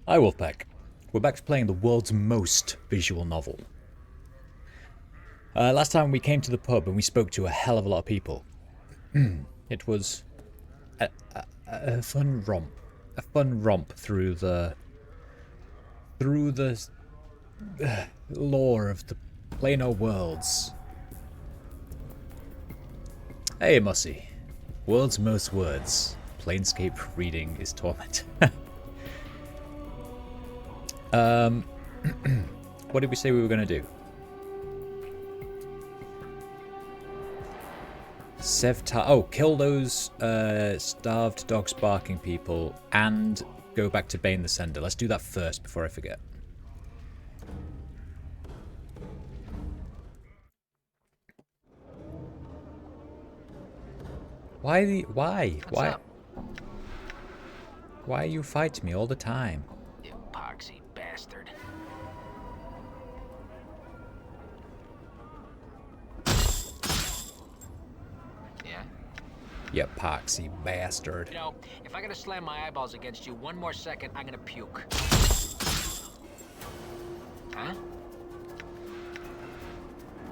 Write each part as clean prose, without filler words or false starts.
Hi Wolfpack. We're back to playing the world's most visual novel. Last time we came to the pub and we spoke to a hell of a lot of people. It was a fun romp. A fun romp through the lore of the Plano worlds. Hey Mussy. World's most words. Planescape reading is Torment. What did we say we were going to do? Kill those starved dogs barking people and go back to Bane the Sender. Let's do that first before I forget. Why? Why you fight me all the time? Epoxy bastard. Yeah? You epoxy bastard. You know, if I gotta slam my eyeballs against you one more second, I'm gonna puke. Huh?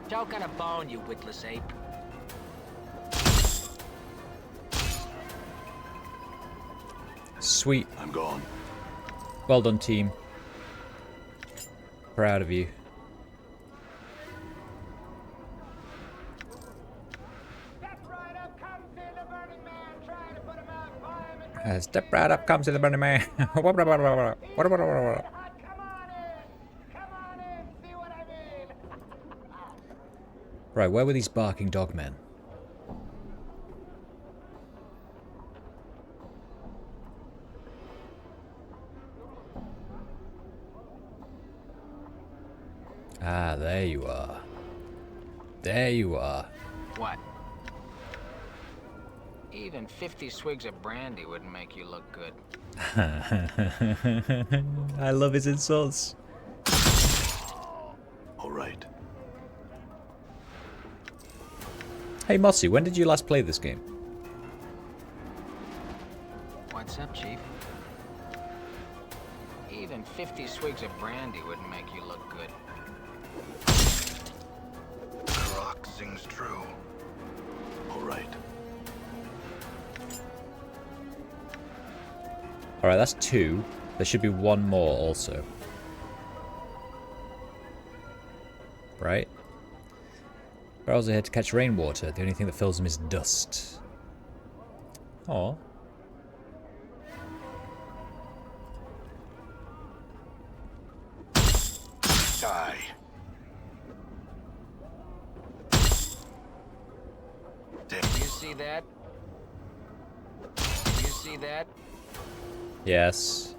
Choke on a bone, you witless ape. Sweet. I'm gone. Well done, team. Proud of you. Step right up comes to the burning man. Right, where were these barking dog men? Ah, there you are. There you are. What? Even 50 swigs of brandy wouldn't make you look good. I love his insults. All right. Hey Mossy, when did you last play this game? What's up, Chief? Even 50 swigs of brandy wouldn't make you look good. The rock sings true. All right. Alright, that's 2. There should be 1 more also. Right? Barrels are here to catch rainwater. The only thing that fills them is dust. Aw. Die. Damn. You see that? You see that? Yes.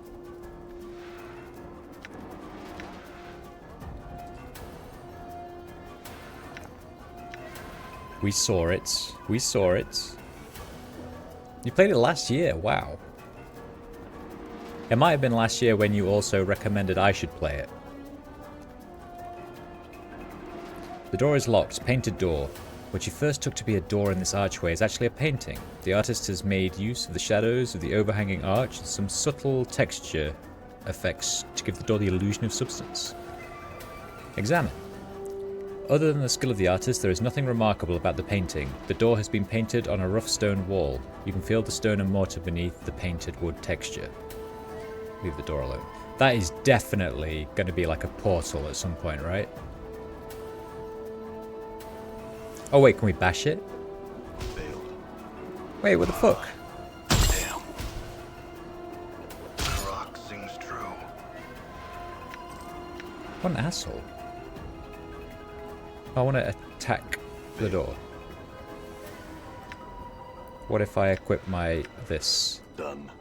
We saw it. We saw it. You played it last year. Wow. It might have been last year when you also recommended I should play it. The door is locked. Painted door. What you first took to be a door in this archway is actually a painting. The artist has made use of the shadows of the overhanging arch and some subtle texture effects to give the door the illusion of substance. Examine. Other than the skill of the artist, there is nothing remarkable about the painting. The door has been painted on a rough stone wall. You can feel the stone and mortar beneath the painted wood texture. Leave the door alone. That is definitely going to be like a portal at some point, right? Oh wait, can we bash it? Failed. Wait, what the fuck? Damn. The rock sings true. What an asshole. I want to attack the door. What if I equip my this? Done.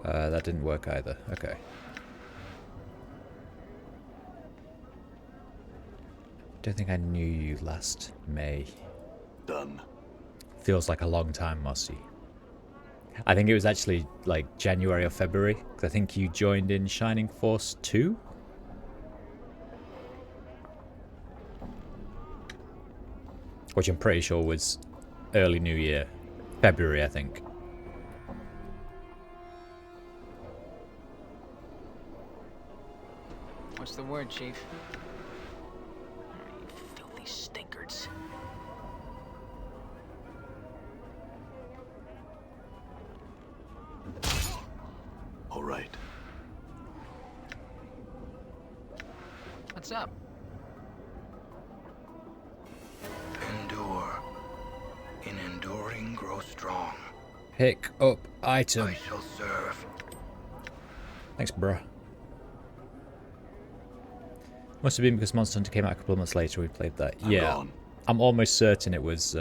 That didn't work either. Okay. Don't think I knew you last May. Done. Feels like a long time, Mossy. I think it was actually like January or February, because I think you joined in Shining Force 2? Which I'm pretty sure was early New Year. February, I think. What's the word, Chief? You filthy stinkards. All right. What's up? Endure. In enduring, grow strong. Pick up item. I shall serve. Thanks, bruh. Must have been because Monster Hunter came out a couple of months later. We played that. Yeah, I'm almost certain it was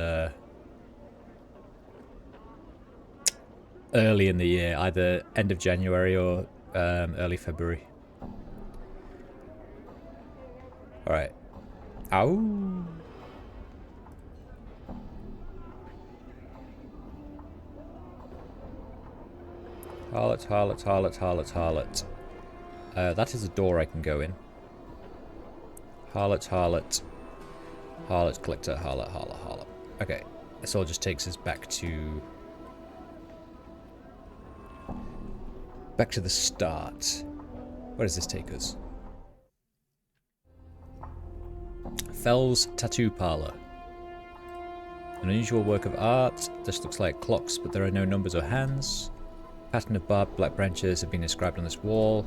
early in the year, either end of January or early February. All right. Ow. Harlot, harlot, harlot, harlot, harlot. That is a door I can go in. Harlot, harlot. Harlot, collector, harlot, harlot, harlot. Okay, this all just takes us back to... back to the start. Where does this take us? Fell's Tattoo Parlor. An unusual work of art. This looks like clocks, but there are no numbers or hands. A pattern of barbed black branches have been inscribed on this wall.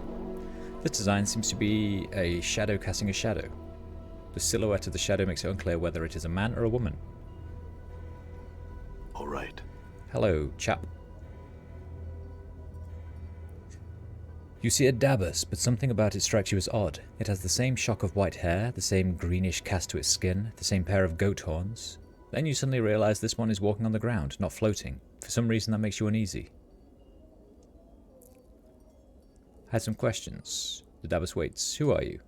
This design seems to be a shadow casting a shadow. The silhouette of the shadow makes it unclear whether it is a man or a woman. All right. Hello, chap. You see a Dabus, but something about it strikes you as odd. It has the same shock of white hair, the same greenish cast to its skin, the same pair of goat horns. Then you suddenly realize this one is walking on the ground, not floating. For some reason that makes you uneasy. I had some questions. The Dabus waits. Who are you?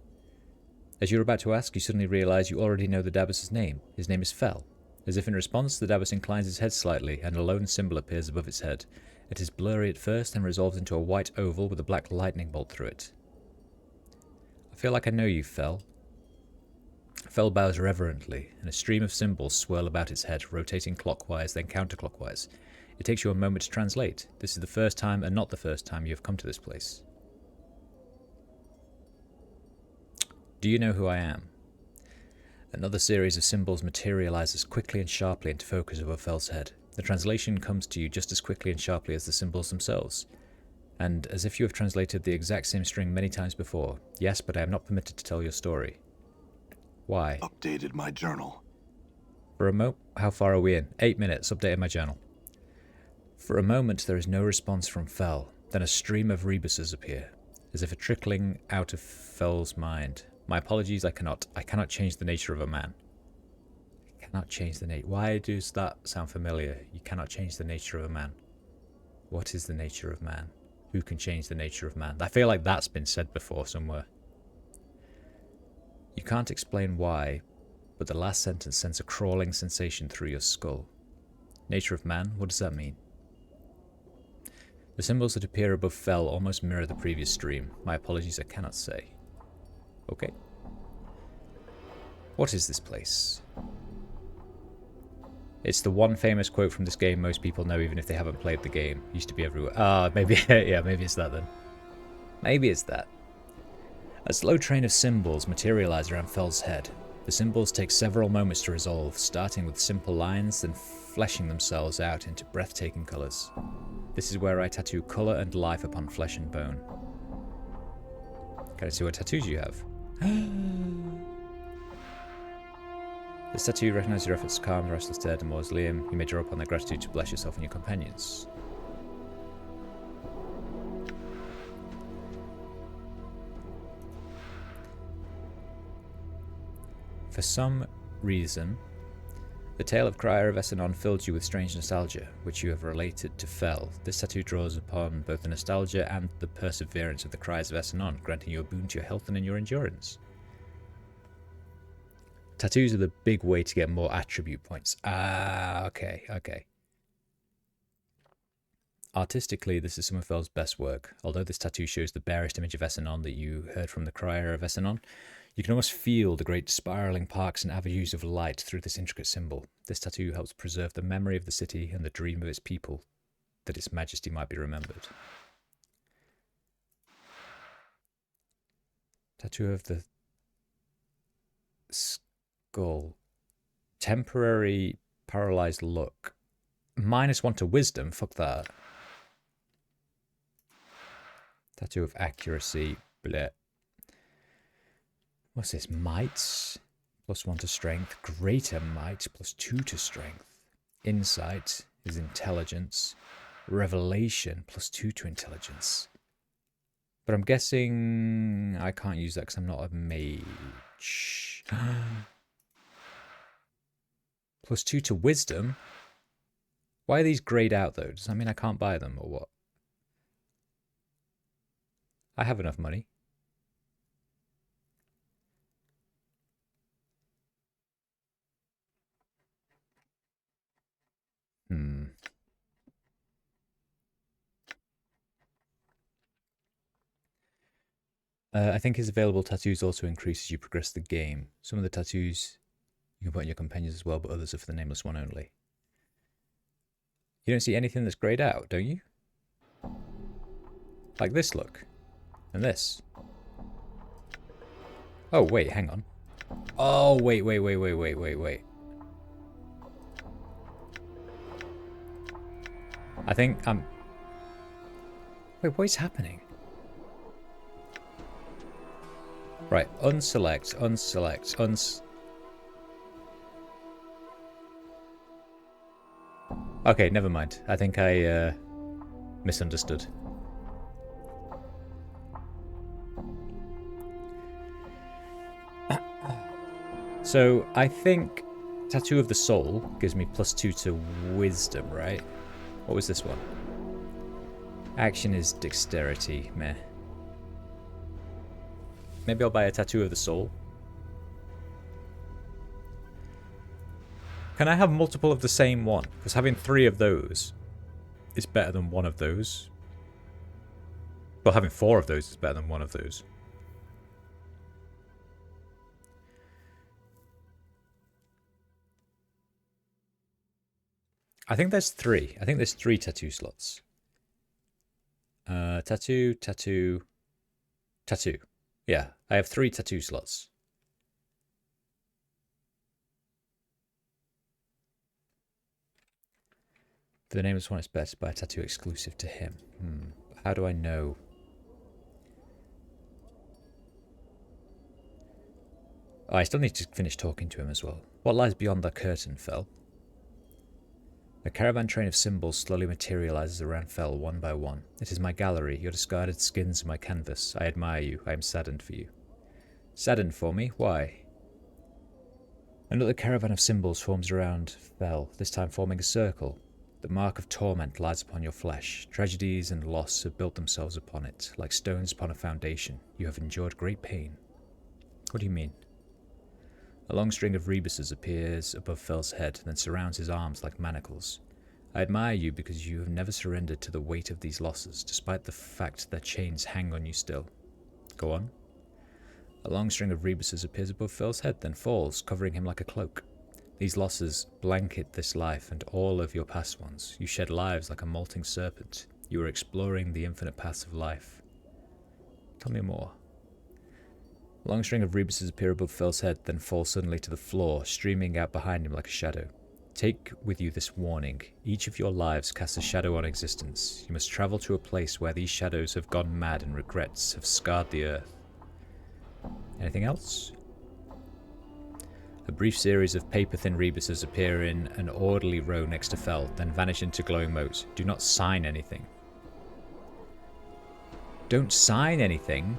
As you're about to ask, you suddenly realize you already know the Dabus' name. His name is Fell. As if in response, the Dabus inclines its head slightly, and a lone symbol appears above its head. It is blurry at first, and resolves into a white oval with a black lightning bolt through it. I feel like I know you, Fell. Fell bows reverently, and a stream of symbols swirl about its head, rotating clockwise, then counterclockwise. It takes you a moment to translate. This is the first time, and not the first time, you have come to this place. Do you know who I am? Another series of symbols materializes quickly and sharply into focus above Fell's head. The translation comes to you just as quickly and sharply as the symbols themselves. And as if you have translated the exact same string many times before. Yes, but I am not permitted to tell your story. Why? Updated my journal. For a moment, how far are we in? 8 minutes, updated my journal. For a moment there is no response from Fell. Then a stream of rebuses appear, as if a trickling out of Fell's mind. My apologies, I cannot change the nature of a man. I cannot change the nature. Why does that sound familiar? You cannot change the nature of a man. What is the nature of man? Who can change the nature of man? I feel like that's been said before somewhere. You can't explain why, but the last sentence sends a crawling sensation through your skull. Nature of man? What does that mean? The symbols that appear above Fell almost mirror the previous stream. My apologies, I cannot say. Okay. What is this place? It's the one famous quote from this game most people know even if they haven't played the game. Used to be everywhere. Ah, maybe, yeah, maybe it's that then. Maybe it's that. A slow train of symbols materialize around Fell's head. The symbols take several moments to resolve, starting with simple lines, then fleshing themselves out into breathtaking colours. This is where I tattoo colour and life upon flesh and bone. Can I see what tattoos you have? This tattoo recognizes your efforts to calm the restless dead and mausoleum. You may draw upon their gratitude to bless yourself and your companions. For some reason, the tale of Crier of Essenon filled you with strange nostalgia, which you have related to Fell. This tattoo draws upon both the nostalgia and the perseverance of the Cries of Essenon, granting you a boon to your health and in your endurance. Tattoos are the big way to get more attribute points. Ah, okay. Artistically, this is some of Fell's best work. Although this tattoo shows the barest image of Essenon that you heard from the Crier of Essenon, You can almost feel the great spiraling parks and avenues of light through this intricate symbol. This tattoo helps preserve the memory of the city and the dream of its people, that its majesty might be remembered. Tattoo of the skull. Temporary paralyzed look. -1 to wisdom. Fuck that. Tattoo of accuracy. Bleh. What's this? Might. +1 to strength. Greater might. +2 to strength. Insight is intelligence. Revelation. +2 to intelligence. But I'm guessing I can't use that because I'm not a mage. +2 to wisdom? Why are these grayed out though? Does that mean I can't buy them or what? I have enough money. I think his available tattoos also increase as you progress the game. Some of the tattoos you can put on your companions as well, but others are for the nameless one only. You don't see anything that's grayed out, don't you? Like this look. And this. Oh, wait, hang on. Oh, wait. I think I'm... Wait, what is happening? Right, unselect. Okay, never mind. I think I misunderstood. So, I think Tattoo of the Soul gives me +2 to wisdom, right? What was this one? Action is dexterity, meh. Maybe I'll buy a Tattoo of the Soul. Can I have multiple of the same one? Because having 3 of those is better than 1 of those. Well, having 4 of those is better than 1 of those. I think there's 3. I think there's 3 tattoo slots. Tattoo. Yeah, I have 3 tattoo slots. For the nameless one, it's best to buy a tattoo exclusive to him. How do I know? Oh, I still need to finish talking to him as well. What lies beyond the curtain, Fel? A caravan train of symbols slowly materializes around Fel one by one. It is my gallery, your discarded skins are my canvas. I admire you, I am saddened for you. Saddened for me? Why? Another caravan of symbols forms around Fel, this time forming a circle. The mark of torment lies upon your flesh. Tragedies and loss have built themselves upon it, like stones upon a foundation. You have endured great pain. What do you mean? A long string of rebuses appears above Fel's head, then surrounds his arms like manacles. I admire you because you have never surrendered to the weight of these losses, despite the fact their chains hang on you still. Go on. A long string of rebuses appears above Fel's head, then falls, covering him like a cloak. These losses blanket this life and all of your past ones. You shed lives like a molting serpent. You are exploring the infinite paths of life. Tell me more. A long string of rebuses appear above Fel's head, then fall suddenly to the floor, streaming out behind him like a shadow. Take with you this warning. Each of your lives casts a shadow on existence. You must travel to a place where these shadows have gone mad and regrets have scarred the earth. Anything else? A brief series of paper-thin rebuses appear in an orderly row next to Fel, then vanish into glowing motes. Do not sign anything. Don't sign anything?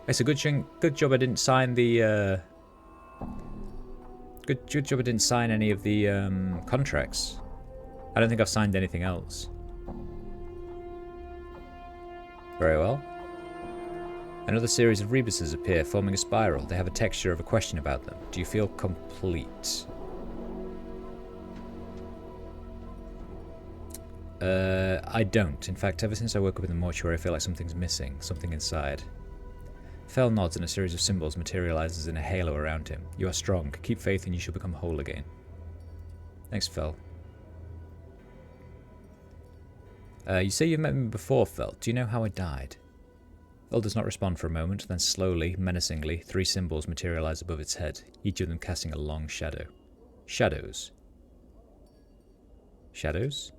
It's a good job I didn't sign the, Good job I didn't sign any of the, contracts. I don't think I've signed anything else. Very well. Another series of rebuses appear, forming a spiral. They have a texture of a question about them. Do you feel complete? I don't. In fact, ever since I woke up in the mortuary, I feel like something's missing. Something inside. Fel nods and a series of symbols materializes in a halo around him. You are strong. Keep faith and you shall become whole again. Thanks, Fel. You say you've met me before, Fel. Do you know how I died? Fel does not respond for a moment, then slowly, menacingly, 3 symbols materialize above its head, each of them casting a long shadow. Shadows. Shadows?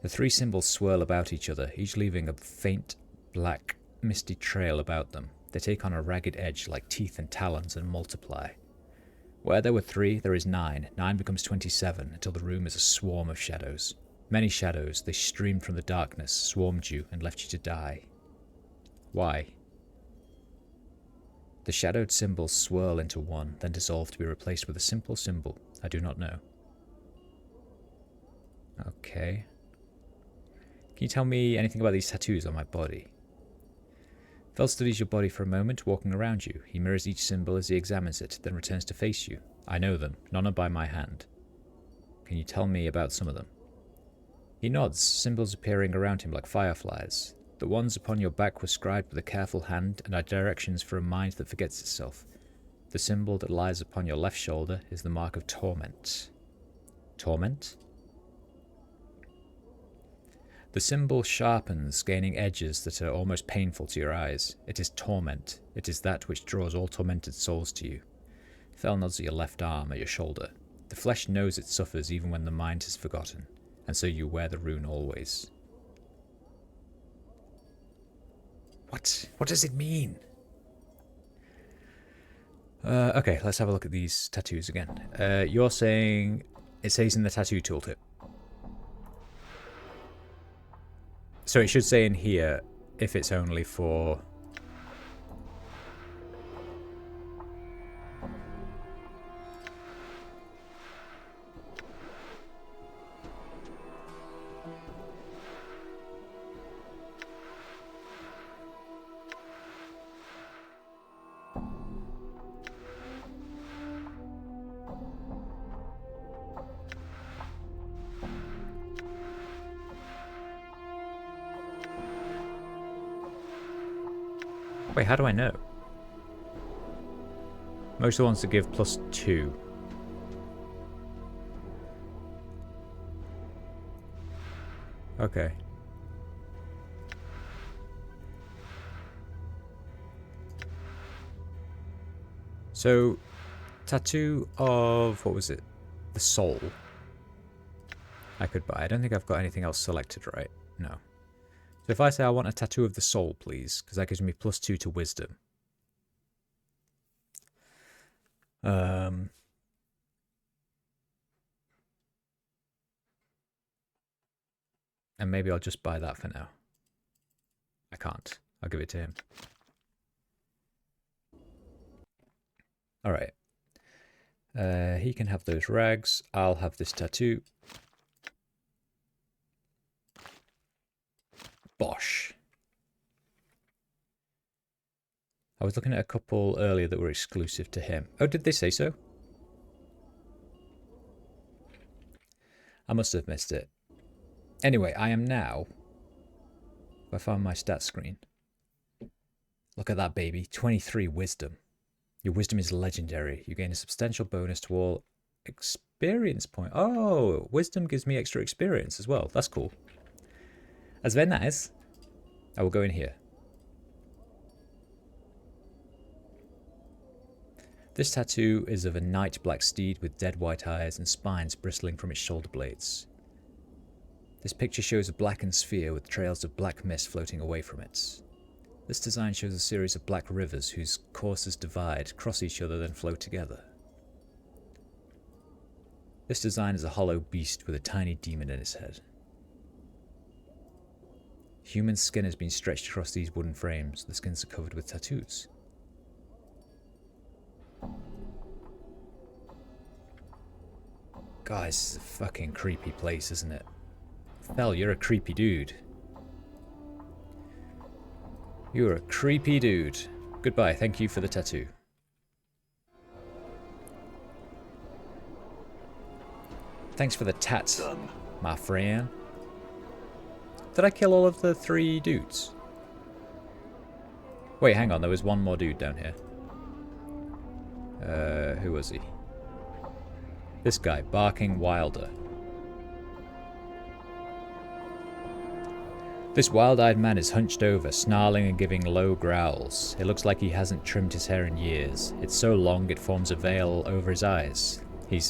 The 3 symbols swirl about each other, each leaving a faint, black, misty trail about them. They take on a ragged edge like teeth and talons and multiply. Where there were 3, there is 9. 9 becomes 27, until the room is a swarm of shadows. Many shadows, they streamed from the darkness, swarmed you, and left you to die. Why? The shadowed symbols swirl into one, then dissolve to be replaced with a simple symbol. I do not know. Okay. Can you tell me anything about these tattoos on my body? Fel studies your body for a moment, walking around you. He mirrors each symbol as he examines it, then returns to face you. I know them. None are by my hand. Can you tell me about some of them? He nods, symbols appearing around him like fireflies. The ones upon your back were scribed with a careful hand and are directions for a mind that forgets itself. The symbol that lies upon your left shoulder is the mark of Torment. Torment? The symbol sharpens, gaining edges that are almost painful to your eyes. It is Torment. It is that which draws all tormented souls to you. Fel nods at your left arm, at your shoulder. The flesh knows it suffers even when the mind has forgotten, and so you wear the rune always. What? What does it mean? Okay, let's have a look at these tattoos again. You're saying it says in the tattoo tooltip. So it should say in here if it's only for... Wait, how do I know? Most of the ones that give +2. Okay. So, tattoo of, what was it? The soul. I could buy. I don't think I've got anything else selected, right? No. So if I say I want a tattoo of the soul, please, because that gives me +2 to wisdom. And maybe I'll just buy that for now. I can't. I'll give it to him. Alright. He can have those rags. I'll have this tattoo. Bosh. I was looking at a couple earlier that were exclusive to him. Oh, did they say so? I must have missed it. Anyway, I am now... I found my stat screen. Look at that, baby. 23 wisdom. Your wisdom is legendary. You gain a substantial bonus to all experience points. Oh, wisdom gives me extra experience as well. That's cool. That's very nice. I will go in here. This tattoo is of a night black steed with dead white eyes and spines bristling from its shoulder blades. This picture shows a blackened sphere with trails of black mist floating away from it. This design shows a series of black rivers whose courses divide, cross each other, then flow together. This design is a hollow beast with a tiny demon in its head. Human skin has been stretched across these wooden frames. The skins are covered with tattoos. Guys, this is a fucking creepy place, isn't it? Fel, you're a creepy dude. You're a creepy dude. Goodbye, thank you for the tattoo. Thanks for the tat, my friend. Did I kill all of the 3 dudes? Wait, hang on. There was one more dude down here. Who was he? This guy, Barking Wilder. This wild-eyed man is hunched over, snarling and giving low growls. It looks like he hasn't trimmed his hair in years. It's so long it forms a veil over his eyes. He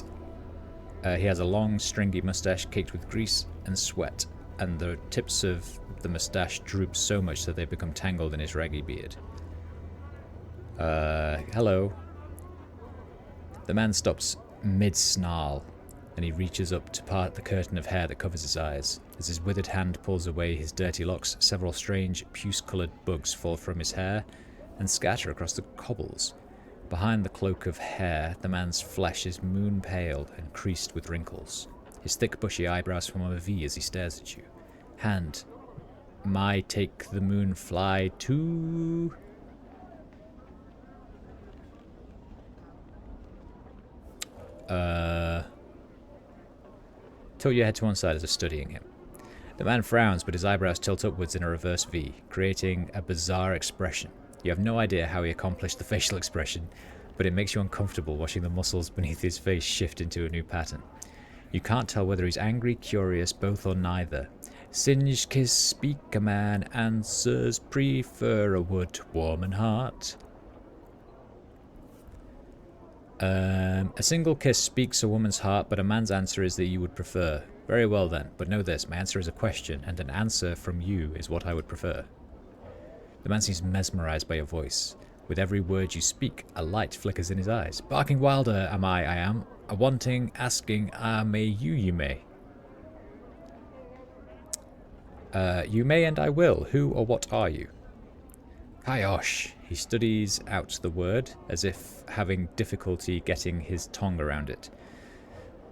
has a long, stringy mustache caked with grease and sweat, and the tips of the mustache droop so much that they become tangled in his raggy beard. Hello. The man stops mid-snarl, and he reaches up to part the curtain of hair that covers his eyes. As his withered hand pulls away his dirty locks, several strange, puce-coloured bugs fall from his hair and scatter across the cobbles. Behind the cloak of hair, the man's flesh is moon-pale and creased with wrinkles. His thick, bushy eyebrows form a V as he stares at you. Hand. My take the moon fly to... Tilt your head to one side as if studying him. The man frowns, but his eyebrows tilt upwards in a reverse V, creating a bizarre expression. You have no idea how he accomplished the facial expression, but it makes you uncomfortable watching the muscles beneath his face shift into a new pattern. You can't tell whether he's angry, curious, both or neither. Singe kiss speak a man answers, prefer a wood, warm and heart. A single kiss speaks a woman's heart, but a man's answer is that you would prefer. Very well then, but know this, my answer is a question, and an answer from you is what I would prefer. The man seems mesmerized by your voice. With every word you speak, a light flickers in his eyes. Barking Wilder, I am. A wanting, asking, may you may. You may and I will. Who or what are you? Kaiosh. He studies out the word, as if having difficulty getting his tongue around it.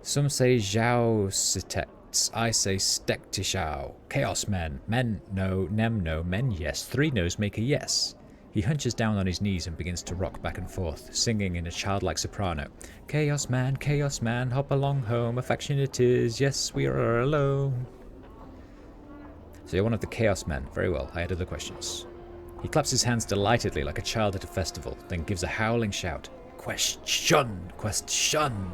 Some say Zhao Sitects, I say Stektishao. Chaos men. Men no, Nem no, men yes. Three no's make a yes. He hunches down on his knees and begins to rock back and forth, singing in a childlike soprano. Chaos man, hop along home, affection it is, yes, we are alone. So you're one of the Chaos men. Very well, I had other questions. He claps his hands delightedly like a child at a festival, then gives a howling shout. Question! Question!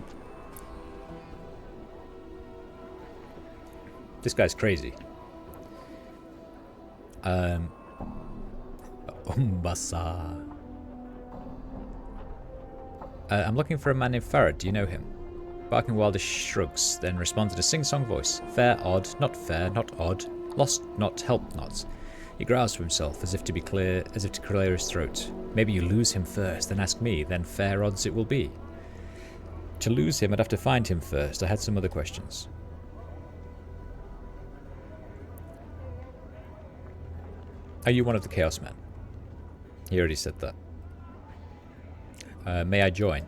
This guy's crazy. Umbasa. I'm looking for a man named Farad. Do you know him? Barking Wilder shrugs, then responds in a sing-song voice. Fair, odd, not odd. Lost, not, helped not. He growls to himself, as if to clear his throat. Maybe you lose him first, then ask me, then fair odds it will be. To lose him, I'd have to find him first. I had some other questions. Are you one of the Chaos Men? He already said that. May I join?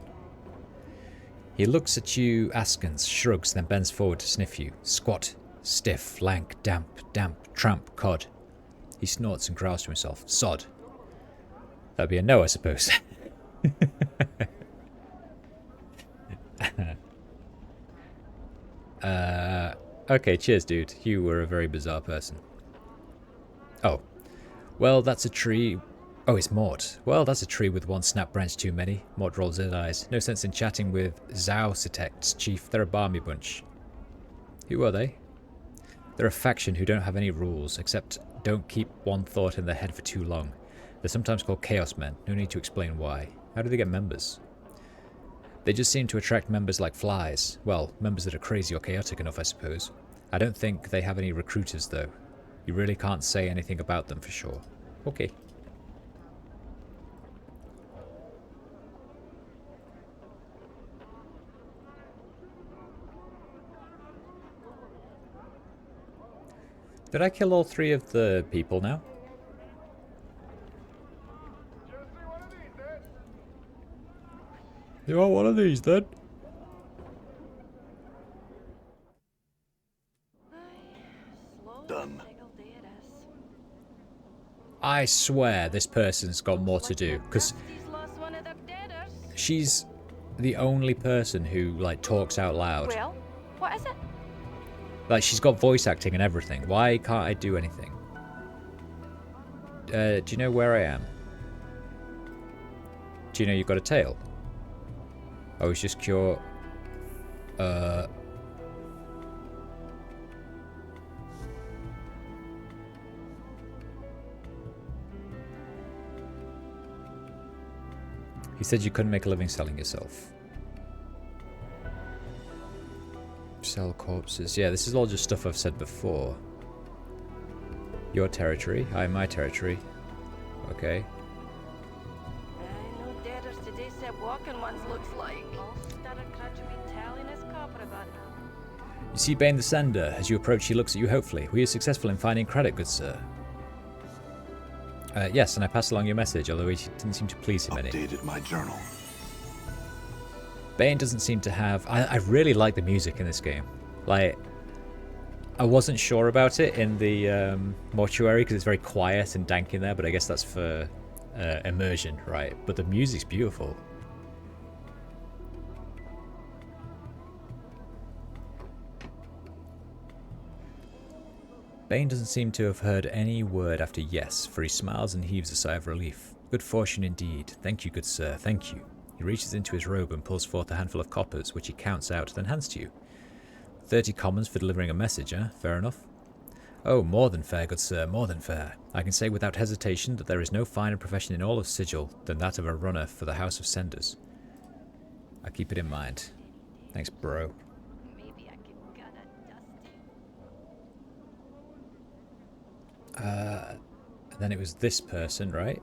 He looks at you askance, shrugs, then bends forward to sniff you. Squat, stiff, lank, damp, tramp, cod. He snorts and growls to himself. Sod. That'd be a no, I suppose. Okay, cheers, dude. You were a very bizarre person. Oh. Well, that's a tree... Oh, it's Mort. Well, that's a tree with one snap branch too many. Mort rolls his eyes. No sense in chatting with Zhao Sitects, chief. They're a balmy bunch. Who are they? They're a faction who don't have any rules, except don't keep one thought in their head for too long. They're sometimes called Chaos Men. No need to explain why. How do they get members? They just seem to attract members like flies. Well, members that are crazy or chaotic enough, I suppose. I don't think they have any recruiters, though. You really can't say anything about them for sure. Okay. Did I kill all three of the people now? You want one of these then? Done. I swear this person's got more to do, because she's the only person who, like, talks out loud. Well, what is it? Like, she's got voice acting and everything. Why can't I do anything? Do you know where I am? Do you know you've got a tail? Oh, it's just cure... He said you couldn't make a living selling yourself. Sell corpses. Yeah, this is all just stuff I've said before. Your territory. Hi, my territory. Okay. You see Bane the Sender. As you approach, he looks at you hopefully. Were you successful in finding credit, good sir? Yes, and I passed along your message, although it didn't seem to please him any. Updated my journal. Bane doesn't seem to have... I really like the music in this game. Like, I wasn't sure about it in the mortuary because it's very quiet and dank in there, but I guess that's for immersion, right? But the music's beautiful. Bane doesn't seem to have heard any word after yes, for he smiles and heaves a sigh of relief. Good fortune indeed. Thank you, good sir, thank you. He reaches into his robe and pulls forth a handful of coppers, which he counts out, then hands to you. 30 commons for delivering a message, eh? Fair enough. Oh, more than fair, good sir, more than fair. I can say without hesitation that there is no finer profession in all of Sigil than that of a runner for the House of Senders. I keep it in mind. Thanks, bro. And then it was this person, right?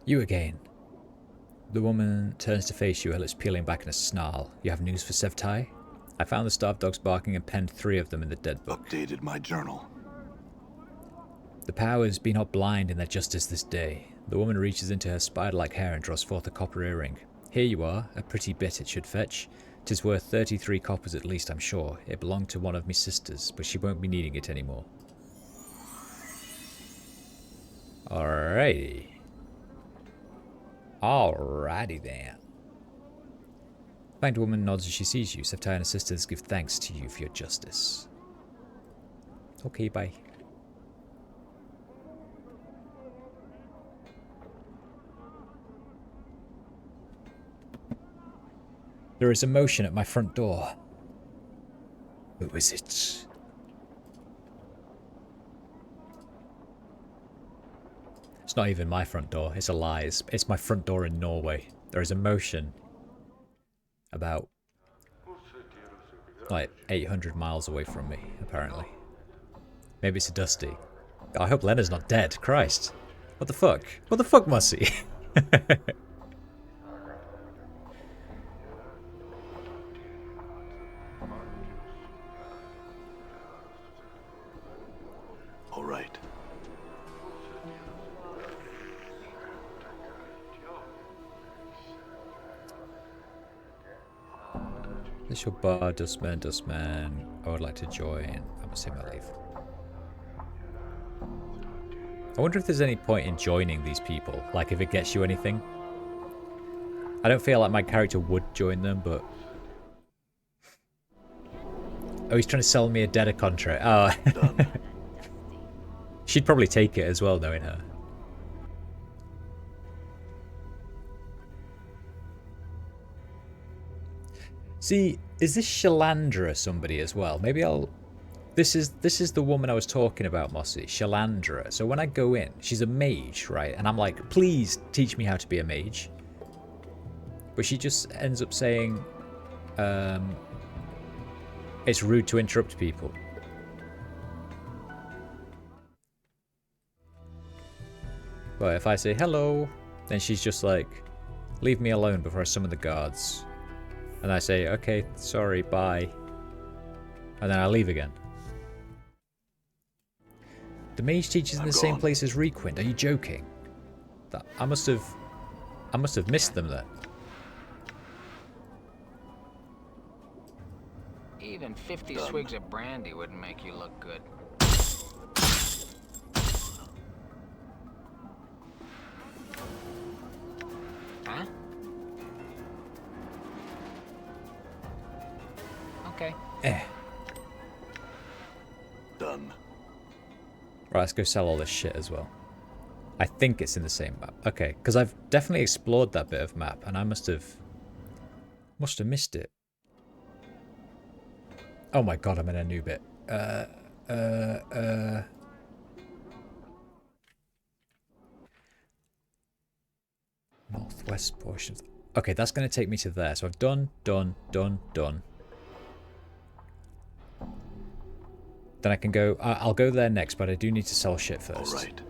You again. The woman turns to face you, her lips peeling back in a snarl. You have news for Sevtai? I found the starved dogs barking and penned 3 of them in the dead book. Updated my journal. The powers be not blind in their justice this day. The woman reaches into her spider-like hair and draws forth a copper earring. Here you are, a pretty bit it should fetch. 'Tis worth 33 coppers at least, I'm sure. It belonged to one of me sisters, but she won't be needing it anymore. Alrighty. Alrighty then. The kind woman nods as she sees you. Sevtai and her sisters give thanks to you for your justice. Okay, bye. There is a motion at my front door. Who is it? It's not even my front door, it's a lie. It's my front door in Norway. There is a motion about like 800 miles away from me, apparently. Maybe it's a Dusty. God, I hope Lena's not dead. Christ. What the fuck? What the fuck, Mussy? All right. This your bar, Dustman. I would like to join. I'm gonna say my leave. I wonder if there's any point in joining these people. Like if it gets you anything. I don't feel like my character would join them, but... Oh, he's trying to sell me a debtor contract. Oh. She'd probably take it as well, knowing her. See, is this Shalandra somebody as well? Maybe I'll... This is the woman I was talking about, Mossy. Shalandra. So when I go in, she's a mage, right? And I'm like, please teach me how to be a mage. But she just ends up saying, it's rude to interrupt people. But if I say hello, then she's just like, leave me alone before I summon the guards. And I say, okay, sorry, bye. And then I leave again. The mage teaches in the same place as Requind. Are you joking? I must have missed them then. Even 50 swigs of brandy wouldn't make you look good. Huh? Okay. Done. Right, let's go sell all this shit as well. I think it's in the same map. Okay, because I've definitely explored that bit of map, and I must have missed it. Oh my god, I'm in a new bit. Northwest portion. Okay, that's going to take me to there. So I've done. Then I can go. I'll go there next, but I do need to sell shit first. All right.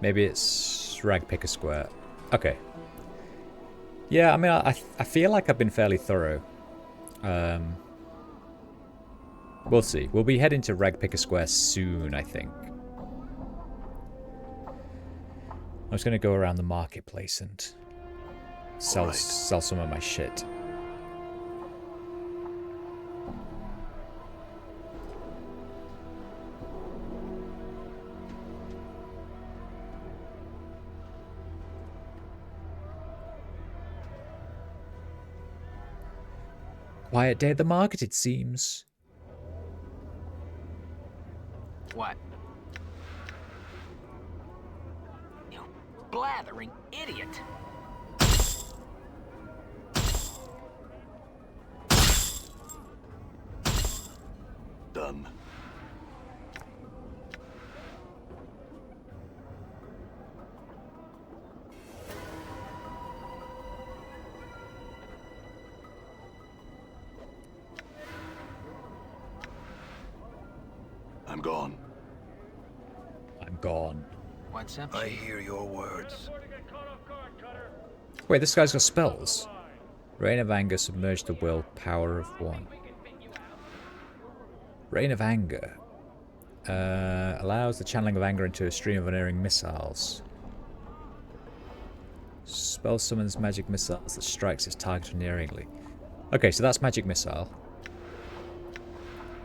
Maybe it's Rag Picker Square. Okay. Yeah, I mean, I feel like I've been fairly thorough. We'll see. We'll be heading to Rag Picker Square soon, I think. I'm just going to go around the marketplace and sell some of my shit. Quiet day at the market, it seems. What? You blathering idiot. Done. I'm gone. I'm gone. What's up? I hear your words. Wait, this guy's got spells. Rain of Anger, submerge the will, power of one. Rain of Anger. Allows the channeling of anger into a stream of unerring missiles. Spell summons magic missiles that strikes its target unerringly. Okay, so that's magic missile.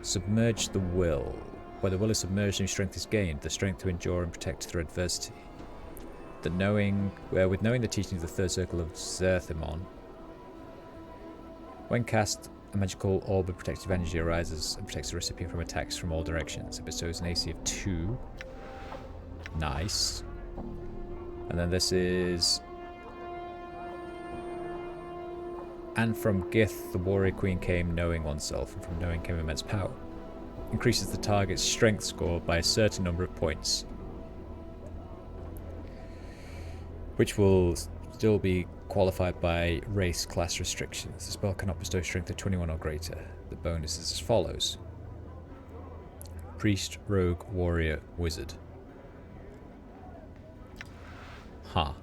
Submerge the will. Where the will is submerged, new strength is gained. The strength to endure and protect through adversity. With knowing the teachings of the third circle of Zerthimon. When cast, a magical orb of protective energy arises and protects the recipient from attacks from all directions. It bestows an AC of 2. Nice. And then this is... And from Gith, the warrior queen came knowing oneself, and from knowing came immense power. Increases the target's strength score by a certain number of points, which will still be qualified by race class restrictions. The spell cannot bestow strength of 21 or greater. The bonus is as follows. Priest, rogue, warrior, wizard. Huh.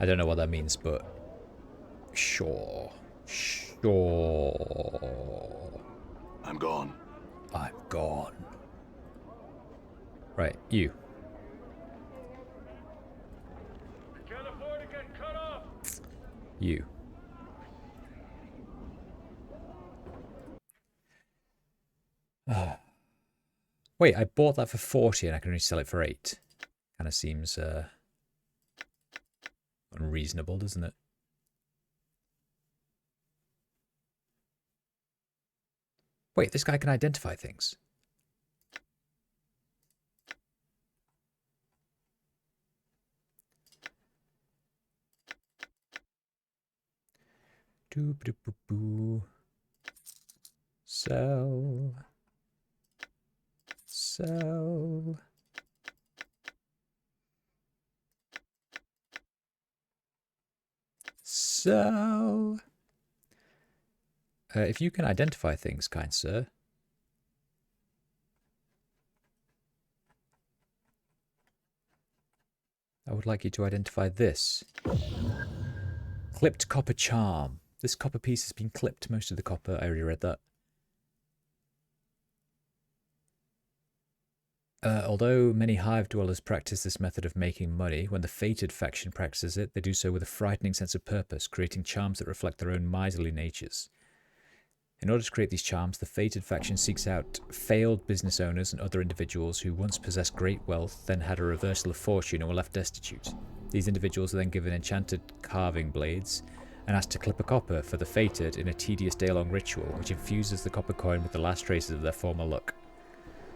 I don't know what that means, but sure. I'm gone. I'm gone. Right, you. Can't afford to get cut off. You. Wait, I bought that for 40 and I can only sell it for 8. Kind of seems unreasonable, doesn't it? Wait, this guy can identify things. Doo-ba-doo-boo-boo. Sell. Sell. Sell. If you can identify things, kind sir. I would like you to identify this. Clipped copper charm. This copper piece has been clipped. Most of the copper. I already read that. Although many hive dwellers practice this method of making money, when the fated faction practices it, they do so with a frightening sense of purpose, creating charms that reflect their own miserly natures. In order to create these charms, the fated faction seeks out failed business owners and other individuals who once possessed great wealth, then had a reversal of fortune and were left destitute. These individuals are then given enchanted carving blades and has to clip a copper for the fated in a tedious day-long ritual which infuses the copper coin with the last traces of their former luck.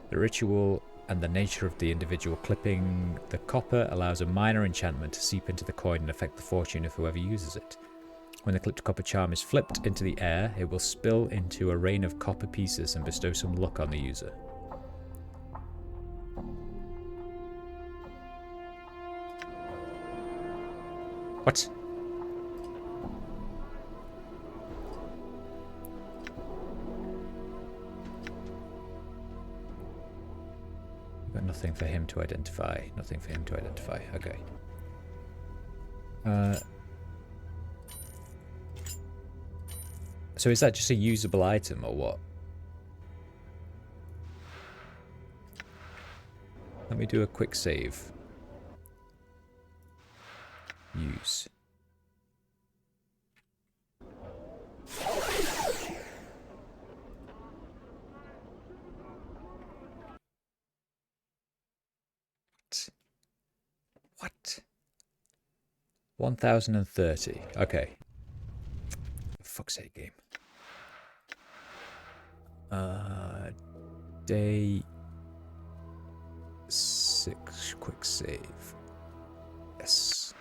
The ritual and the nature of the individual clipping the copper allows a minor enchantment to seep into the coin and affect the fortune of whoever uses it. When the clipped copper charm is flipped into the air, it will spill into a rain of copper pieces and bestow some luck on the user. What? But nothing for him to identify. Nothing for him to identify. Okay. So is that just a usable item or what? Let me do a quick save. Use. What? 1030. Okay. For fuck's sake, game. Day 6. Quick save. Yes.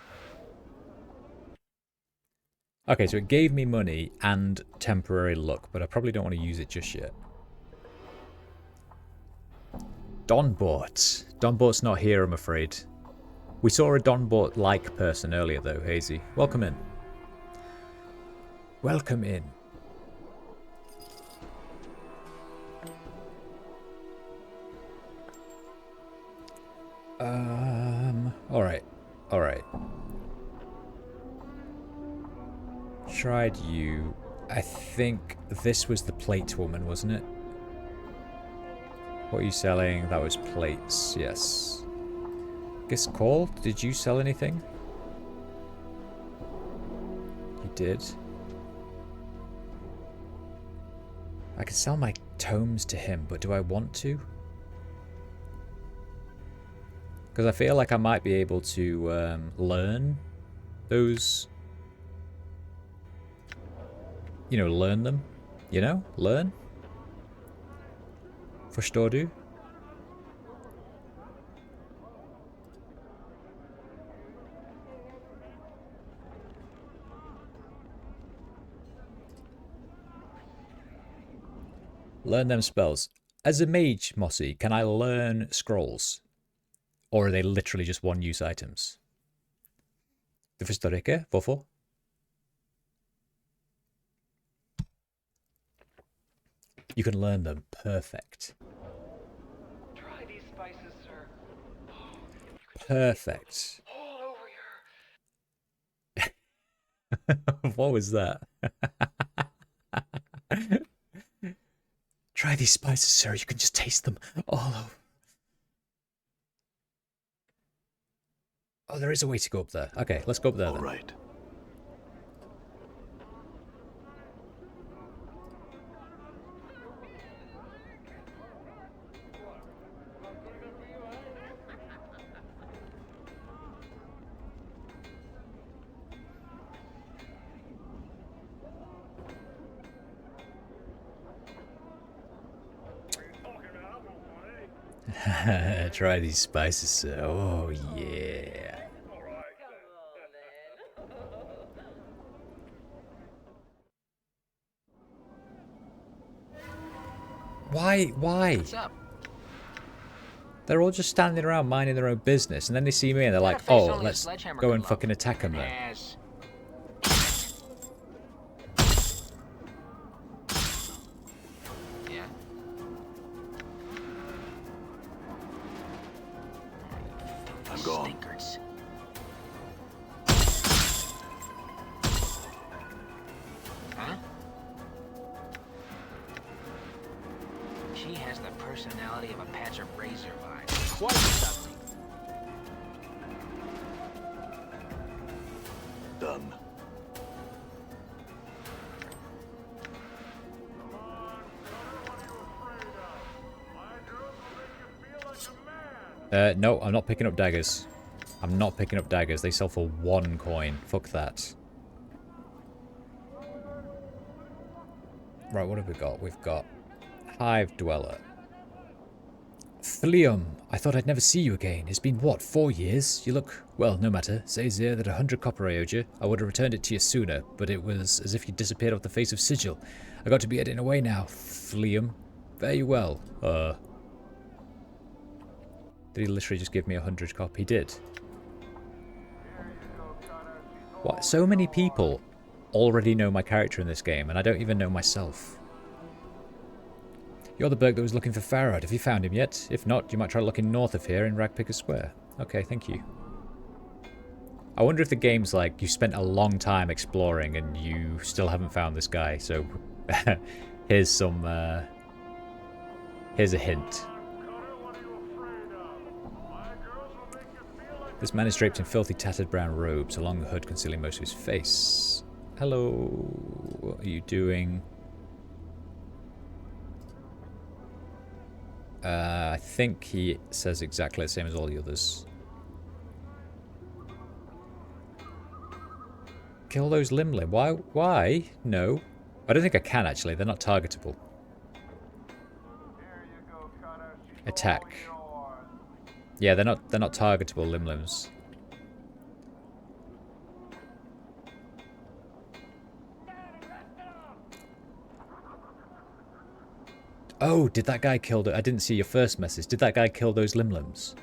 Okay, so it gave me money and temporary luck, but I probably don't want to use it just yet. Donbort. Donbort's not here, I'm afraid. We saw a Donbort-like person earlier, though, Hazy. Welcome in. Welcome in. Alright. Alright. Tried you. I think this was the plate woman, wasn't it? What are you selling? That was plates, yes. Guess call? Did you sell anything? You did. I could sell my tomes to him, but do I want to? Because I feel like I might be able to learn those. You know, learn them. You know? Learn. Förstår du? Learn them spells. As a mage, Mossy, can I learn scrolls? Or are they literally just one-use items? Du förstår ikke? Hvorfor? You can learn them. Perfect. Try these spices, sir. Perfect. All over What was that? Try these spices, sir. You can just taste them all over. Oh, there is a way to go up there. Okay, let's go up there then. All right. Try these spices, sir. Oh, yeah. Why? What's up? They're all just standing around minding their own business, and then they see me and they're like, oh, let's go and fucking attack them then. Yes. Yeah. I'm gone. Stinkers. Huh? She has the personality of a patch of razor vines. Quite something. Done. No, I'm not picking up daggers. I'm not picking up daggers. They sell for 1 coin. Fuck that. Right, what have we got? We've got Hive Dweller. Phlium, I thought I'd never see you again. It's been, what, 4 years? You look... Well, no matter. Says here that 100 copper I owed you. I would have returned it to you sooner, but it was as if you disappeared off the face of Sigil. I got to be heading away now, Phlium. Fare you well. Did he literally just give me 100 copper? He did. What? So many people already know my character in this game, and I don't even know myself. You're the Berg that was looking for Farad. Have you found him yet? If not, you might try looking north of here in Ragpicker Square. Okay, thank you. I wonder if the game's like, you spent a long time exploring and you still haven't found this guy, so here's some, here's a hint. This man is draped in filthy, tattered brown robes, a long hood concealing most of his face. Hello, what are you doing? I think he says exactly the same as all the others. Kill those Limlim. Why? Why? No. I don't think I can actually. They're not targetable. Attack. Yeah, they're not targetable Limlims. Oh, did that guy kill I didn't see your first message. Did that guy kill those Limlims?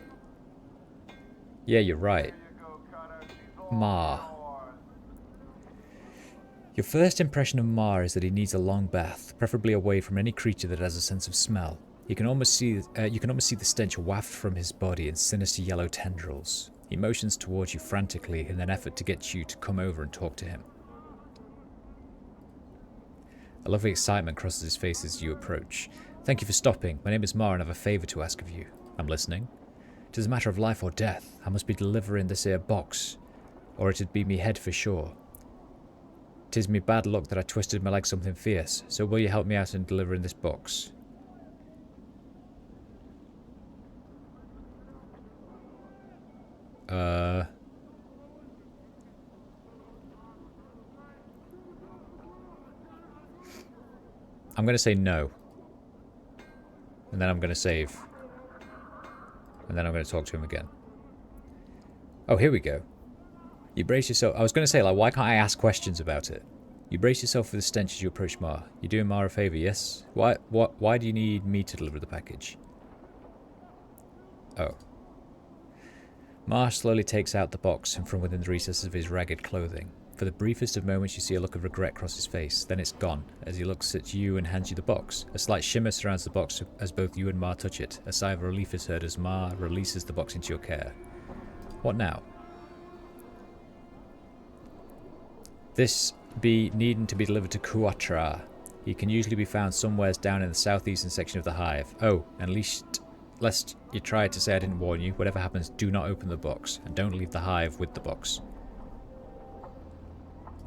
Yeah, you're right. Ma. Your first impression of Ma is that he needs a long bath, preferably away from any creature that has a sense of smell. You can almost see the stench waft from his body in sinister yellow tendrils. He motions towards you frantically in an effort to get you to come over and talk to him. A lovely excitement crosses his face as you approach. Thank you for stopping. My name is Mar and I have a favour to ask of you. I'm listening. 'Tis a matter of life or death. I must be delivering this here box, or it'd be me head for sure. 'Tis me bad luck that I twisted my leg something fierce, so will you help me out in delivering this box? I'm going to say no. And then I'm going to save. And then I'm going to talk to him again. Oh, here we go. You brace yourself. I was going to say, like, why can't I ask questions about it? You brace yourself for the stench as you approach Mar. You're doing Mar a favour, yes? Why do you need me to deliver the package? Oh. Mar slowly takes out the box and from within the recesses of his ragged clothing. For the briefest of moments you see a look of regret cross his face, then it's gone, as he looks at you and hands you the box. A slight shimmer surrounds the box as both you and Mar touch it. A sigh of relief is heard as Mar releases the box into your care. What now? This be needing to be delivered to Kuatra. He can usually be found somewhere down in the southeastern section of the hive. Oh, and lest you try to say I didn't warn you, whatever happens, do not open the box, and don't leave the hive with the box.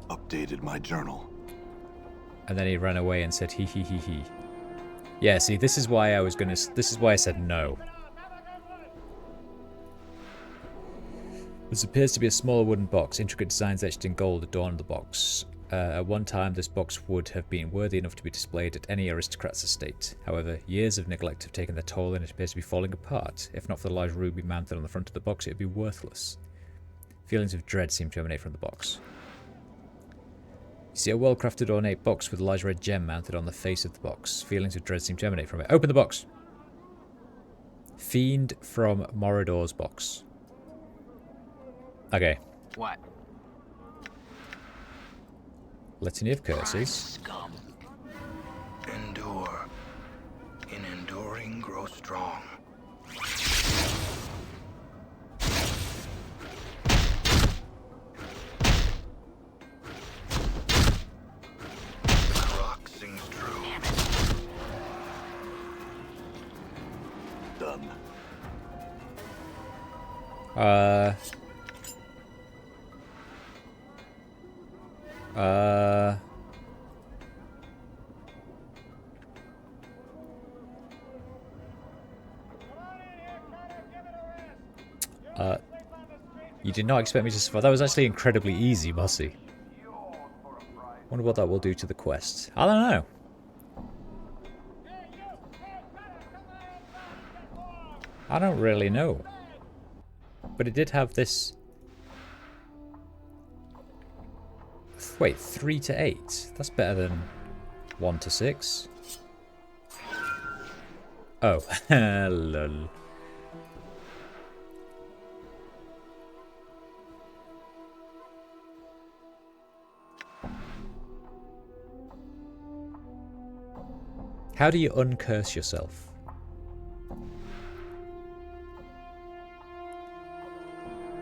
Updated my journal. And then he ran away and said he. Yeah, see, this is why I said no. This appears to be a small wooden box. Intricate designs etched in gold adorn the box. At one time, this box would have been worthy enough to be displayed at any aristocrat's estate. However, years of neglect have taken their toll and it appears to be falling apart. If not for the large ruby mounted on the front of the box, it would be worthless. Feelings of dread seem to emanate from the box. You see a well-crafted ornate box with a large red gem mounted on the face of the box. Feelings of dread seem to emanate from it. Open the box! Fiend from Morador's box. Okay. What? Litany of curses. Scum. Endure. In enduring, grow strong. The rock sings true. Done. You did not expect me to survive. That was actually incredibly easy, Mossy. Wonder what that will do to the quest. I don't know. I don't really know. But it did have this... Wait, 3 to 8? That's better than 1 to 6. Oh, lol. How do you uncurse yourself?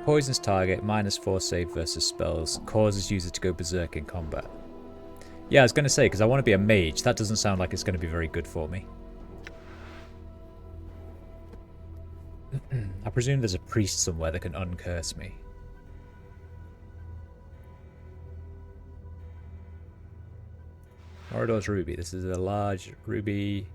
Poisons target, -4 save versus spells, causes user to go berserk in combat. Yeah, I was going to say, because I want to be a mage. That doesn't sound like it's going to be very good for me. I presume there's a priest somewhere that can uncurse me. Morador's ruby. This is a large ruby.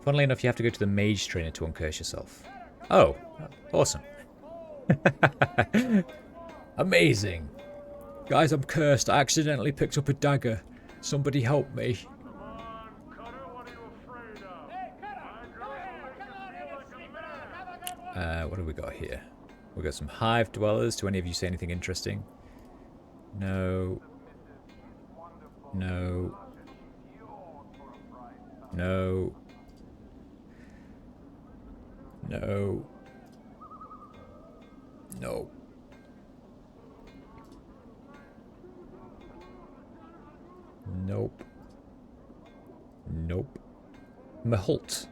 Funnily enough, you have to go to the mage trainer to uncurse yourself. Oh, awesome. Amazing. Guys, I'm cursed. I accidentally picked up a dagger. Somebody help me. What have we got here? We've got some hive dwellers. Do any of you say anything interesting? No. No. No. No. No. Nope. Nope. Mahult.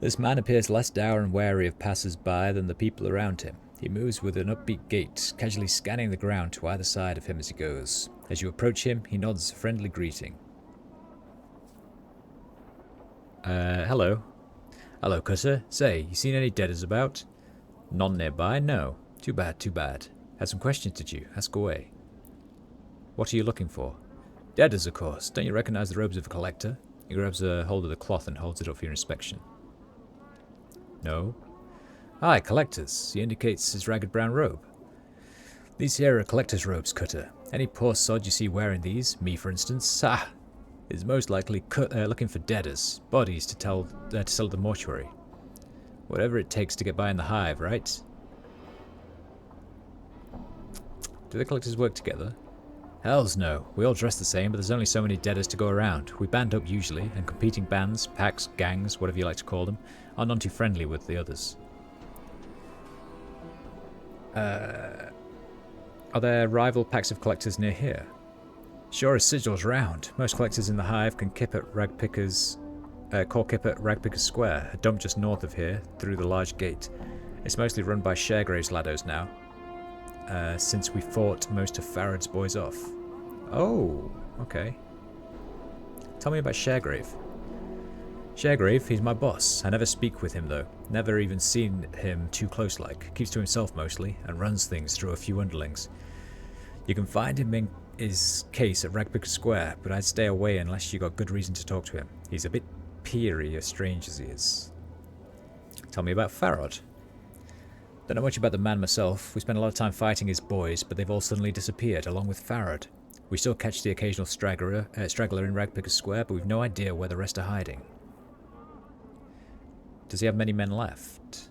This man appears less dour and wary of passers-by than the people around him. He moves with an upbeat gait, casually scanning the ground to either side of him as he goes. As you approach him, he nods a friendly greeting. Hello. Hello, Cutter. Say, you seen any deaders about? None nearby? No. Too bad, too bad. Had some questions, did you? Ask away. What are you looking for? Deaders, of course. Don't you recognize the robes of a collector? He grabs a hold of the cloth and holds it up for your inspection. No. Aye, collectors. He indicates his ragged brown robe. These here are collector's robes, Cutter. Any poor sod you see wearing these, me for instance, is most likely looking for deaders, bodies to sell at the mortuary. Whatever it takes to get by in the hive, right? Do the collectors work together? Hells no. We all dress the same, but there's only so many deaders to go around. We band up usually, and competing bands, packs, gangs, whatever you like to call them, are none too friendly with the others. Are there rival packs of collectors near here? Sure as sigils round. Most collectors in the hive can kip at Ragpicker's Square, a dump just north of here, through the large gate. It's mostly run by Sharegrave's laddos now, since we fought most of Farad's boys off. Oh, okay. Tell me about Sharegrave. Sharegrave, he's my boss. I never speak with him though. Never even seen him too close like. Keeps to himself mostly, and runs things through a few underlings. You can find him in his case at Ragpicker Square, but I'd stay away unless you got good reason to talk to him. He's a bit peery, as strange as he is. Tell me about Farad. Don't know much about the man myself. We spent a lot of time fighting his boys, but they've all suddenly disappeared, along with Farad. We still catch the occasional straggler in Ragpicker Square, but we've no idea where the rest are hiding. Does he have many men left?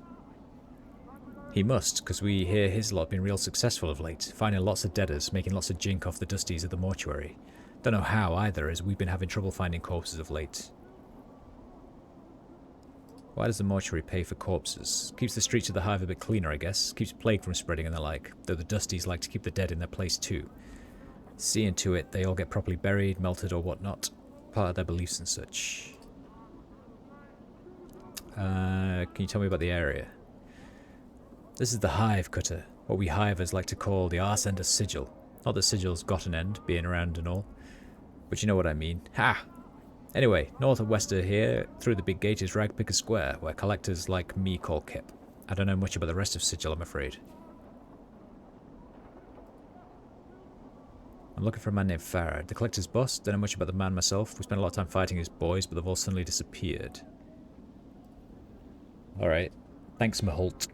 He must, because we hear his lot been real successful of late, finding lots of deaders, making lots of jink off the dusties at the mortuary. Don't know how either, as we've been having trouble finding corpses of late. Why does the mortuary pay for corpses? Keeps the streets of the hive a bit cleaner, I guess. Keeps plague from spreading and the like, though the dusties like to keep the dead in their place too. Seeing to it they all get properly buried, melted or whatnot. Part of their beliefs and such. Can you tell me about the area? This is the hive, Cutter. What we hivers like to call the arse end of sigil. Not that sigil's got an end, being around and all. But you know what I mean. Ha! Anyway, north of west of here, through the big gate is Ragpicker Square, where collectors like me call Kip. I don't know much about the rest of Sigil, I'm afraid. I'm looking for a man named Farad. The collector's boss. Don't know much about the man myself. We spent a lot of time fighting his boys, but they've all suddenly disappeared. Alright. Thanks, Mahult.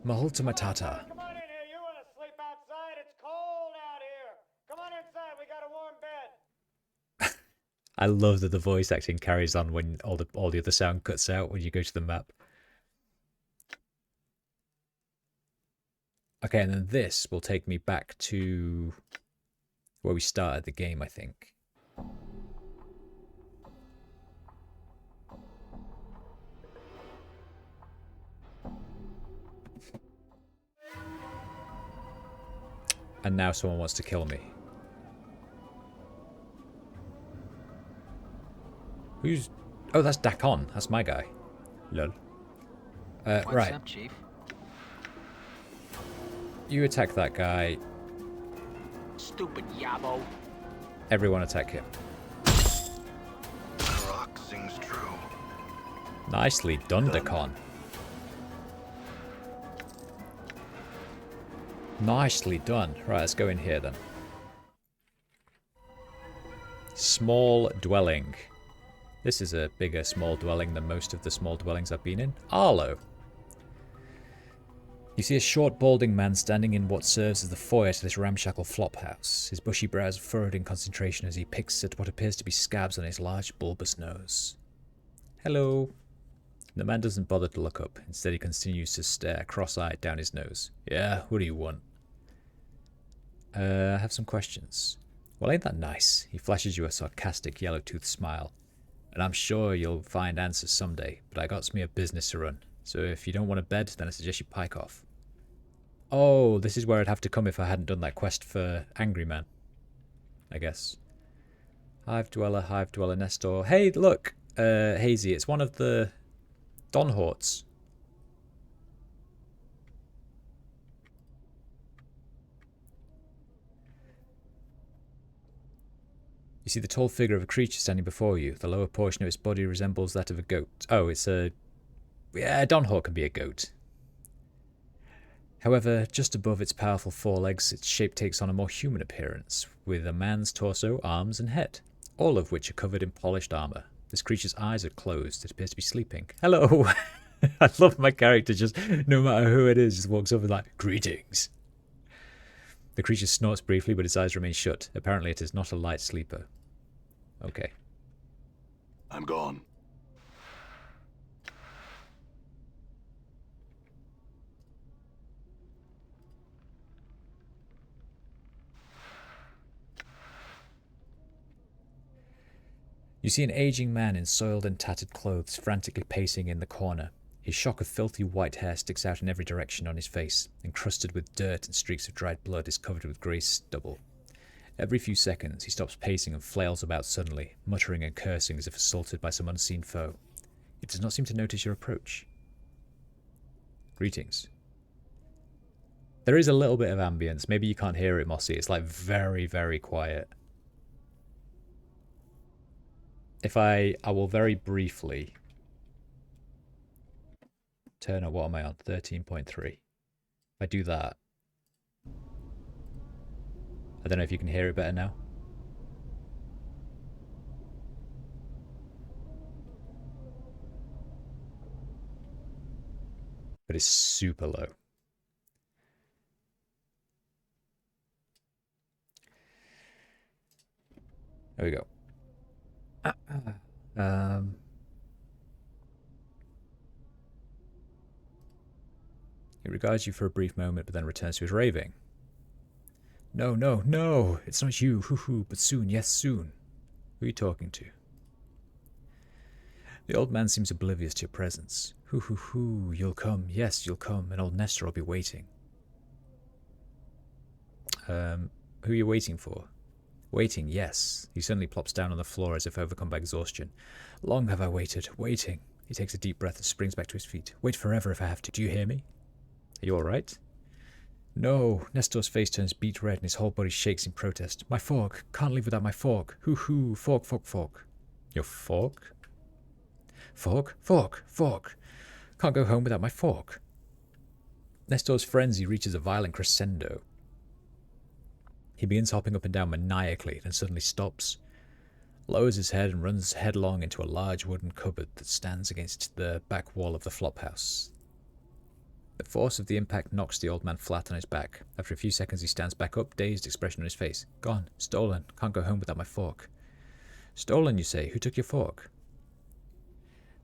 Mahulta Matata. Come on in here. You want to sleep outside? It's cold out here. Come on inside. We got a warm bed. I love that the voice acting carries on when all the other sound cuts out when you go to the map. Okay, and then this will take me back to where we started the game, I think. And now someone wants to kill me. Who's... Oh, that's Dakon. That's my guy. Lol. What's right. up, Chief? You attack that guy. Stupid yabo. Everyone attack him. The rock sings true. Nicely done, Dakon. Nicely done. Right, let's go in here then. Small dwelling. This is a bigger small dwelling than most of the small dwellings I've been in. Arlo. You see a short, balding man standing in what serves as the foyer to this ramshackle flophouse. His bushy brows furrowed in concentration as he picks at what appears to be scabs on his large, bulbous nose. Hello. The man doesn't bother to look up. Instead, he continues to stare, cross-eyed, down his nose. Yeah, what do you want? I have some questions. Well, ain't that nice? He flashes you a sarcastic, yellow-toothed smile. And I'm sure you'll find answers someday, but I got me a business to run. So if you don't want a bed, then I suggest you pike off. Oh, this is where I'd have to come if I hadn't done that quest for Angry Man. I guess. Hive Dweller, Nestor. Hey, look! Hazy, it's one of the Donhorts. You see the tall figure of a creature standing before you. The lower portion of its body resembles that of a goat. Oh, it's a... Yeah, a Donhort can be a goat. However, just above its powerful forelegs, its shape takes on a more human appearance, with a man's torso, arms, and head, all of which are covered in polished armor. This creature's eyes are closed. It appears to be sleeping. Hello! I love my character just, no matter who it is, just walks up and like, greetings. The creature snorts briefly, but its eyes remain shut. Apparently it is not a light sleeper. Okay. I'm gone. You see an aging man in soiled and tattered clothes frantically pacing in the corner. His shock of filthy white hair sticks out in every direction on his face. Encrusted with dirt and streaks of dried blood, is covered with grey stubble. Every few seconds, he stops pacing and flails about suddenly, muttering and cursing as if assaulted by some unseen foe. It does not seem to notice your approach. Greetings. There is a little bit of ambience. Maybe you can't hear it, Mossy. It's like very, very quiet. If I will very briefly turn on, what am I on? 13.3. If I do that, I don't know if you can hear it better now. But it's super low. There we go. He regards you for a brief moment, but then returns to his raving. No, no, no! It's not you, hoo-hoo, but soon, yes, soon. Who are you talking to? The old man seems oblivious to your presence. Hoo-hoo-hoo, you'll come, yes, you'll come, and old Nestor will be waiting. Who are you waiting for? Waiting, yes. He suddenly plops down on the floor as if overcome by exhaustion. Long have I waited, waiting. He takes a deep breath and springs back to his feet. Wait forever if I have to. Do you hear me? Are you alright? No. Nestor's face turns beet red and his whole body shakes in protest. My fork. Can't leave without my fork. Hoo-hoo. Fork, fork, fork. Your fork? Fork, fork, fork. Can't go home without my fork. Nestor's frenzy reaches a violent crescendo. He begins hopping up and down maniacally, then suddenly stops, lowers his head and runs headlong into a large wooden cupboard that stands against the back wall of the flophouse. The force of the impact knocks the old man flat on his back. After a few seconds he stands back up, dazed expression on his face. Gone. Stolen. Can't go home without my fork. Stolen, you say? Who took your fork?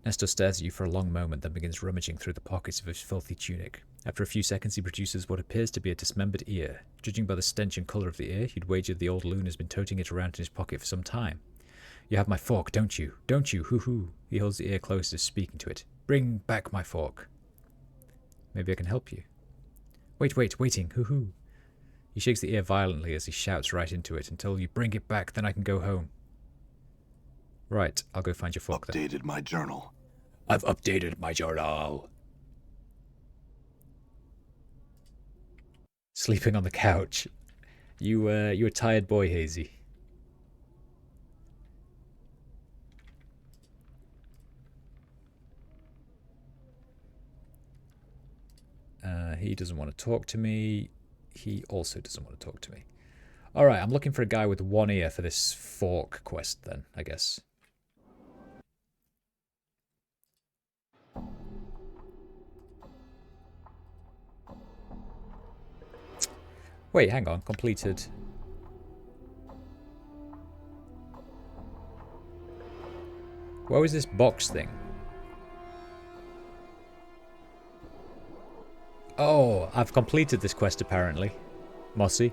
Nestor stares at you for a long moment, then begins rummaging through the pockets of his filthy tunic. After a few seconds he produces what appears to be a dismembered ear. Judging by the stench and colour of the ear, you'd wager the old loon has been toting it around in his pocket for some time. You have my fork, don't you? Don't you? Hoo-hoo. He holds the ear close as speaking to it. Bring back my fork. Maybe I can help you. Waiting. Hoo-hoo. He shakes the ear violently as he shouts right into it. Until you bring it back, then I can go home. Right, I'll go find your fork then. Updated my journal. I've updated my journal. Sleeping on the couch. You a tired boy, Hazy. He doesn't want to talk to me. He also doesn't want to talk to me. Alright, I'm looking for a guy with one ear for this fork quest then, I guess. Wait, hang on. Completed. Where was this box thing? Oh, I've completed this quest apparently. Mossy.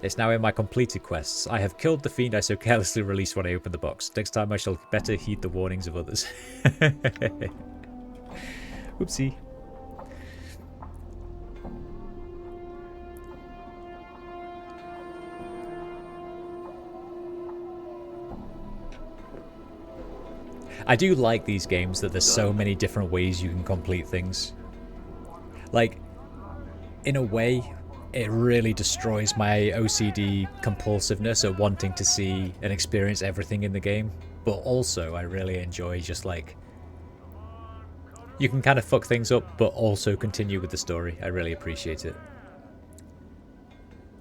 It's now in my completed quests. I have killed the fiend I so carelessly released when I opened the box. Next time I shall better heed the warnings of others. Whoopsie. I do like these games that there's so many different ways you can complete things. Like, in a way, it really destroys my OCD compulsiveness at wanting to see and experience everything in the game. But also, I really enjoy just like... You can kind of fuck things up, but also continue with the story. I really appreciate it.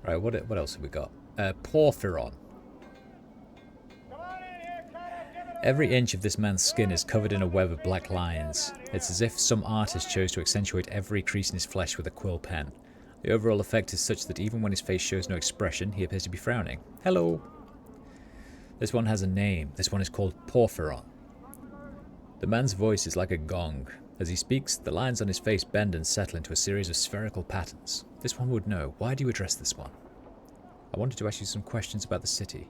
Right, what else have we got? Porphyron. Every inch of this man's skin is covered in a web of black lines. It's as if some artist chose to accentuate every crease in his flesh with a quill pen. The overall effect is such that even when his face shows no expression, he appears to be frowning. Hello! This one has a name. This one is called Porphyron. The man's voice is like a gong. As he speaks, the lines on his face bend and settle into a series of spherical patterns. This one would know. Why do you address this one? I wanted to ask you some questions about the city.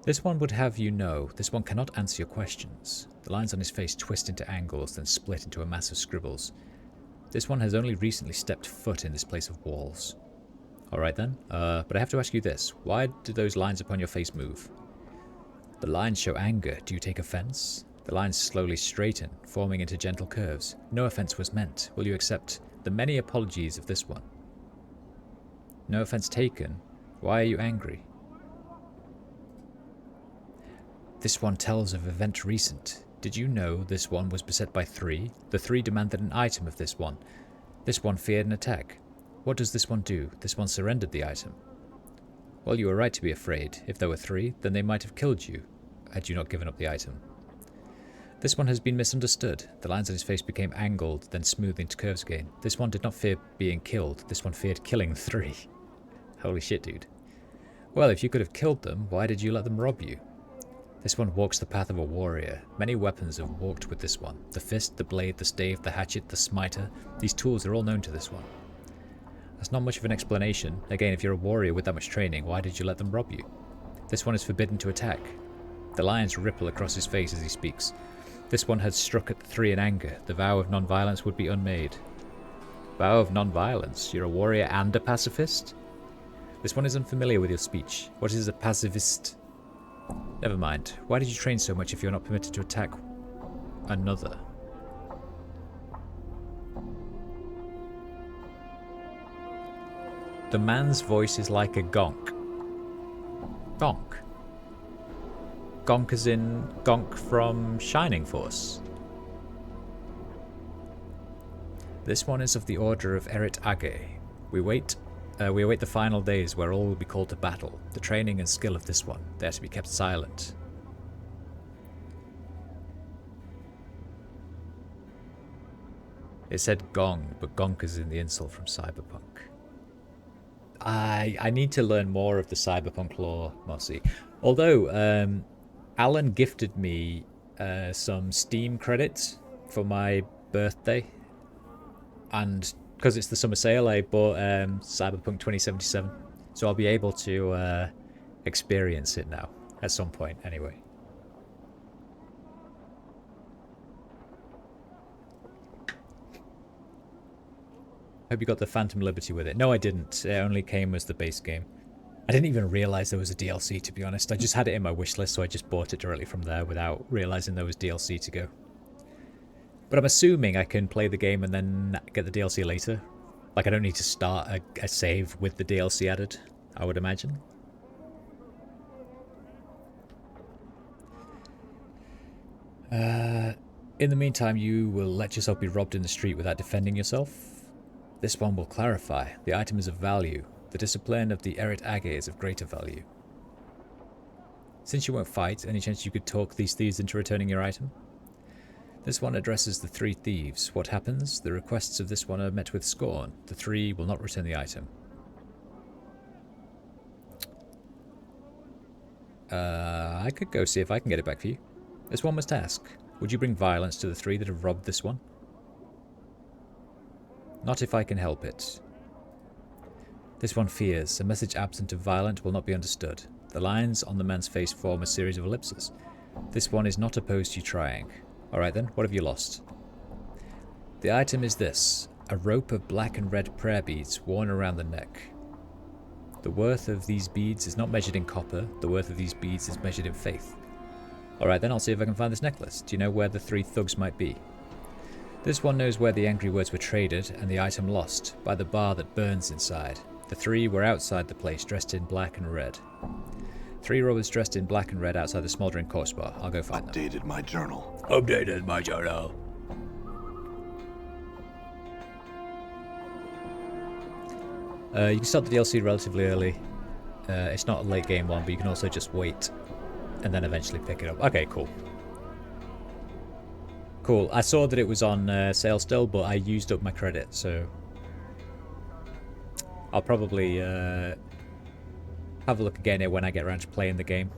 This one would have you know, this one cannot answer your questions. The lines on his face twist into angles, then split into a mass of scribbles. This one has only recently stepped foot in this place of walls. Alright then, but I have to ask you this. Why do those lines upon your face move? The lines show anger. Do you take offense? The lines slowly straighten, forming into gentle curves. No offense was meant. Will you accept the many apologies of this one? No offense taken. Why are you angry? This one tells of event recent. Did you know this one was beset by three? The three demanded an item of this one. This one feared an attack. What does this one do? This one surrendered the item. Well, you were right to be afraid. If there were three, then they might have killed you, had you not given up the item. This one has been misunderstood. The lines on his face became angled, then smoothed into curves again. This one did not fear being killed. This one feared killing three. Holy shit, dude. Well, if you could have killed them, why did you let them rob you? This one walks the path of a warrior. Many weapons have walked with this one. The fist, the blade, the stave, the hatchet, the smiter. These tools are all known to this one. That's not much of an explanation. Again, if you're a warrior with that much training, why did you let them rob you? This one is forbidden to attack. The lines ripple across his face as he speaks. This one had struck at the three in anger. The vow of non-violence would be unmade. Vow of non-violence? You're a warrior and a pacifist? This one is unfamiliar with your speech. What is a pacifist? Never mind. Why did you train so much if you're not permitted to attack another? The man's voice is like a gonk. Gonk. Gonk as in Gonk from Shining Force. This one is of the order of Erit Age. We await the final days where all will be called to battle. The training and skill of this one, they are to be kept silent. It said gong, but gonk is in the insult from Cyberpunk. I need to learn more of the Cyberpunk lore, Mossy. Although, Alan gifted me some Steam credits for my birthday. And because it's the summer sale, I bought Cyberpunk 2077. So I'll be able to experience it now, at some point, anyway. Hope you got the Phantom Liberty with it. No, I didn't. It only came as the base game. I didn't even realise there was a DLC, to be honest. I just had it in my wish list, so I just bought it directly from there without realising there was DLC to go. But I'm assuming I can play the game and then get the DLC later. Like, I don't need to start a save with the DLC added, I would imagine. In the meantime, you will let yourself be robbed in the street without defending yourself. This one will clarify. The item is of value. The discipline of the Erit Age is of greater value. Since you won't fight, any chance you could talk these thieves into returning your item? This one addresses the 3 thieves. What happens? The requests of this one are met with scorn. The 3 will not return the item. I could go see if I can get it back for you. This one must ask. Would you bring violence to the 3 that have robbed this one? Not if I can help it. This one fears. A message absent of violence will not be understood. The lines on the man's face form a series of ellipses. This one is not opposed to you trying. Alright then, what have you lost? The item is this. A rope of black and red prayer beads worn around the neck. The worth of these beads is not measured in copper. The worth of these beads is measured in faith. Alright then, I'll see if I can find this necklace. Do you know where the 3 thugs might be? This one knows where the angry words were traded and the item lost, by the bar that burns inside. The 3 were outside the place, dressed in black and red. 3 robbers dressed in black and red outside the smouldering corpse bar. I'll go find them. Updated my journal. Updated my journal. You can start the DLC relatively early. It's not a late game one, but you can also just wait and then eventually pick it up. Okay, cool. Cool. I saw that it was on sale still, but I used up my credit, so I'll probably have a look again here when I get around to playing the game.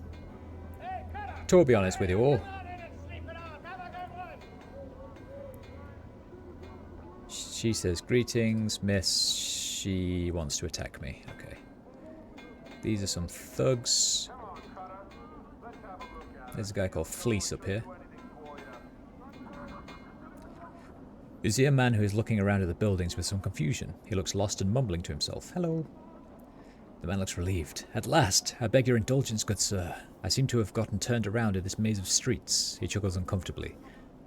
To be honest with you all. She says, greetings, miss. She wants to attack me. Okay. These are some thugs. There's a guy called Fleece up here. You see a man who is looking around at the buildings with some confusion. He looks lost and mumbling to himself. Hello. The man looks relieved. At last! I beg your indulgence, good sir. I seem to have gotten turned around in this maze of streets. He chuckles uncomfortably.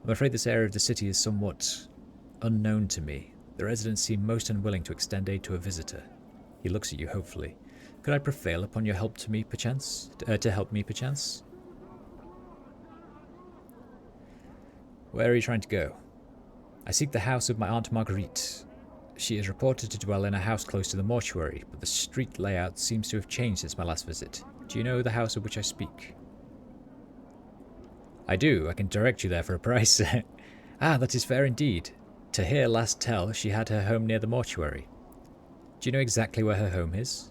I'm afraid this area of the city is somewhat unknown to me. The residents seem most unwilling to extend aid to a visitor. He looks at you hopefully. Could I prevail upon your help to me, perchance? To help me, perchance? Where are you trying to go? I seek the house of my Aunt Marguerite. She is reported to dwell in a house close to the mortuary, but the street layout seems to have changed since my last visit. Do you know the house of which I speak? I do. I can direct you there for a price. Ah, that is fair indeed. To hear last tell, she had her home near the mortuary. Do you know exactly where her home is?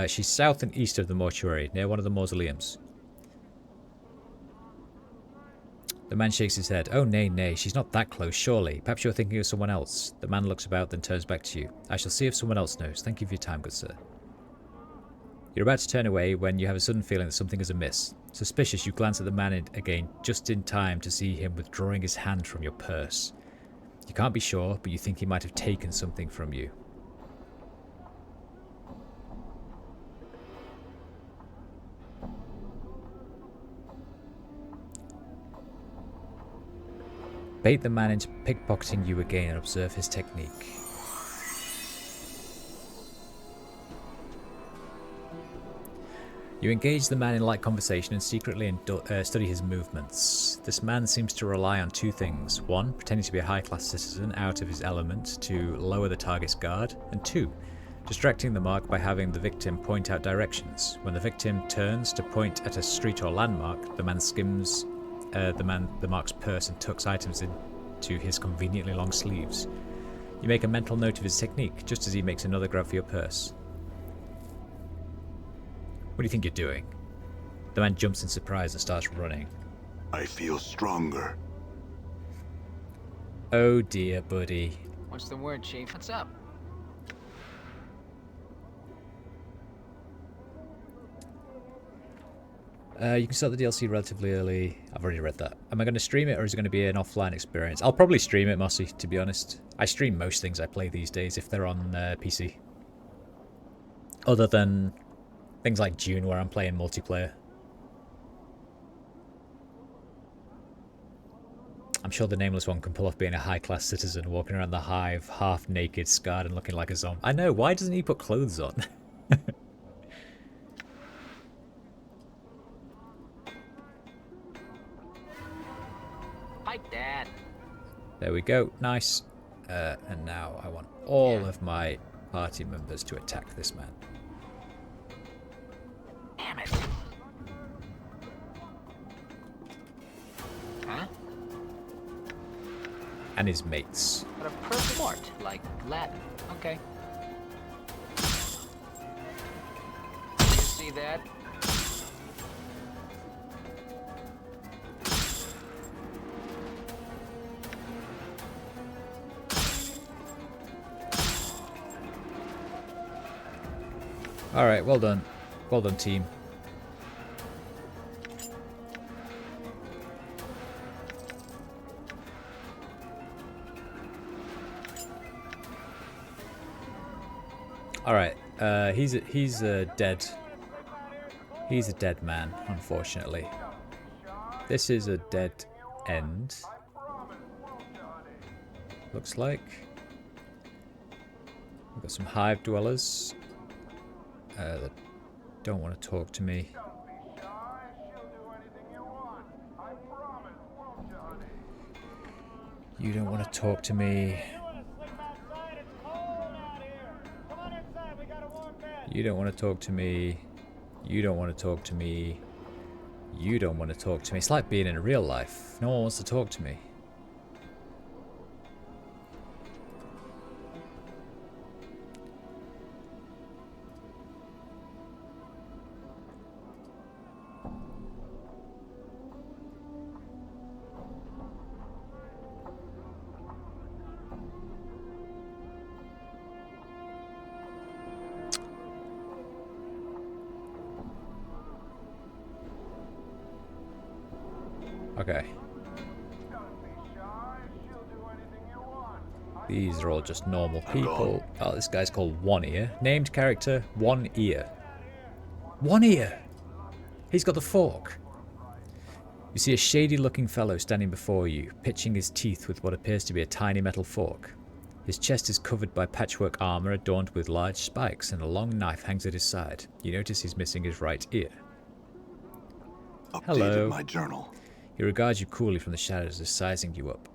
She's south and east of the mortuary, near one of the mausoleums. The man shakes his head. Oh, nay, nay, she's not that close, surely. Perhaps you're thinking of someone else. The man looks about, then turns back to you. I shall see if someone else knows. Thank you for your time, good sir. You're about to turn away when you have a sudden feeling that something is amiss. Suspicious, you glance at the man again, just in time to see him withdrawing his hand from your purse. You can't be sure, but you think he might have taken something from you. Bait the man into pickpocketing you again and observe his technique. You engage the man in light conversation and secretly study his movements. This man seems to rely on 2 things. 1, pretending to be a high-class citizen out of his element to lower the target's guard. And 2, distracting the mark by having the victim point out directions. When the victim turns to point at a street or landmark, the man skims the mark's purse and tucks items into his conveniently long sleeves. You make a mental note of his technique, just as he makes another grab for your purse. What do you think you're doing? The man jumps in surprise and starts running. I feel stronger. Oh dear, buddy. What's the word, Chief? What's up? You can start the DLC relatively early. I've already read that. Am I going to stream it, or is it going to be an offline experience? I'll probably stream it, Mossy, to be honest. I stream most things I play these days if they're on PC. Other than things like Dune, where I'm playing multiplayer. I'm sure the Nameless One can pull off being a high-class citizen, walking around the hive, half-naked, scarred, and looking like a zombie. I know, why doesn't he put clothes on? Fight Dad. There we go, nice. And now I want all of my party members to attack this man. Damn it. Huh? And his mates. But a purport, like Latin. Okay. You see that? Alright, well done. Well done, team. Alright, he's a dead man, unfortunately. This is a dead end. Looks like. We've got some hive dwellers that don't want to talk to me. You don't want to talk to me. You don't want to talk to me. You don't want to talk to me. You don't want to talk to me. It's like being in real life. No one wants to talk to me. Okay. These are all just normal people. Oh, this guy's called One Ear. Named character, One Ear. One Ear! He's got the fork. You see a shady-looking fellow standing before you, pitching his teeth with what appears to be a tiny metal fork. His chest is covered by patchwork armor adorned with large spikes, and a long knife hangs at his side. You notice he's missing his right ear. Hello. Updated my journal. He regards you coolly from the shadows as sizing you up.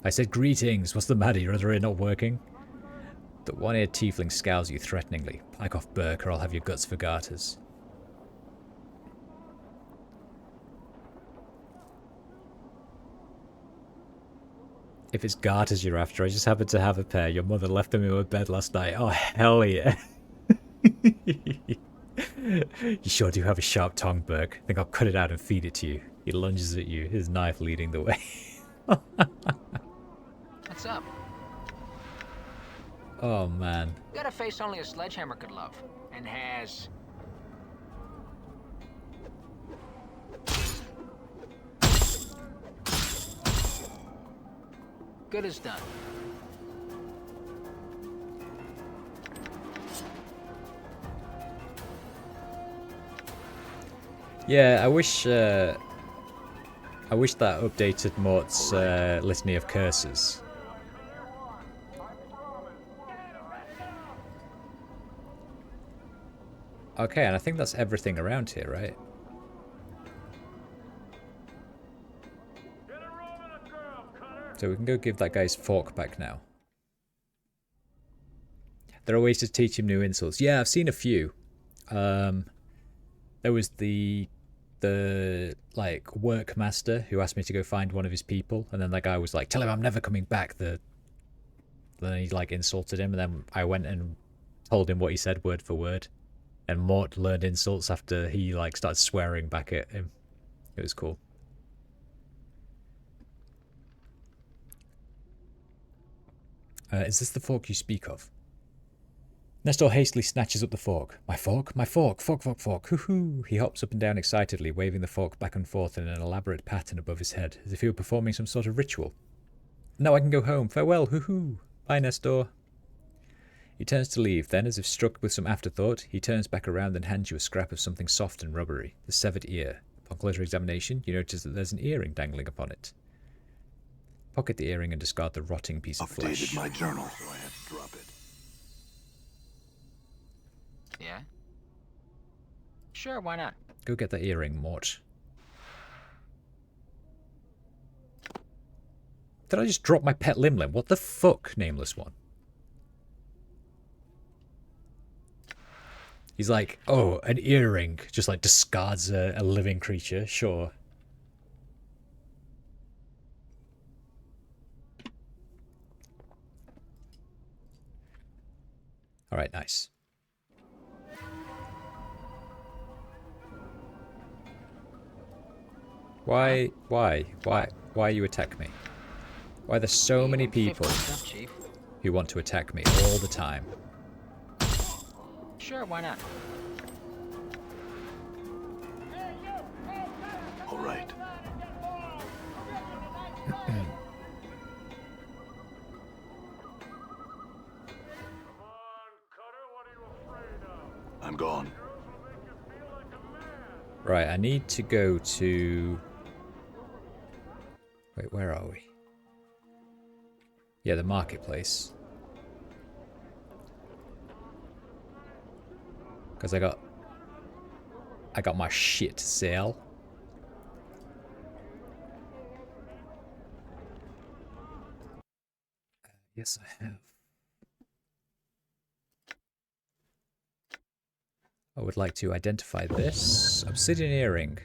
I said greetings. What's the matter? Your other ear not working? The one-eared tiefling scowls you threateningly. Pike off, Burke, or I'll have your guts for garters. If it's garters you're after, I just happen to have a pair. Your mother left them in my bed last night. Oh, hell yeah. You sure do have a sharp tongue, Burke. I think I'll cut it out and feed it to you. He lunges at you, his knife leading the way. What's up? Oh, man. Got a face only a sledgehammer could love. And has... Good as done. Yeah, I wish that updated Mort's litany of curses. Okay, and I think that's everything around here, right? So we can go give that guy's fork back now. There are ways to teach him new insults. Yeah, I've seen a few. There was the like workmaster who asked me to go find one of his people, and then that guy was like, "Tell him I'm never coming back." Then he like insulted him, and then I went and told him what he said word for word, and Mort learned insults after he like started swearing back at him. It was cool. Is this the fork you speak of? Nestor hastily snatches up the fork. My fork? My fork! Fork, fork, fork! Hoo-hoo! He hops up and down excitedly, waving the fork back and forth in an elaborate pattern above his head, as if he were performing some sort of ritual. Now I can go home. Farewell! Hoo-hoo! Bye, Nestor! He turns to leave, then, as if struck with some afterthought, he turns back around and hands you a scrap of something soft and rubbery, the severed ear. Upon closer examination, you notice that there's an earring dangling upon it. Pocket the earring and discard the rotting piece of flesh. Updated my journal, so I had to drop it. Yeah? Sure, why not? Go get that earring, Mort. Did I just drop my pet Limlim? What the fuck, nameless one? He's like, oh, an earring. Just like discards a living creature. Sure. Alright, nice. Why you attack me? Why are there so many people who want to attack me all the time? Sure, why not? All right. I'm gone. Right, I need to go to... Wait, where are we? Yeah, the marketplace. Because I got my shit to sell. Yes, I have. I would like to identify this. Obsidian earring.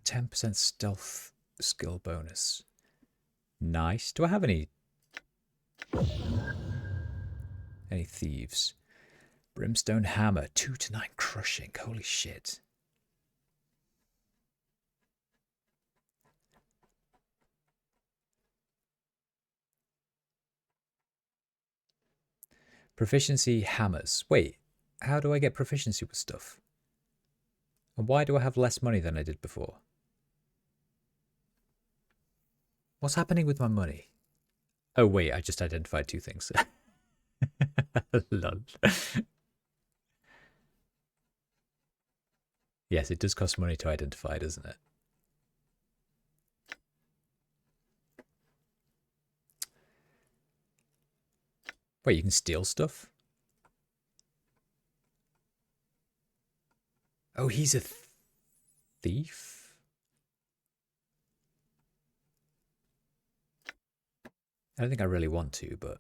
10% stealth skill bonus. Nice. Do I have any thieves? Brimstone hammer. 2 to 9 crushing. Holy shit. Proficiency hammers. Wait. How do I get proficiency with stuff? And why do I have less money than I did before? What's happening with my money? Oh wait, I just identified 2 things. Lol. Yes, it does cost money to identify, doesn't it? Wait, you can steal stuff? Oh, he's a thief? I don't think I really want to, but...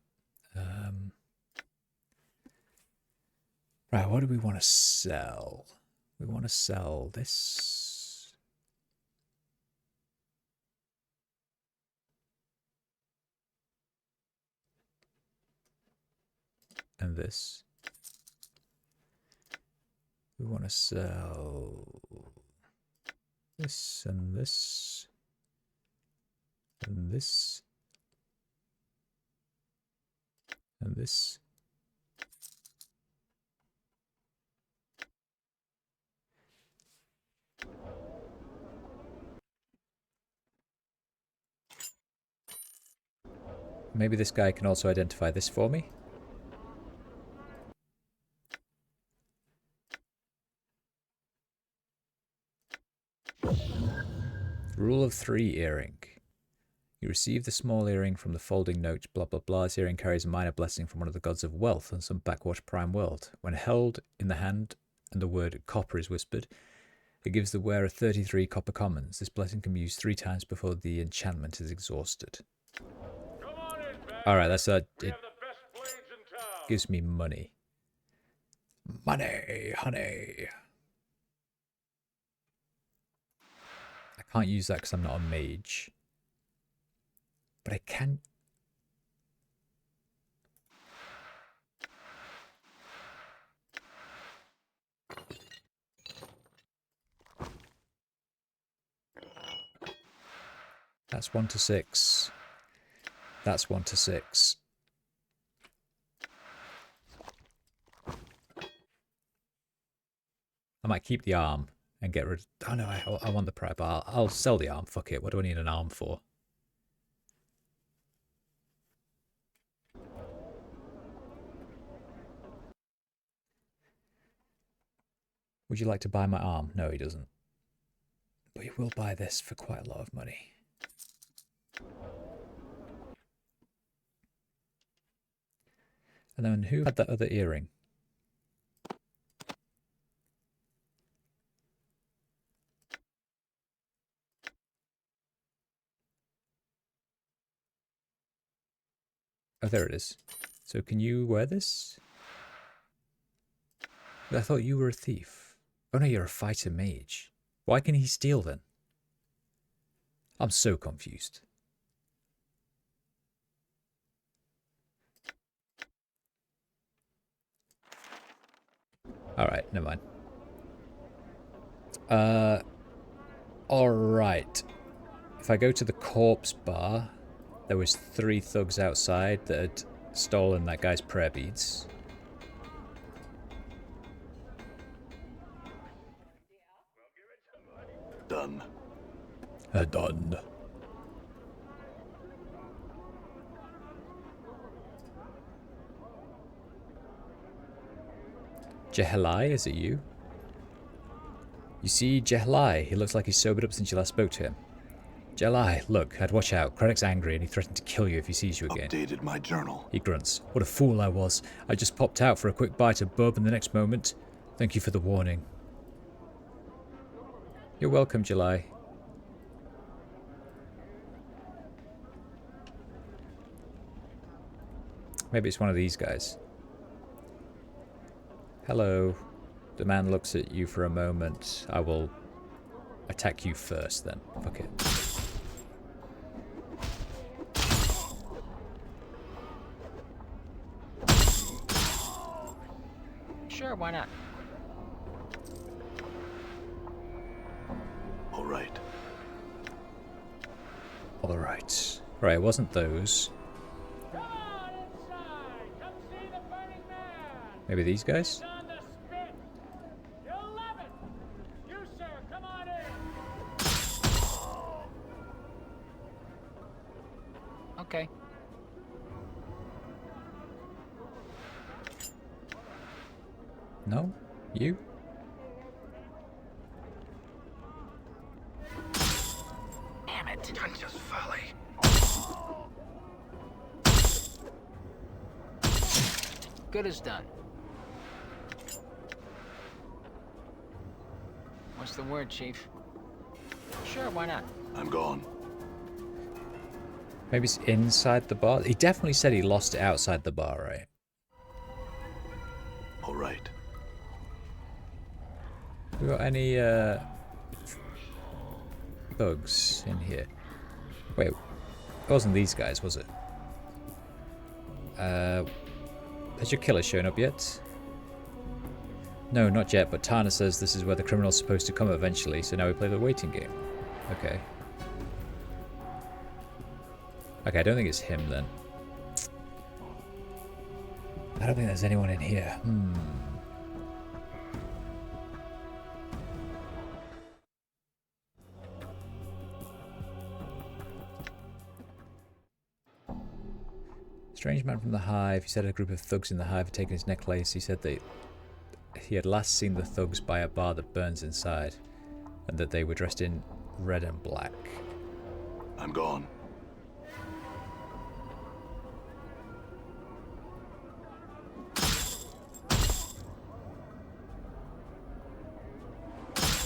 Right, what do we want to sell? We want to sell this. And this. We want to sell this and this and this and this. Maybe this guy can also identify this for me. Rule of 3 earring. You receive the small earring from the folding note, blah blah blah. This earring carries a minor blessing from one of the gods of wealth on some backwater prime world. When held in the hand and the word copper is whispered, it gives the wearer 33 copper commons. This blessing can be used 3 times before the enchantment is exhausted. Alright, that's it We have the best blades in town. gives me money. Money, honey. I can't use that because I'm not a mage. But I can... That's 1 to 6. That's 1 to 6. I might keep the arm and get rid... Oh no, I want the prep. I'll sell the arm. Fuck it. What do I need an arm for? Would you like to buy my arm? No, he doesn't. But he will buy this for quite a lot of money. And then who had that other earring? Oh, there it is. So can you wear this? I thought you were a thief. Oh no, you're a fighter mage. Why can he steal then? I'm so confused. Alright, never mind. Alright. If I go to the corpse bar, there was 3 thugs outside that had stolen that guy's prayer beads. Done. Done. Jehelai, is it you? You see Jehelai, he looks like he's sobered up since you last spoke to him. Jehelai, look, I'd watch out. Krennic's angry and he threatened to kill you if he sees you again. Updated my journal. He grunts. What a fool I was. I just popped out for a quick bite of bub and the next moment... Thank you for the warning. You're welcome, Jehelai. Maybe it's one of these guys. Hello. The man looks at you for a moment. I will attack you first then. Fuck it. Sure, why not? All right. Alright. Right, it wasn't those. Come on inside. Come see the burning man. Maybe these guys? It's on the spit. You'll love it. You, sir, come on in. Okay. No? You? Damn it. Conscious folly. Good as done. What's the word, Chief? Sure, why not? I'm gone. Maybe it's inside the bar? He definitely said he lost it outside the bar, right? All right. We got any bugs in here? Wait, it wasn't these guys, was it? Has your killer shown up yet? No, not yet, but Tana says this is where the criminal's supposed to come eventually, so now we play the waiting game. Okay. Okay, I don't think it's him then. I don't think there's anyone in here. Strange man from the hive. He said a group of thugs in the hive had taken his necklace. He said that he had last seen the thugs by a bar that burns inside, and that they were dressed in red and black. I'm gone.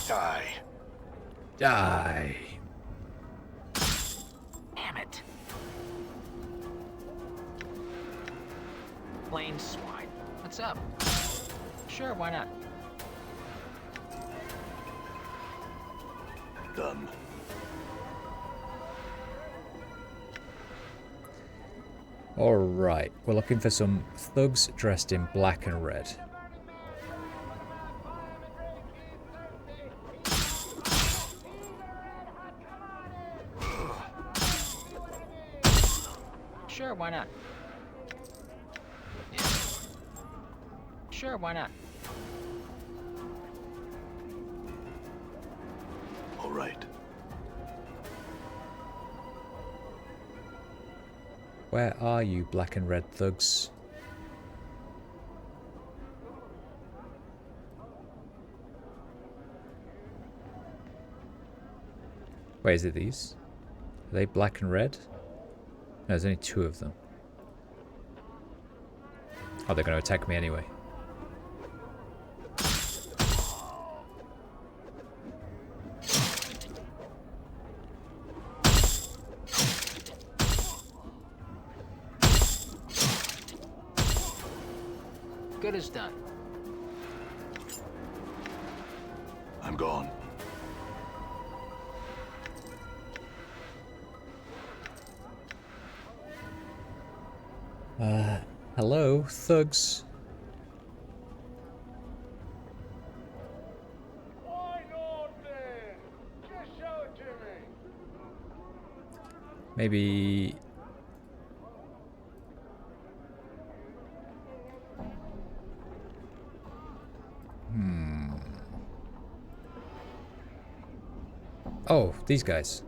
Die. Die. Damn it. Plain swine. What's up? Sure, why not? Done. Alright, we're looking for some thugs dressed in black and red. Sure, why not? Yeah. Sure, why not? All right. Where are you, black and red thugs? Wait, is it these? Are they black and red? No, there's only 2 of them. Oh, they're going to attack me anyway. Good as done. I'm gone. Hello, thugs. Why not then? Just show it to me. Maybe... Oh, these guys.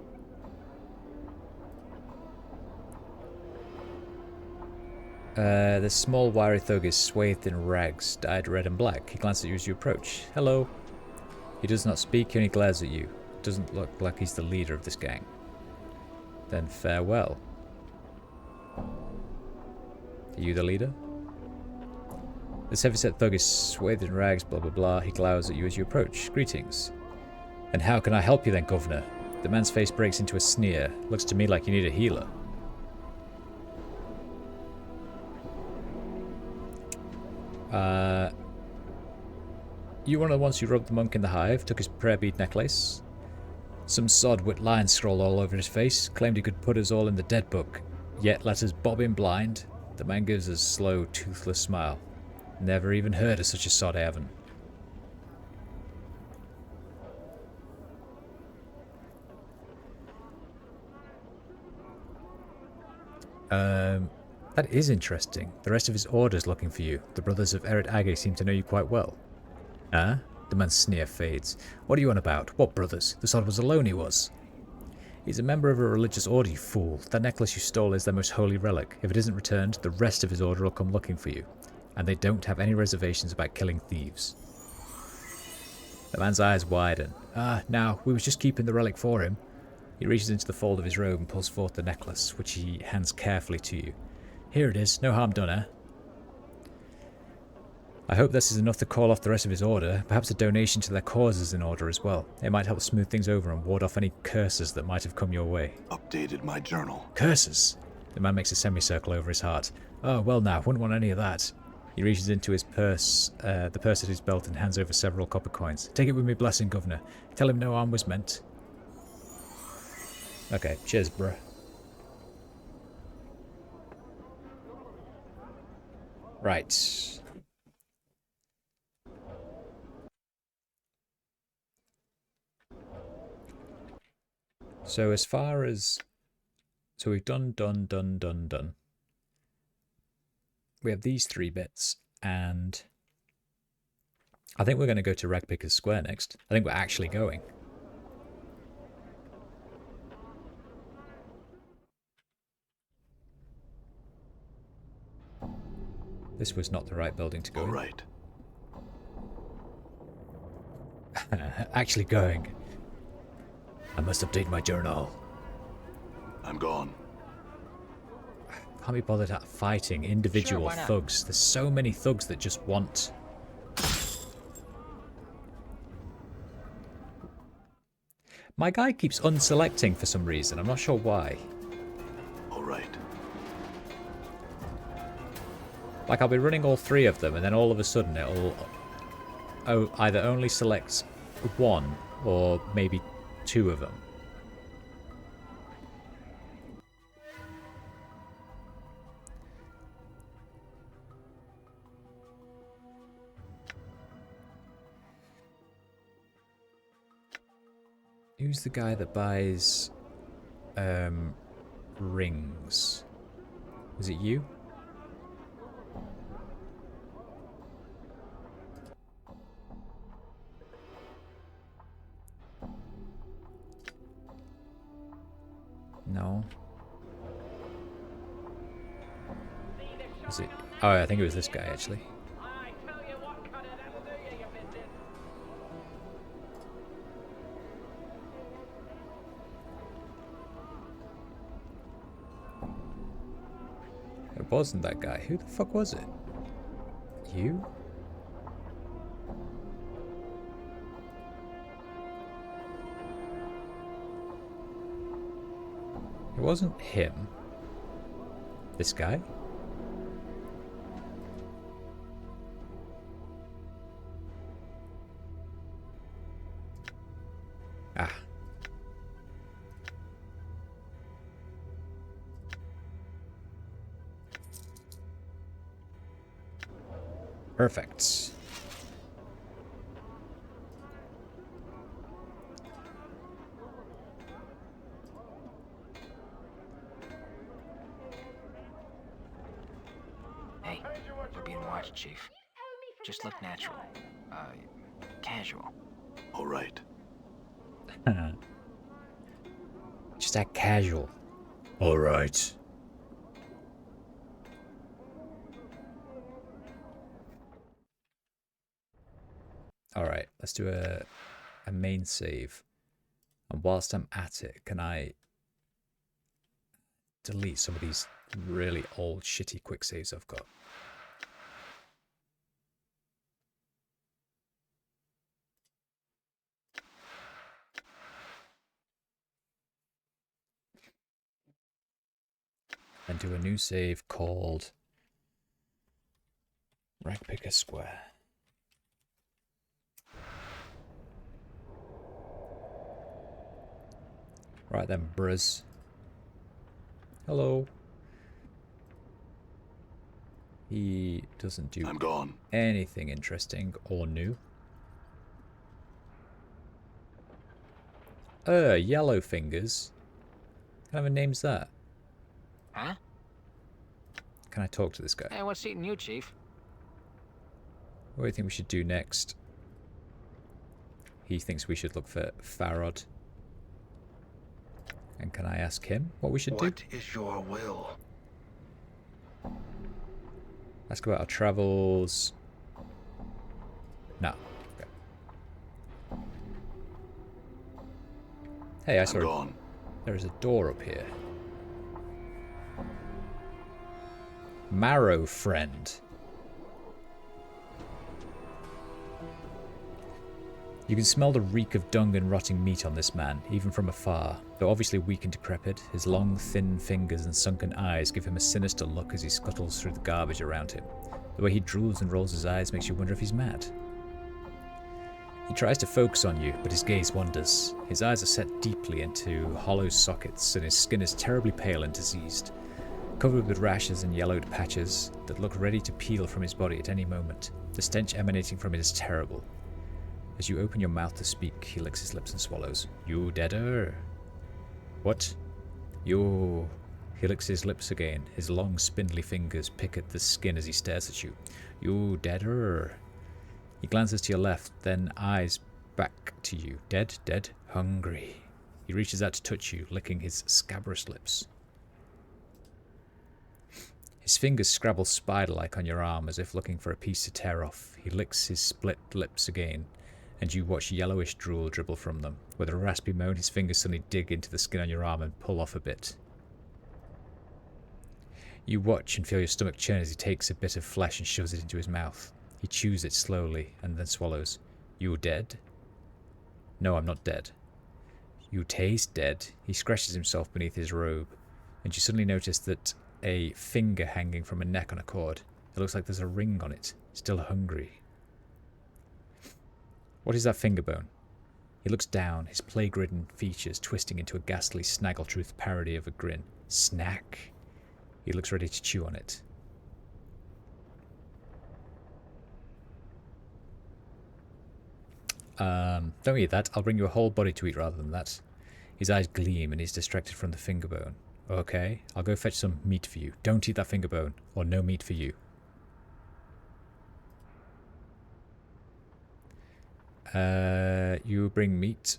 The small wiry thug is swathed in rags, dyed red and black. He glances at you as you approach. Hello. He does not speak, he only glares at you. Doesn't look like he's the leader of this gang. Then farewell. Are you the leader? This heavyset thug is swathed in rags, blah blah blah. He glowers at you as you approach. Greetings. And how can I help you then, Governor? The man's face breaks into a sneer. Looks to me like you need a healer. You one of the ones who robbed the monk in the hive, took his prayer bead necklace. Some sod with lion scroll all over his face, claimed he could put us all in the dead book, yet let us bob him blind. The man gives a slow, toothless smile. Never even heard of such a sod, I haven't. That is interesting. The rest of his order is looking for you. The brothers of Eret Age seem to know you quite well. Huh? The man's sneer fades. What are you on about? What brothers? The sod was alone, he was. He's a member of a religious order, you fool. That necklace you stole is their most holy relic. If it isn't returned, the rest of his order will come looking for you. And they don't have any reservations about killing thieves. The man's eyes widen. Now, we was just keeping the relic for him. He reaches into the fold of his robe and pulls forth the necklace, which he hands carefully to you. Here it is, no harm done, eh? I hope this is enough to call off the rest of his order. Perhaps a donation to their cause is in order as well. It might help smooth things over and ward off any curses that might have come your way. Updated my journal. Curses? The man makes a semicircle over his heart. Oh, well now, wouldn't want any of that. He reaches into his purse, the purse at his belt, and hands over several copper coins. Take it with me blessing, Governor. Tell him no harm was meant. Okay, cheers, bruh. Right. So as far as... So we've done. We have these 3 bits, and... I think we're going to go to Ragpicker's Square next. I think we're actually going. This was not the right building to go in. All right. Actually going. I must update my journal. I'm gone. Can't be bothered at fighting individual why not? thugs. There's so many thugs that just want... My guy keeps unselecting for some reason. I'm not sure why. All right. Like, I'll be running all 3 of them, and then all of a sudden it'll either only select 1 or maybe 2 of them. Who's the guy that buys rings? Was it you? No. Was it? Oh, I think it was this guy actually. I tell you what, Connor, that'll do you, you midget. It wasn't that guy. Who the fuck was it? You? It wasn't him. This guy? Ah. Perfect. Hey, we're being watched, Chief. Just look natural. Casual. All right. Just act casual. All right. All right, let's do a main save. And whilst I'm at it, can I delete some of these really old, shitty quick saves I've got? And do a new save called Ragpicker Square. Right then, bruz. Hello. He doesn't do I'm gone. anything interesting or new. Yellow Fingers. What kind of a name's that? Huh? Can I talk to this guy? Hey, what's eating you, Chief? What do you think we should do next? He thinks we should look for Farod. And can I ask him what we should do? What is your will? Ask about our travels. No. Okay. Hey, I I'm saw gone. there is a door up here. Marrow friend. You can smell the reek of dung and rotting meat on this man, even from afar. Though obviously weak and decrepit, his long, thin fingers and sunken eyes give him a sinister look as he scuttles through the garbage around him. The way he drools and rolls his eyes makes you wonder if he's mad. He tries to focus on you, but his gaze wanders. His eyes are set deeply into hollow sockets, and his skin is terribly pale and diseased, covered with rashes and yellowed patches that look ready to peel from his body at any moment. The stench emanating from it is terrible. As you open your mouth to speak, he licks his lips and swallows. You deader? What? You... He licks his lips again. His long, spindly fingers pick at the skin as he stares at you. You deader? He glances to your left, then eyes back to you. Dead, dead, hungry. He reaches out to touch you, licking his scabrous lips. His fingers scrabble spider-like on your arm as if looking for a piece to tear off. He licks his split lips again, and you watch yellowish drool dribble from them. With a raspy moan, his fingers suddenly dig into the skin on your arm and pull off a bit. You watch and feel your stomach churn as he takes a bit of flesh and shoves it into his mouth. He chews it slowly and then swallows. You dead? No, I'm not dead. You taste dead. He scratches himself beneath his robe, and you suddenly notice that a finger hanging from a neck on a cord. It looks like there's a ring on it. Still hungry. What is that finger bone? He looks down, his plague-ridden features twisting into a ghastly snaggletooth parody of a grin. Snack. He looks ready to chew on it. Don't eat that. I'll bring you a whole body to eat rather than that. His eyes gleam and he's distracted from the finger bone. Okay, I'll go fetch some meat for you. Don't eat that finger bone, or no meat for you. You bring meat?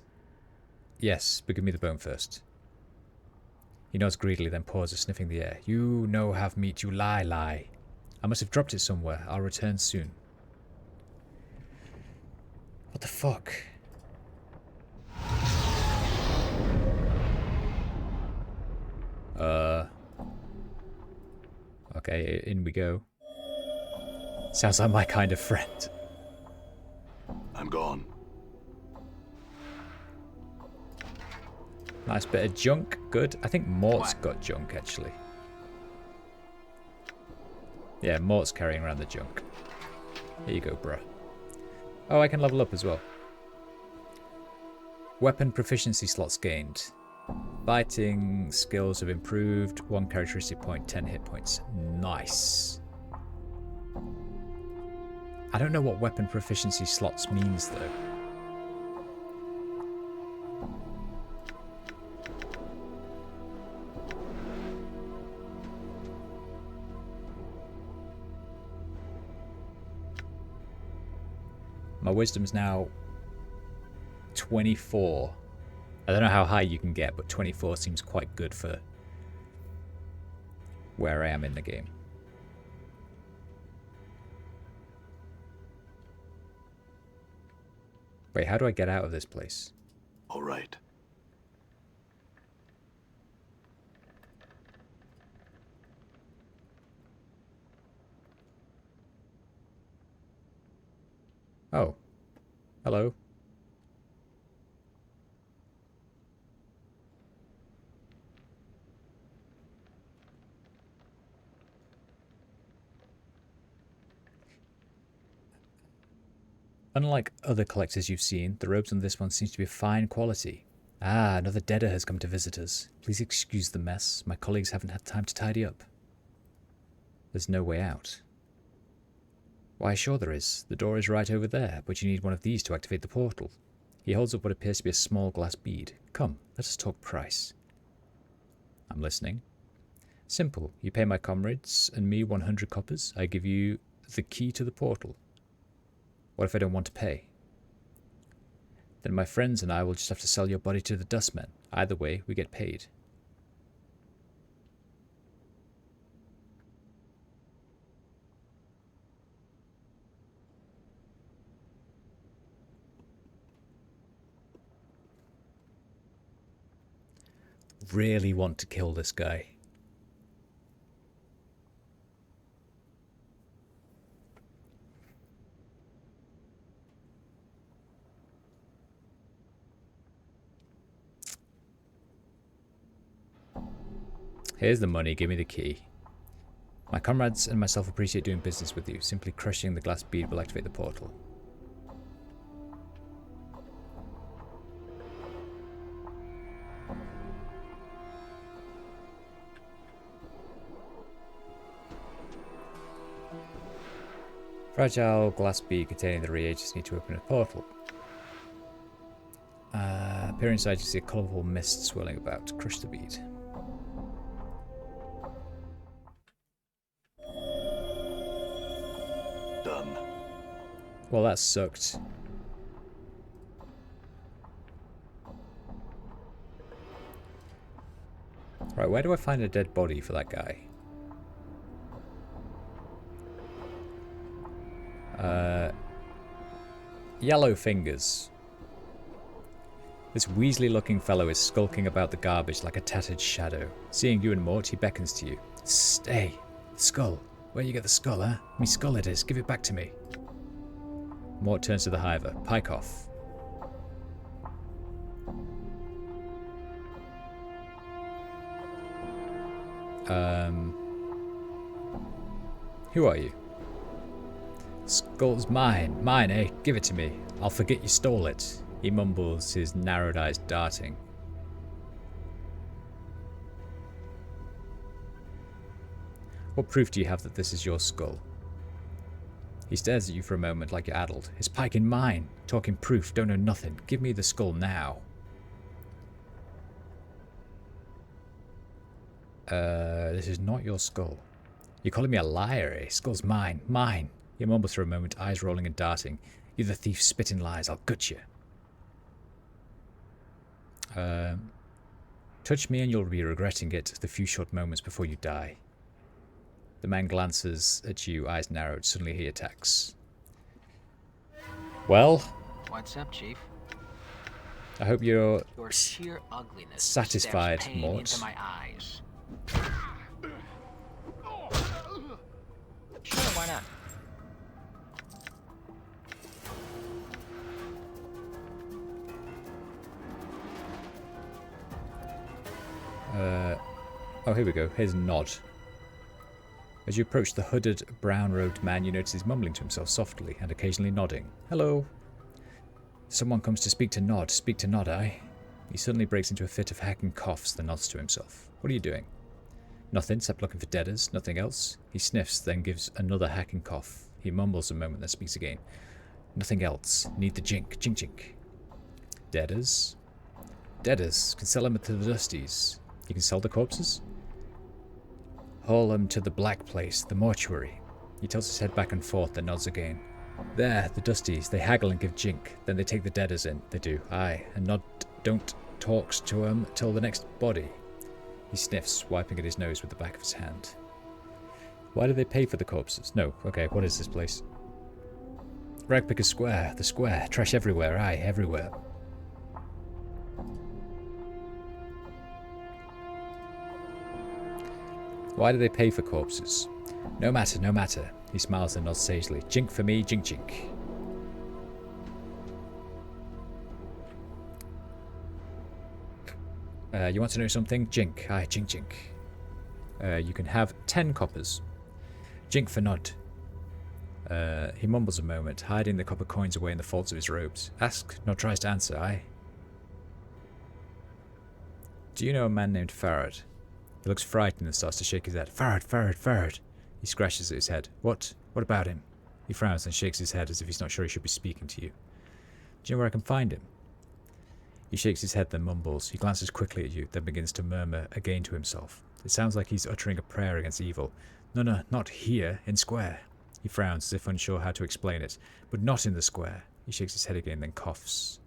Yes, but give me the bone first. He nods greedily, then pauses, sniffing the air. You no have meat, you lie. I must have dropped it somewhere. I'll return soon. What the fuck? Okay, in we go. Sounds like my kind of friend. I'm gone. Nice bit of junk. Good. I think Mort's got junk, actually. Yeah, Mort's carrying around the junk. Here you go, bruh. Oh, I can level up as well. Weapon proficiency slots gained. Fighting skills have improved. 1 characteristic point, 10 hit points. Nice. I don't know what weapon proficiency slots means, though. My wisdom's now 24. I don't know how high you can get, but 24 seems quite good for where I am in the game. Wait, how do I get out of this place? All right. Oh. Hello. Unlike other collectors you've seen, the robes on this one seems to be of fine quality. Ah, another deader has come to visit us. Please excuse the mess. My colleagues haven't had time to tidy up. There's no way out. Why, sure there is. The door is right over there, but you need one of these to activate the portal. He holds up what appears to be a small glass bead. Come, let us talk price. I'm listening. Simple. You pay my comrades and me 100 coppers. I give you the key to the portal. What if I don't want to pay? Then my friends and I will just have to sell your body to the dustmen. Either way, we get paid. Really want to kill this guy. Here's the money, give me the key. My comrades and myself appreciate doing business with you. Simply crushing the glass bead will activate the portal. Fragile glass bead containing the reagents need to open a portal. Appear inside, you see a colourful mist swirling about. Crush the bead. Done. Well, that sucked. Right, where do I find a dead body for that guy? Yellow fingers. This Weasley-looking fellow is skulking about the garbage like a tattered shadow. Seeing you and Mort, he beckons to you. Stay. Skull. Where you get the skull, huh? Me skull it is. Give it back to me. Mort turns to the hiver. Pike off. Who are you? Skull's mine. Mine, eh? Give it to me. I'll forget you stole it. He mumbles, his narrowed eyes darting. What proof do you have that this is your skull? He stares at you for a moment like you're addled. His pike in mine. Talking proof, don't know nothing. Give me the skull now. This is not your skull. You're calling me a liar, eh? Skull's mine. Mine. He mumbles for a moment, eyes rolling and darting. You're the thief spitting lies. I'll gut you. Touch me and you'll be regretting it the few short moments before you die. The man glances at you, eyes narrowed. Suddenly he attacks. Well, What's up, Chief? I hope you're Your sheer ugliness satisfied, stabs pain Mort. into my eyes. Sure, why not? Oh, here we go. Here's Nod. As you approach the hooded, brown-robed man, you notice he's mumbling to himself softly and occasionally nodding. Hello. Someone comes to speak to Nod. Speak to Nod, aye? He suddenly breaks into a fit of hacking coughs, then nods to himself. What are you doing? Nothing, except looking for deaders. Nothing else. He sniffs, then gives another hacking cough. He mumbles a moment, then speaks again. Nothing else. Need the jink. Jink, jink. Deaders? Deaders. Can sell them to the Dusties. You can sell the corpses? Haul them to the black place, the mortuary. He tilts his head back and forth, then nods again. There, the Dusties. They haggle and give jink. Then they take the deaders in. They do. Aye. And Nod don't talks to 'em till the next body. He sniffs, wiping at his nose with the back of his hand. Why do they pay for the corpses? No. Okay, what is this place? Ragpicker Square. The square. Trash everywhere. Aye, everywhere. Why do they pay for corpses? No matter, no matter. He smiles and nods sagely. Jink for me, jink jink. You want to know something? Jink. Aye, jink jink. You can have 10 coppers. Jink for Nod. He mumbles a moment, hiding the copper coins away in the folds of his robes. Ask, Nod tries to answer, aye. Do you know a man named Farad? He looks frightened and starts to shake his head. Farad, Farad, Farad. He scratches at his head. What? What about him? He frowns and shakes his head as if he's not sure he should be speaking to you. Do you know where I can find him? He shakes his head, then mumbles. He glances quickly at you, then begins to murmur again to himself. It sounds like he's uttering a prayer against evil. No, no, not here, in square. He frowns as if unsure how to explain it. But not in the square. He shakes his head again, then coughs.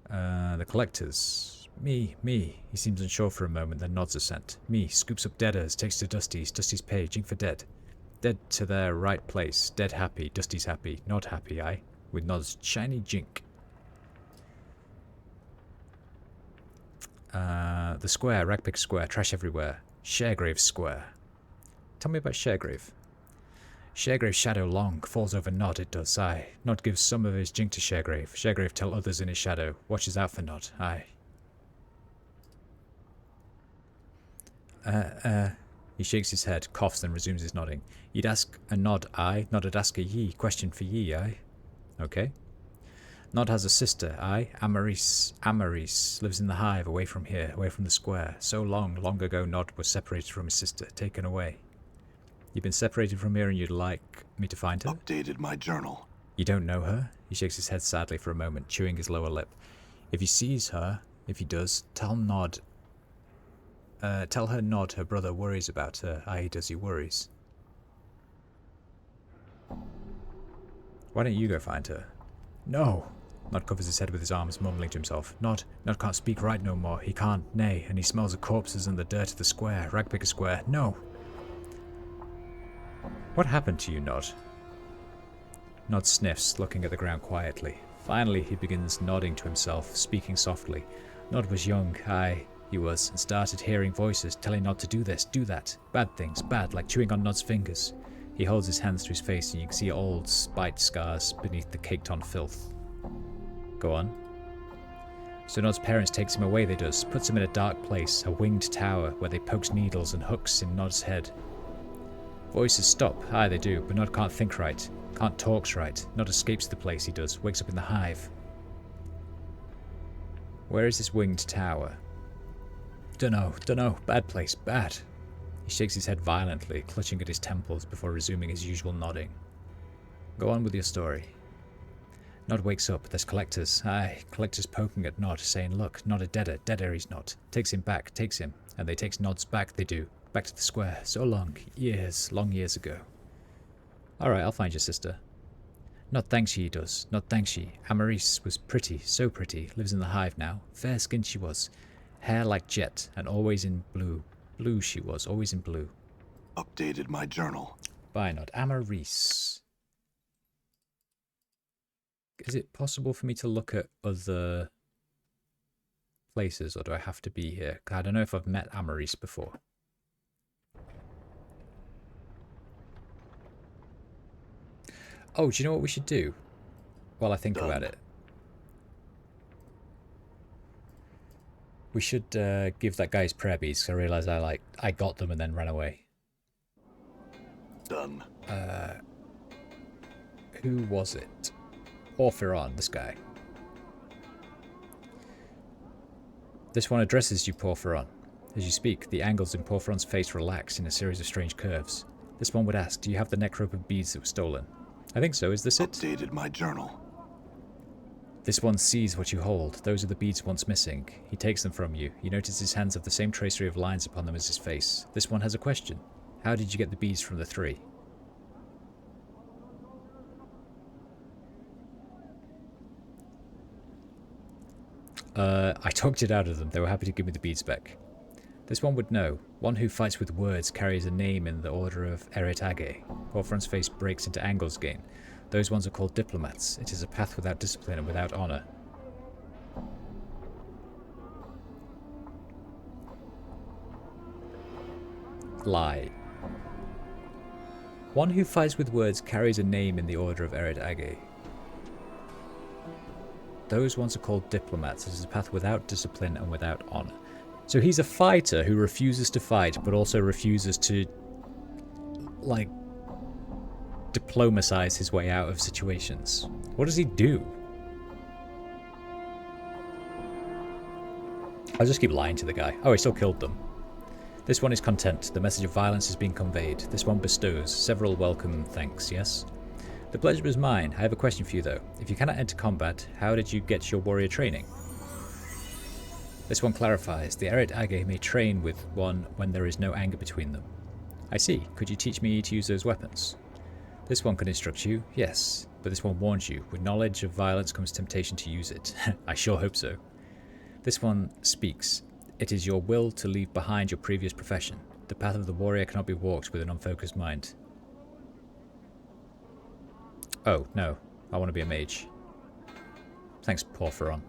The collectors. Me. He seems unsure for a moment, then nods assent. Me. Scoops up deaders, takes to Dusty's. Dusty's pay. Jink for dead. Dead to their right place. Dead happy. Dusty's happy. Nod happy, aye? With Nod's shiny jink. The square. Ragpick Square. Trash everywhere. Sharegrave Square. Tell me about Sharegrave. Sharegrave's shadow long. Falls over Nod, it does, aye. Nod gives some of his jink to Sharegrave. Sharegrave tell others in his shadow. Watches out for Nod, aye. He shakes his head, coughs, then resumes his nodding. You'd ask a Nod, aye. Nod'd ask a ye. Question for ye, aye. Okay. Nod has a sister, aye. Amaris. Amaris lives in the hive, away from here, away from the square. So long ago Nod was separated from his sister, taken away. You've been separated from here and you'd like me to find her? Updated my journal. You don't know her? He shakes his head sadly for a moment, chewing his lower lip. If he sees her, if he does, tell Nod... tell her Nod her brother worries about her. Aye, does he worries? Why don't you go find her? No! Nod covers his head with his arms, mumbling to himself. Nod can't speak right no more. He can't, nay, and he smells the corpses and the dirt of the square. Ragpicker Square. No! What happened to you, Nod? Nod sniffs, looking at the ground quietly. Finally, he begins nodding to himself, speaking softly. Nod was young, aye, he was, and started hearing voices telling Nod to do this, do that. Bad things, bad, like chewing on Nod's fingers. He holds his hands to his face and you can see old spite scars beneath the caked-on filth. Go on. So Nod's parents takes him away, they does, puts him in a dark place, a winged tower, where they pokes needles and hooks in Nod's head. Voices stop. Aye, they do, but not can't think right. Can't talks right. Not escapes the place, he does. Wakes up in the hive. Where is this winged tower? Dunno. Bad place, bad. He shakes his head violently, clutching at his temples before resuming his usual nodding. Go on with your story. Nod wakes up. There's collectors. Aye, collectors poking at Nod, saying, look, Nod a deader. Deader he's not. Takes him back, takes him. And they takes Nod's back, they do. Back to the square. So long. Years. Long years ago. Alright, I'll find your sister. Not thanks ye, he does. Not thanks ye. Amaris was pretty. So pretty. Lives in the hive now. Fair skinned she was. Hair like jet. And always in blue. Blue she was. Always in blue. Updated my journal. Bye, Nod. Amaris. Is it possible for me to look at other places, or do I have to be here? I don't know if I've met Amaris before. Oh, do you know what we should do? While I think about it. We should give that guy his prayer beads, because I realised I got them and then ran away. Done. Who was it? Porphyron, this guy. This one addresses you, Porphyron. As you speak, the angles in Porphyron's face relax in a series of strange curves. This one would ask, do you have the neck rope of beads that were stolen? I think so, is this it? Updated my journal. This one sees what you hold. Those are the beads once missing. He takes them from you. You notice his hands have the same tracery of lines upon them as his face. This one has a question. How did you get the beads from the three? I talked it out of them. They were happy to give me the beads back. This one would know. One who fights with words carries a name in the order of Eret Age. Porphyron's face breaks into angles again. Those ones are called diplomats. It is a path without discipline and without honor. Lie. One who fights with words carries a name in the order of Eret Age. Those ones are called diplomats. It is a path without discipline and without honor. So he's a fighter who refuses to fight, but also refuses to, like, diplomatize his way out of situations. What does he do? I'll just keep lying to the guy. Oh, he still killed them. This one is content. The message of violence has been conveyed. This one bestows several welcome thanks, yes? The pleasure is mine. I have a question for you, though. If you cannot enter combat, how did you get your warrior training? This one clarifies. The Eret Age may train with one when there is no anger between them. I see. Could you teach me to use those weapons? This one can instruct you, yes. But this one warns you. With knowledge of violence comes temptation to use it. I sure hope so. This one speaks. It is your will to leave behind your previous profession. The path of the warrior cannot be walked with an unfocused mind. Oh, no. I want to be a mage. Thanks, Porphyron.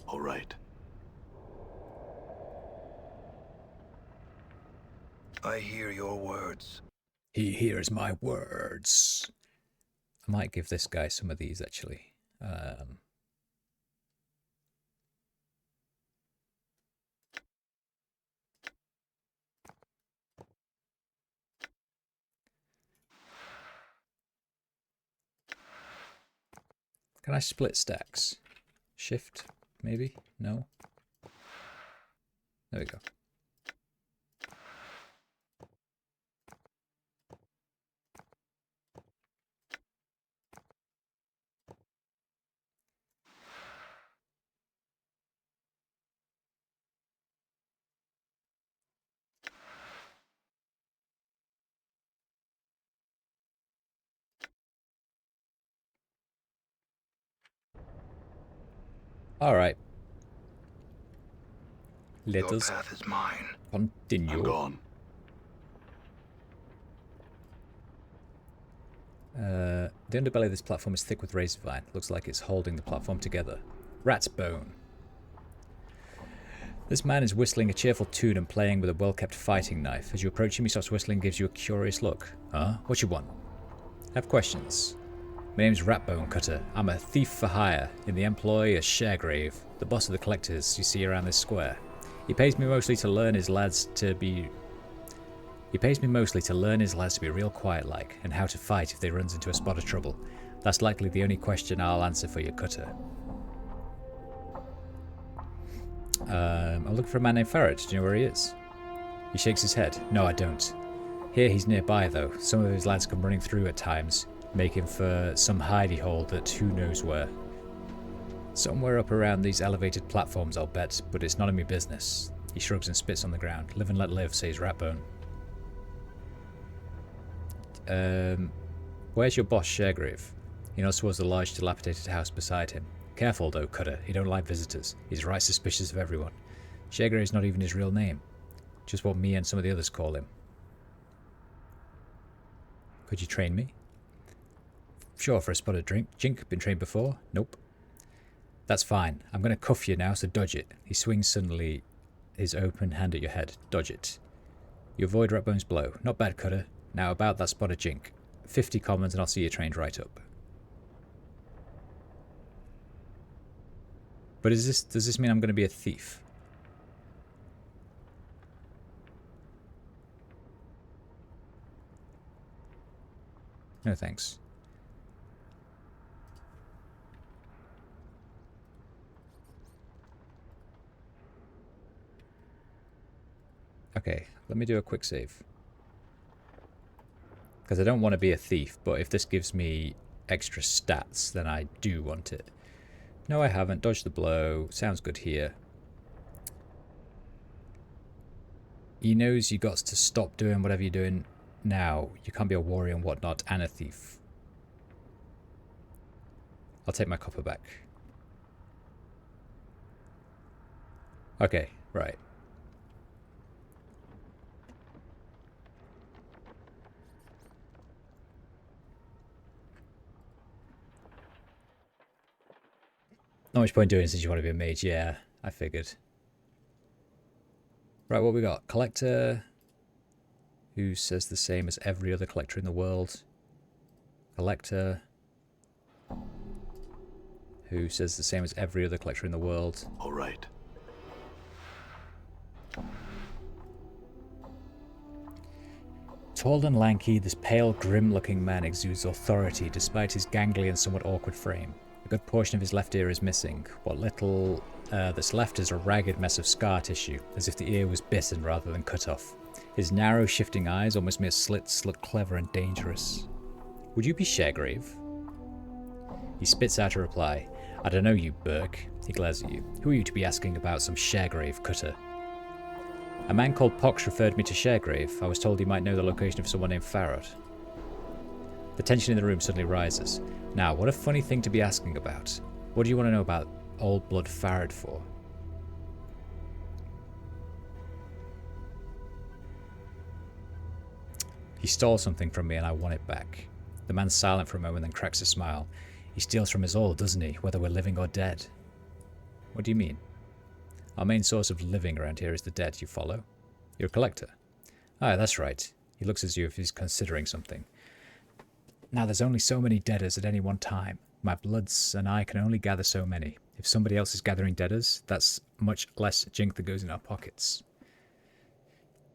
All right. I hear your words. He hears my words. I might give this guy some of these, actually. Can I split stacks? Shift, maybe? No? There we go. Alright. Let Your us path is mine. continue. I'm gone. The underbelly of this platform is thick with razor vine. Looks like it's holding the platform together. Rat's bone. This man is whistling a cheerful tune and playing with a well-kept fighting knife. As you approach him, he stops whistling and gives you a curious look. Huh? What you want? Have questions. My name's Ratbone Cutter. I'm a thief for hire, in the employ of Sharegrave, the boss of the collectors you see around this square. He pays me mostly to learn his lads to be real quiet like, and how to fight if they runs into a spot of trouble. That's likely the only question I'll answer for you, Cutter. I'm looking for a man named Farrett. Do you know where he is? He shakes his head. No, I don't. Here he's nearby though. Some of his lads come running through at times, making for some hidey hole that who knows where. Somewhere up around these elevated platforms, I'll bet, but it's none of me business. He shrugs and spits on the ground. Live and let live, says Ratbone. Where's your boss, Sharegrave? He nods towards the large, dilapidated house beside him. Careful though, Cutter. He don't like visitors. He's right suspicious of everyone. Sharegrave's not even his real name. Just what me and some of the others call him. Could you train me? Sure, for a spot of drink. Jink, been trained before? Nope. That's fine. I'm going to cuff you now, so dodge it. He swings suddenly his open hand at your head. Dodge it. You avoid Ratbone's blow. Not bad, Cutter. Now about that spot of Jink. 50 commons and I'll see you trained right up. But does this mean I'm going to be a thief? No thanks. Okay, let me do a quick save. Because I don't want to be a thief, but if this gives me extra stats, then I do want it. No, I haven't. Dodged the blow. Sounds good here. He knows you got to stop doing whatever you're doing now. You can't be a warrior and whatnot and a thief. I'll take my copper back. Okay, right. Not much point doing it since you want to be a mage. Yeah, I figured. Right, what we got? Collector, who says the same as every other collector in the world. Collector, who says the same as every other collector in the world. All right. Tall and lanky, this pale, grim-looking man exudes authority despite his gangly and somewhat awkward frame. A good portion of his left ear is missing. What little that's left is a ragged mess of scar tissue, as if the ear was bitten rather than cut off. His narrow, shifting eyes, almost mere slits, look clever and dangerous. Would you be Sharegrave? He spits out a reply. I don't know you, Burke. He glares at you. Who are you to be asking about some Sharegrave, Cutter? A man called Pox referred me to Sharegrave. I was told he might know the location of someone named Farrett. The tension in the room suddenly rises. Now, what a funny thing to be asking about. What do you want to know about Old Blood Farrett for? He stole something from me and I want it back. The man's silent for a moment, then cracks a smile. He steals from us all, doesn't he? Whether we're living or dead. What do you mean? Our main source of living around here is the dead, you follow? You're a collector. Ah, that's right. He looks at you if he's considering something. Now, there's only so many deaders at any one time. My bloods and I can only gather so many. If somebody else is gathering deaders, that's much less jink that goes in our pockets.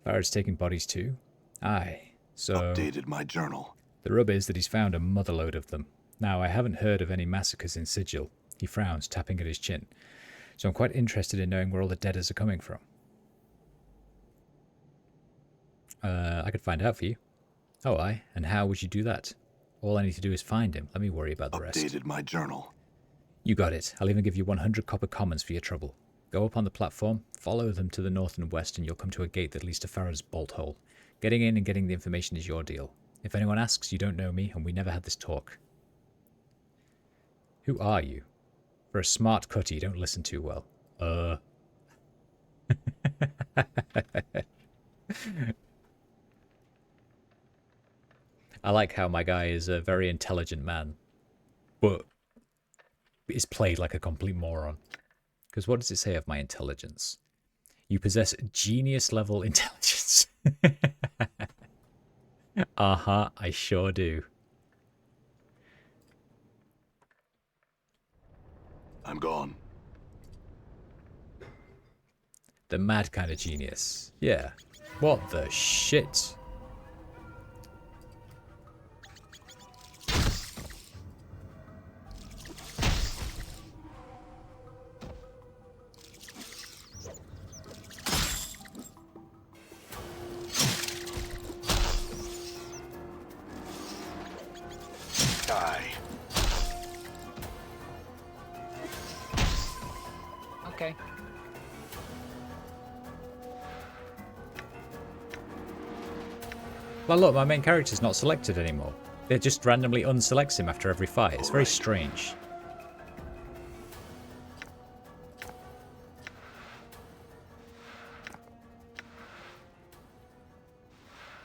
Farrett's taking bodies too? Aye, so... Updated my journal. The rub is that he's found a motherload of them. Now, I haven't heard of any massacres in Sigil. He frowns, tapping at his chin. So I'm quite interested in knowing where all the deaders are coming from. I could find out for you. Oh, aye? And how would you do that? All I need to do is find him. Let me worry about the rest. Updated my journal. You got it. I'll even give you 100 copper commons for your trouble. Go up on the platform, follow them to the north and west, and you'll come to a gate that leads to Farrow's bolt hole. Getting in and getting the information is your deal. If anyone asks, you don't know me, and we never had this talk. Who are you? For a smart cutter, you don't listen too well. I like how my guy is a very intelligent man, but is played like a complete moron. Because what does it say of my intelligence? You possess genius-level intelligence. Uh-huh, I sure do. The mad kind of genius. Yeah. What the shit? Die. Okay. Well, look, my main character's not selected anymore. It just randomly unselects him after every fight. It's very strange.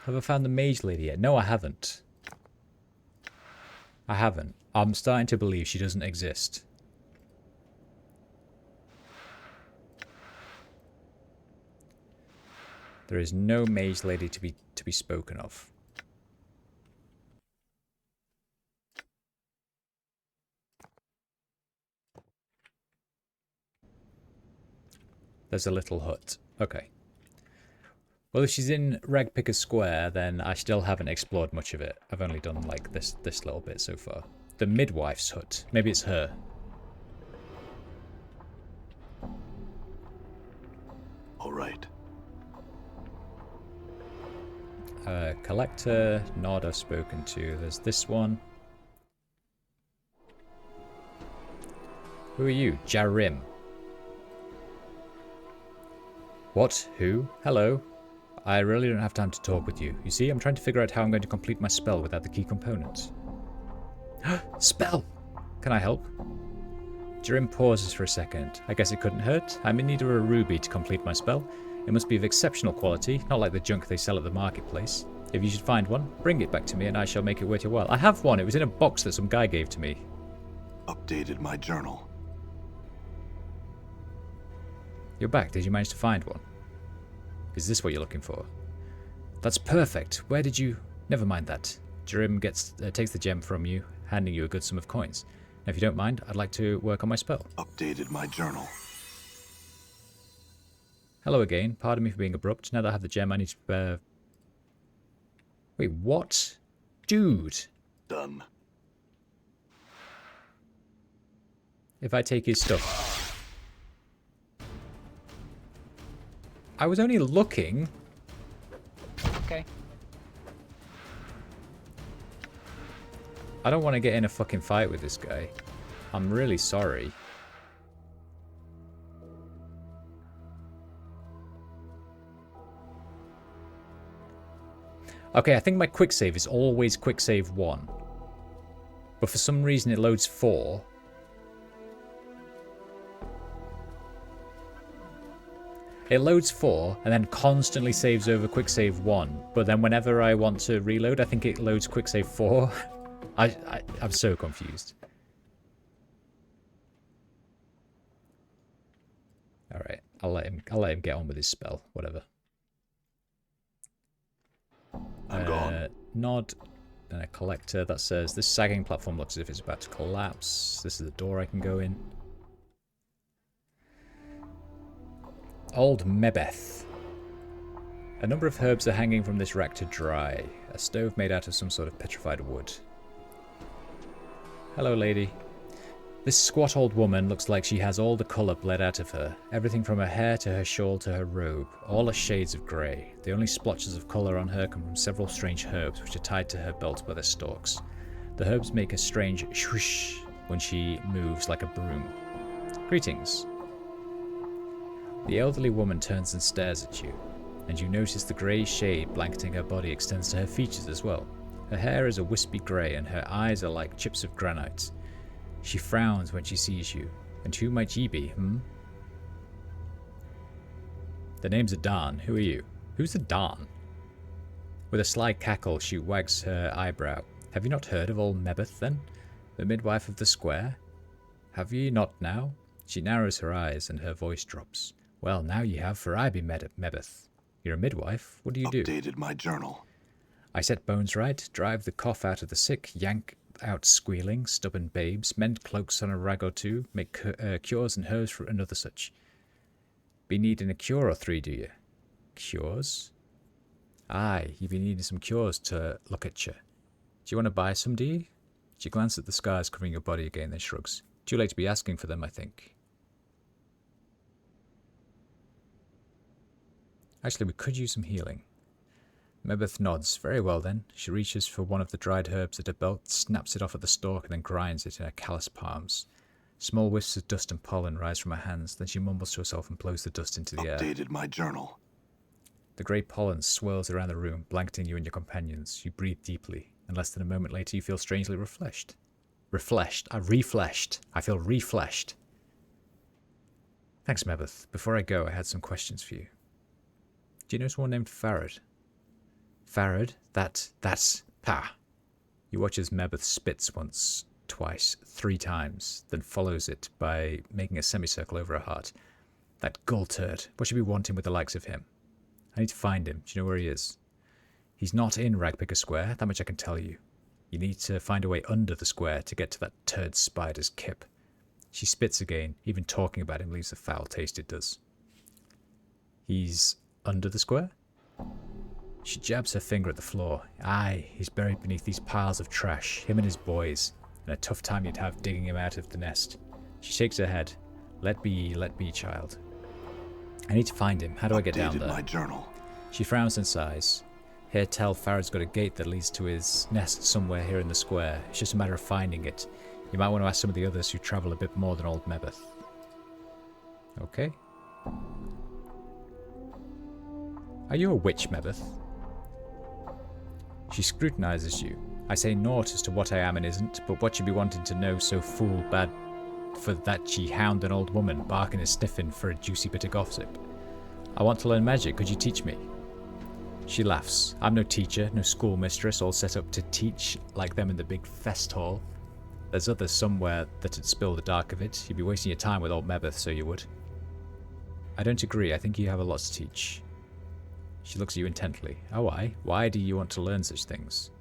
Have I found the mage lady yet? No, I haven't. I haven't. I'm starting to believe she doesn't exist. There is no mage lady to be spoken of. There's a little hut. Okay. Well, if she's in Ragpicker Square, then I still haven't explored much of it. I've only done like this little bit so far. The midwife's hut. Maybe it's her. All right. Collector, Nod I've spoken to. There's this one. Who are you? Jarim. What? Who? Hello. I really don't have time to talk with you. You see, I'm trying to figure out how I'm going to complete my spell without the key components. Spell! Can I help? Jarim pauses for a second. I guess it couldn't hurt. I'm in need of a ruby to complete my spell. It must be of exceptional quality, not like the junk they sell at the marketplace. If you should find one, bring it back to me and I shall make it worth your while. I have one. It was in a box that some guy gave to me. Updated my journal. You're back. Did you manage to find one? Is this what you're looking for? That's perfect. Where did you... Never mind that. Jarim takes the gem from you, handing you a good sum of coins. Now, if you don't mind, I'd like to work on my spell. Updated my journal. Hello again. Pardon me for being abrupt. Now that I have the gem, I need to... Wait, what? Dude! Done. If I take his stuff... I was only looking. Okay. I don't want to get in a fucking fight with this guy. I'm really sorry. Okay, I think my quick save is always quick save 1. But for some reason it loads 4. It loads 4 and then constantly saves over quick save 1. But then whenever I want to reload, I think it loads quick save 4. I'm so confused. Alright, I'll let him get on with his spell, whatever. I'm gone. Nod, then a collector that says, this sagging platform looks as if it's about to collapse. This is the door I can go in. Old Mebeth. A number of herbs are hanging from this rack to dry. A stove made out of some sort of petrified wood. Hello, lady. This squat old woman looks like she has all the colour bled out of her. Everything from her hair to her shawl to her robe. All are shades of grey. The only splotches of colour on her come from several strange herbs which are tied to her belt by their stalks. The herbs make a strange swoosh when she moves like a broom. Greetings. The elderly woman turns and stares at you, and you notice the grey shade blanketing her body extends to her features as well. Her hair is a wispy grey and her eyes are like chips of granite. She frowns when she sees you. And who might ye be, The name's Adan. Who are you? Who's Adan? With a sly cackle, she wags her eyebrow. Have you not heard of old Mebeth, then? The midwife of the square? Have ye not now? She narrows her eyes and her voice drops. Well, now ye have, for I be Mebeth. You're a midwife? What do you do? Updated my journal. I set bones right, drive the cough out of the sick, yank out squealing, stubborn babes, mend cloaks on a rag or two, make cures and herbs for another such. Be needing a cure or three, do you? Cures? Aye, you've been needing some cures to look at you. Do you want to buy some, do you? She glanced at the scars covering your body again, then shrugs. Too late to be asking for them, I think. Actually, we could use some healing. Mebeth nods. Very well then. She reaches for one of the dried herbs at her belt, snaps it off at the stalk, and then grinds it in her calloused palms. Small wisps of dust and pollen rise from her hands, then she mumbles to herself and blows the dust into the air. Updated my journal. The grey pollen swirls around the room, blanketing you and your companions. You breathe deeply, and less than a moment later you feel strangely refreshed. Refleshed. Refleshed. I feel refleshed. Thanks, Mebeth. Before I go, I had some questions for you. Do you know someone named Farad? Farad? That's... Pah! You watch as Mebeth spits once, twice, 3 times, then follows it by making a semicircle over her heart. That gull turd. What should we want him with the likes of him? I need to find him. Do you know where he is? He's not in Ragpicker Square, that much I can tell you. You need to find a way under the square to get to that turd spider's kip. She spits again. Even talking about him leaves a foul taste, it does. He's under the square? She jabs her finger at the floor. Aye, he's buried beneath these piles of trash, him and his boys, and a tough time you'd have digging him out of the nest. She shakes her head. Let be, child. I need to find him. How do I get down there? My journal. She frowns and sighs. Hear tell Farad's got a gate that leads to his nest somewhere here in the square. It's just a matter of finding it. You might want to ask some of the others who travel a bit more than old Mebeth. Okay. Are you a witch, Mebeth? She scrutinizes you. I say naught as to what I am and isn't, but what you be wanting to know so fool bad for that ye hound an old woman, barking and sniffing for a juicy bit of gossip. I want to learn magic, could you teach me? She laughs. I'm no teacher, no schoolmistress, all set up to teach like them in the big fest hall. There's others somewhere that'd spill the dark of it. You'd be wasting your time with old Mebeth, so you would. I don't agree, I think you have a lot to teach. She looks at you intently. Oh, why? Why do you want to learn such things?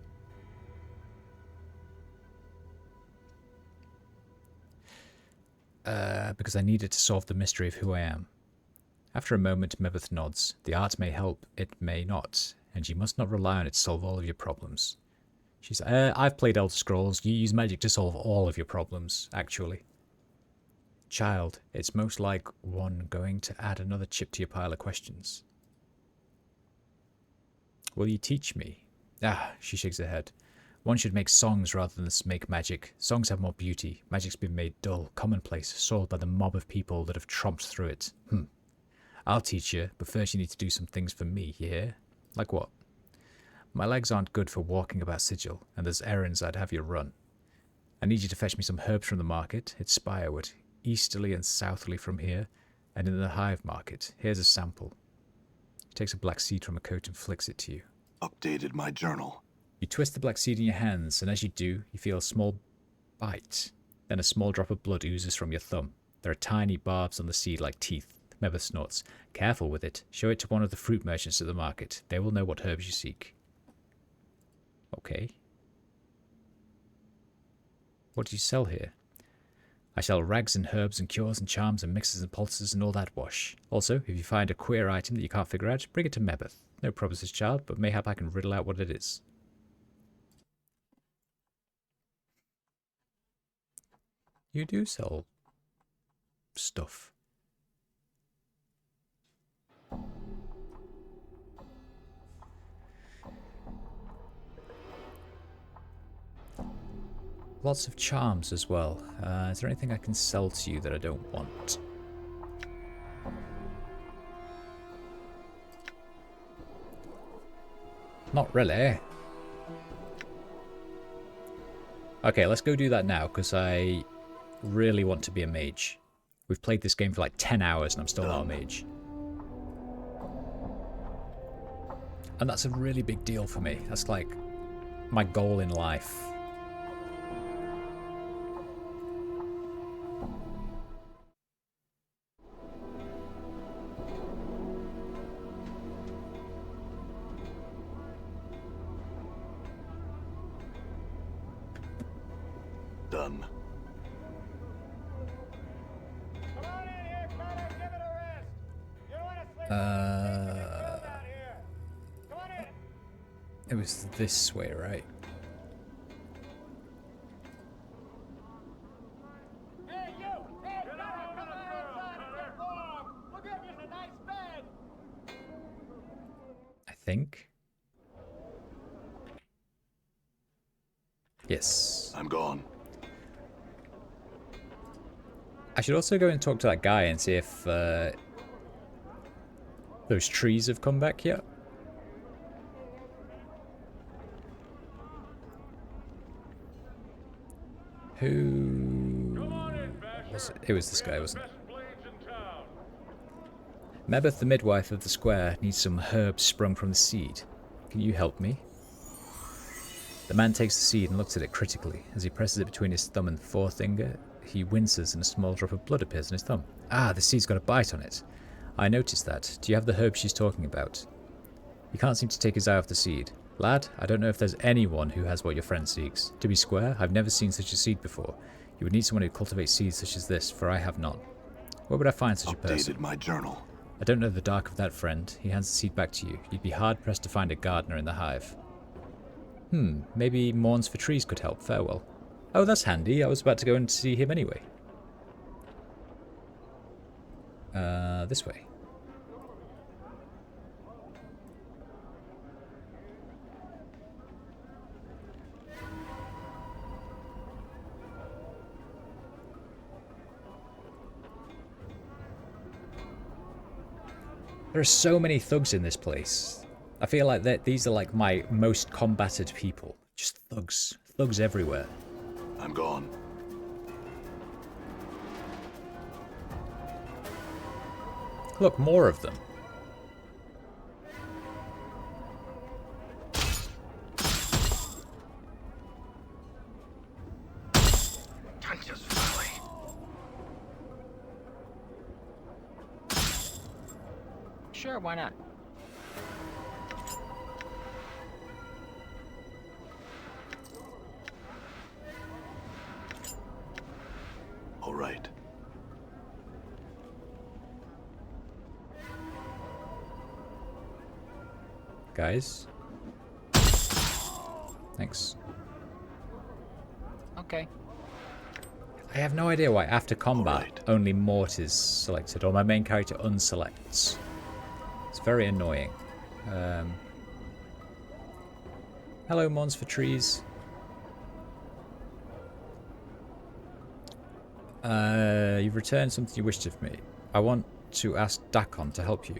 Because I needed to solve the mystery of who I am. After a moment, Mebeth nods. The art may help, it may not, and you must not rely on it to solve all of your problems. She says, I've played Elder Scrolls. You use magic to solve all of your problems, actually. Child, it's most like one going to add another chip to your pile of questions. Will you teach me? She shakes her head. One should make songs rather than make magic. Songs have more beauty. Magic's been made dull, commonplace, soiled by the mob of people that have tromped through it. I'll teach you, but first you need to do some things for me, you hear? Like what? My legs aren't good for walking about Sigil, and there's errands I'd have you run. I need you to fetch me some herbs from the market. It's Spireward, easterly and southerly from here, and in the Hive Market. Here's a sample. He takes a black seed from a coat and flicks it to you. Updated my journal. You twist the black seed in your hands, and as you do, you feel a small bite. Then a small drop of blood oozes from your thumb. There are tiny barbs on the seed like teeth. Mebeth snorts. Careful with it. Show it to one of the fruit merchants at the market. They will know what herbs you seek. Okay. What do you sell here? I sell rags and herbs and cures and charms and mixes and pulses and all that wash. Also, if you find a queer item that you can't figure out, bring it to Mebeth. No promises, child, but mayhap I can riddle out what it is. You do sell stuff. Lots of charms as well. Is there anything I can sell to you that I don't want? Not really. Okay, let's go do that now, because I really want to be a mage. We've played this game for like 10 hours and I'm still not a mage. And that's a really big deal for me. That's like my goal in life. Done. Come on in here, Cutter. Give it a rest. Out here. Come on in. It was this way, right? Hey, you! Hey, come on inside and get warm. We'll give you a nice bed. I think. Yes. I'm gone. I should also go and talk to that guy and see if those trees have come back yet. Who was it? It was this guy, wasn't it? Mebeth, the midwife of the square, needs some herbs sprung from the seed. Can you help me? The man takes the seed and looks at it critically. As he presses it between his thumb and forefinger, he winces and a small drop of blood appears on his thumb. Ah, the seed's got a bite on it. I noticed that. Do you have the herb she's talking about? He can't seem to take his eye off the seed. Lad, I don't know if there's anyone who has what your friend seeks. To be square, I've never seen such a seed before. You would need someone who cultivates seeds such as this, for I have not. Where would I find such a person? Updated my journal. I don't know the dark of that friend. He hands the seed back to you. You'd be hard-pressed to find a gardener in the hive. Maybe Mourns for Trees could help. Farewell. Oh, that's handy. I was about to go and see him anyway. This way. There are so many thugs in this place. I feel like these are like my most combated people. Just thugs. Thugs everywhere. I'm gone. Look, more of them. Tanya's Valley. Sure, why not? All right. Guys. Thanks. Okay. I have no idea why after combat Alright. only Mort is selected, or my main character unselects. It's very annoying. Hello, Mons for Trees. You've returned something you wished of me. I want to ask Dakon to help you.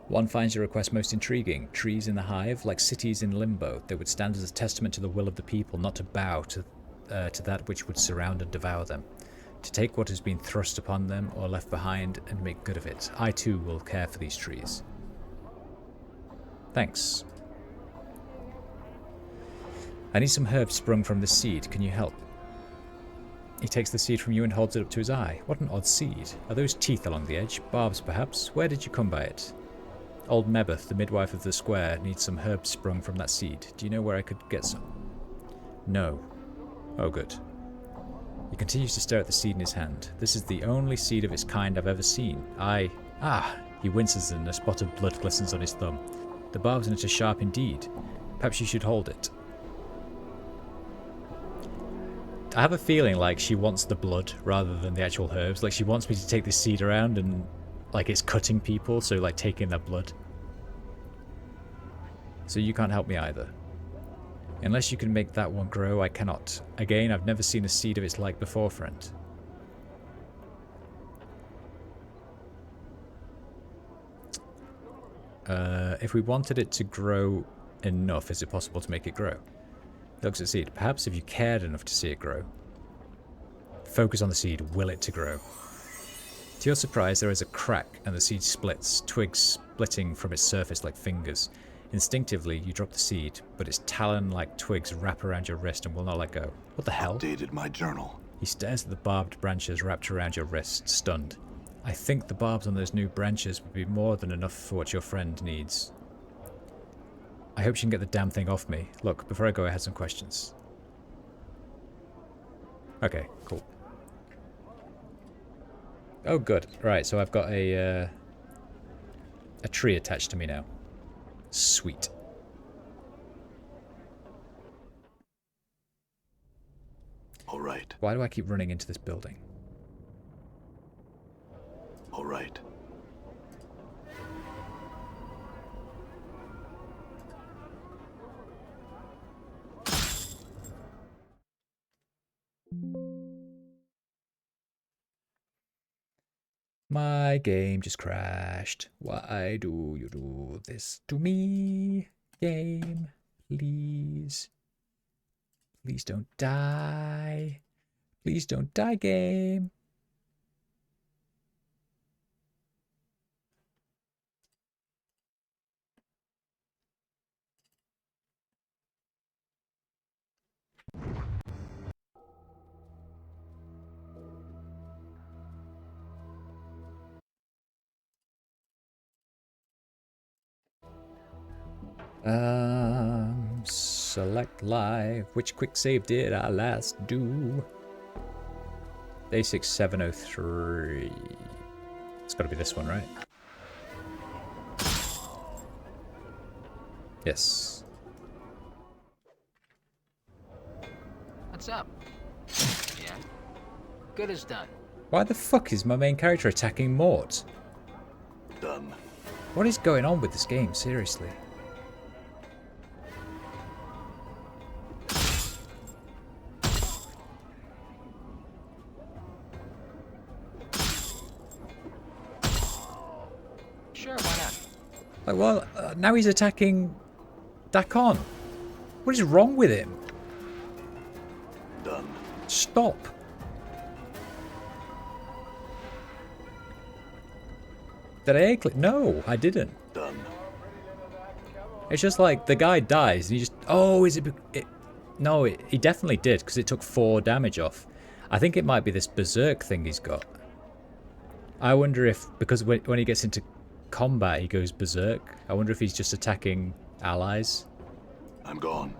One finds your request most intriguing. Trees in the hive, like cities in limbo, they would stand as a testament to the will of the people, not to bow to that which would surround and devour them. To take what has been thrust upon them or left behind and make good of it. I too will care for these trees. Thanks. I need some herbs sprung from this seed. Can you help? He takes the seed from you and holds it up to his eye. What an odd seed. Are those teeth along the edge? Barbs, perhaps? Where did you come by it? Old Mebeth, the midwife of the square, needs some herbs sprung from that seed. Do you know where I could get some? No. Oh, good. He continues to stare at the seed in his hand. This is the only seed of its kind I've ever seen. He winces and a spot of blood glistens on his thumb. The barbs in it are sharp indeed. Perhaps you should hold it. I have a feeling like she wants the blood rather than the actual herbs. Like she wants me to take this seed around and like it's cutting people, so like taking their blood. So you can't help me either. Unless you can make that one grow, I cannot. Again, I've never seen a seed of its like before, friend. If we wanted it to grow enough, is it possible to make it grow? He looks at the seed. Perhaps if you cared enough to see it grow. Focus on the seed, will it to grow. To your surprise, there is a crack and the seed splits, twigs splitting from its surface like fingers. Instinctively, you drop the seed, but its talon-like twigs wrap around your wrist and will not let go. What the hell? Updated my journal. He stares at the barbed branches wrapped around your wrist, stunned. I think the barbs on those new branches would be more than enough for what your friend needs. I hope she can get the damn thing off me. Look, before I go, I had some questions. Okay, cool. Oh, good. Right, so I've got a a tree attached to me now. Sweet. All right. Why do I keep running into this building? All right. My game just crashed. Why do you do this to me? Game, please. Please don't die. Please don't die, game. Select live. Which quick save did I last do? Day 6703. It's got to be this one, right? Yes. What's up? Yeah. Good as done. Why the fuck is my main character attacking Mort? Done. What is going on with this game, seriously? Sure, why not? Like, well, now he's attacking Dakon. What is wrong with him? Done. Stop. Did I A-click? No, I didn't. Done. It's just like the guy dies and he just... Oh, is it... No, he definitely did because it took 4 damage off. I think it might be this berserk thing he's got. I wonder if... Because when he gets into combat he goes berserk. I wonder if he's just attacking allies. I'm gone.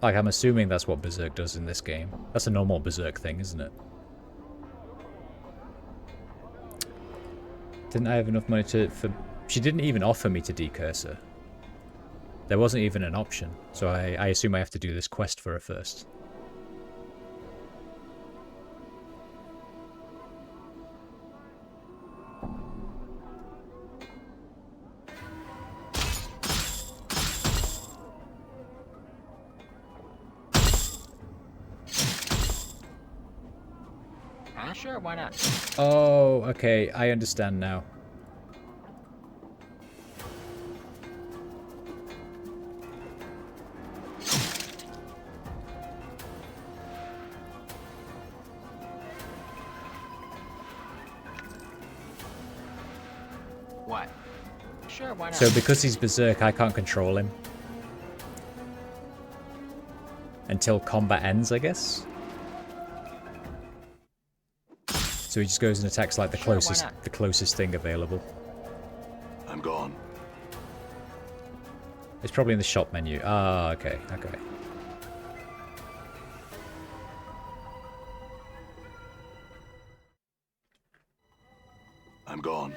Like, I'm assuming that's what berserk does in this game. That's a normal berserk thing, isn't it? Didn't I have enough money to... She didn't even offer me to decurse her. There wasn't even an option. So I assume I have to do this quest for her first. Sure, why not? Oh, okay. I understand now. What? Sure, why not? So because he's berserk, I can't control him. Until combat ends, I guess? So he just goes and attacks like the closest thing available. I'm gone. It's probably in the shop menu. Ah, okay, okay. I'm gone.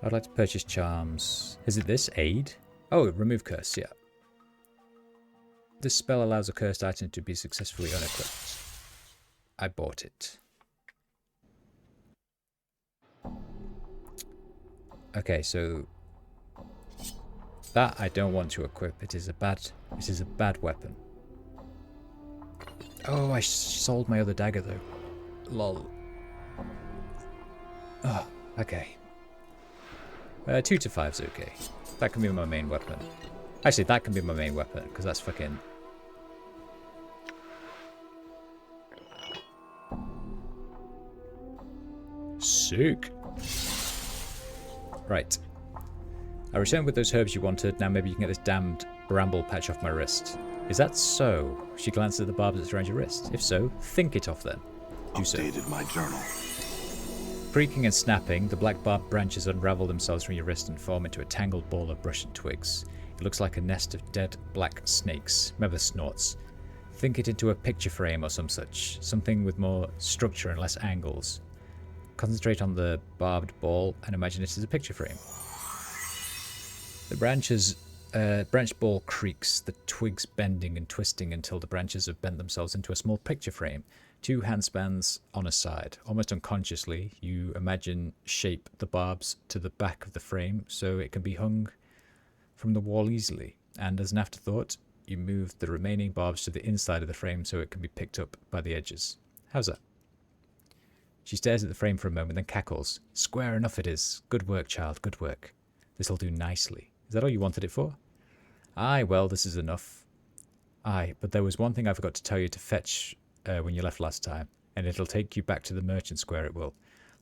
I'd like to purchase charms. Is it this? Aid? Oh, remove curse, yeah. This spell allows a cursed item to be successfully unequipped. I bought it. Okay, so that I don't want to equip. It is a bad weapon. Oh, I sold my other dagger though. Lol. Oh, okay. 2 to 5's okay. That can be my main weapon. Actually, that can be my main weapon because that's fucking. Sick. Right. I returned with those herbs you wanted. Now maybe you can get this damned bramble patch off my wrist. Is that so? She glanced at the barbs that's around your wrist. If so, think it off then. Do so. Updated my journal. Creaking and snapping, the black barbed branches unravel themselves from your wrist and form into a tangled ball of brush and twigs. It looks like a nest of dead black snakes. Remember snorts. Think it into a picture frame or some such. Something with more structure and less angles. Concentrate on the barbed ball and imagine it as a picture frame. The branch ball creaks, the twigs bending and twisting until the branches have bent themselves into a small picture frame. 2 handspans on a side. Almost unconsciously, you shape the barbs to the back of the frame so it can be hung from the wall easily. And as an afterthought, you move the remaining barbs to the inside of the frame so it can be picked up by the edges. How's that? She stares at the frame for a moment, then cackles. Square enough it is. Good work, child, good work. This'll do nicely. Is that all you wanted it for? Aye, well, this is enough. Aye, but there was one thing I forgot to tell you to fetch when you left last time, and it'll take you back to the merchant square, it will.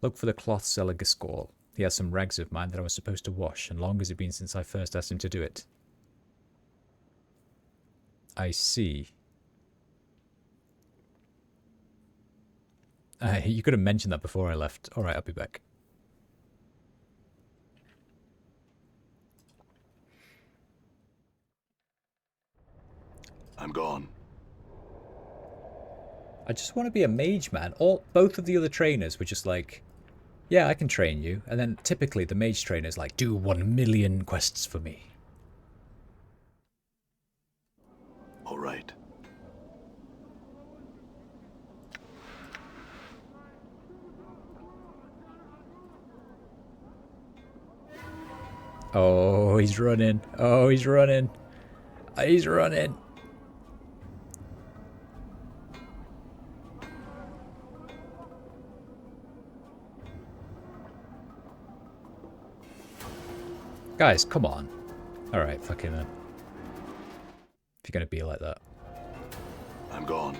Look for the cloth seller Gaskell. He has some rags of mine that I was supposed to wash, and long has it been since I first asked him to do it. I see. You could have mentioned that before I left. Alright, I'll be back. I'm gone. I just want to be a mage, man. Both of the other trainers were just like, yeah, I can train you. And then typically the mage trainer's like, do 1,000,000 quests for me. All right. Oh, he's running. Oh, he's running. He's running. Guys, come on. Alright, fuck him then. If you're gonna be like that. I'm gone.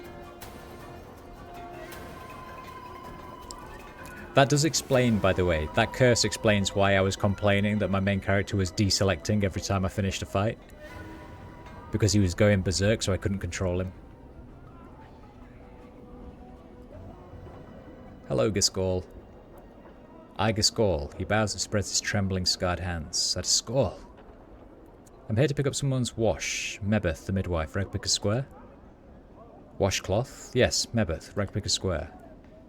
That does explain, by the way, that curse explains why I was complaining that my main character was deselecting every time I finished a fight. Because he was going berserk, so I couldn't control him. Hello, Gaskell. I, Gaskell. He bows and spreads his trembling, scarred hands. At a Gaskell. I'm here to pick up someone's wash. Mebeth, the midwife. Ragpicker Square? Washcloth? Yes, Mebeth. Ragpicker Square.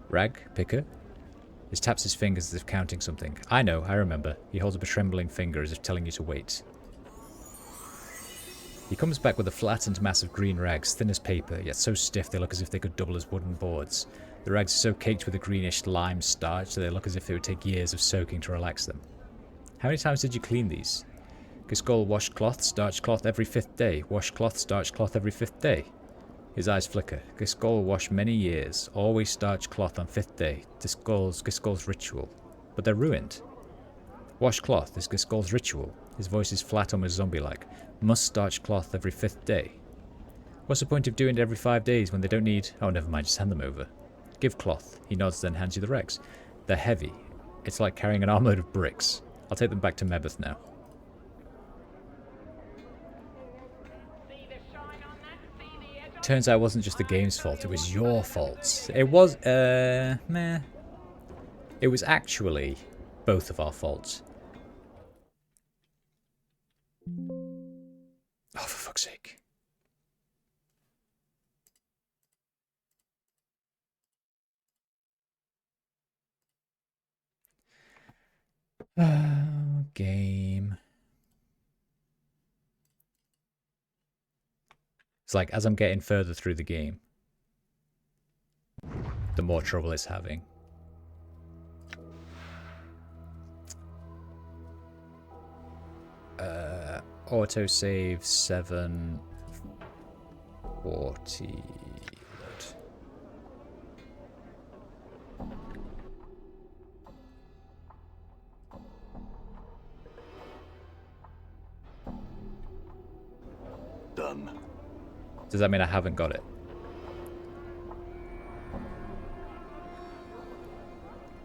Rag? Picker? He taps his fingers as if counting something. I know, I remember. He holds up a trembling finger as if telling you to wait. He comes back with a flattened mass of green rags, thin as paper, yet so stiff they look as if they could double as wooden boards. The rags are so caked with a greenish lime starch that they look as if it would take years of soaking to relax them. How many times did you clean these? Gaskell washed cloth, starched cloth every 5th day. Washed cloth, starched cloth every 5th day. His eyes flicker. Gaskell washed many years. Always starched cloth on 5th day. Gaskell's ritual. But they're ruined. Wash cloth is Gaskell's ritual. His voice is flat, almost zombie-like. Must starch cloth every 5th day. What's the point of doing it every 5 days when they don't need... Oh, never mind, just hand them over. Give cloth. He nods, then hands you the rags. They're heavy. It's like carrying an armload of bricks. I'll take them back to Mebeth now. Turns out it wasn't just the game's fault, it was your fault. It was, meh. It was actually both of our faults. Oh, for fuck's sake. Game. It's like, as I'm getting further through the game, the more trouble it's having. Autosave 740. Done. Does that mean I haven't got it?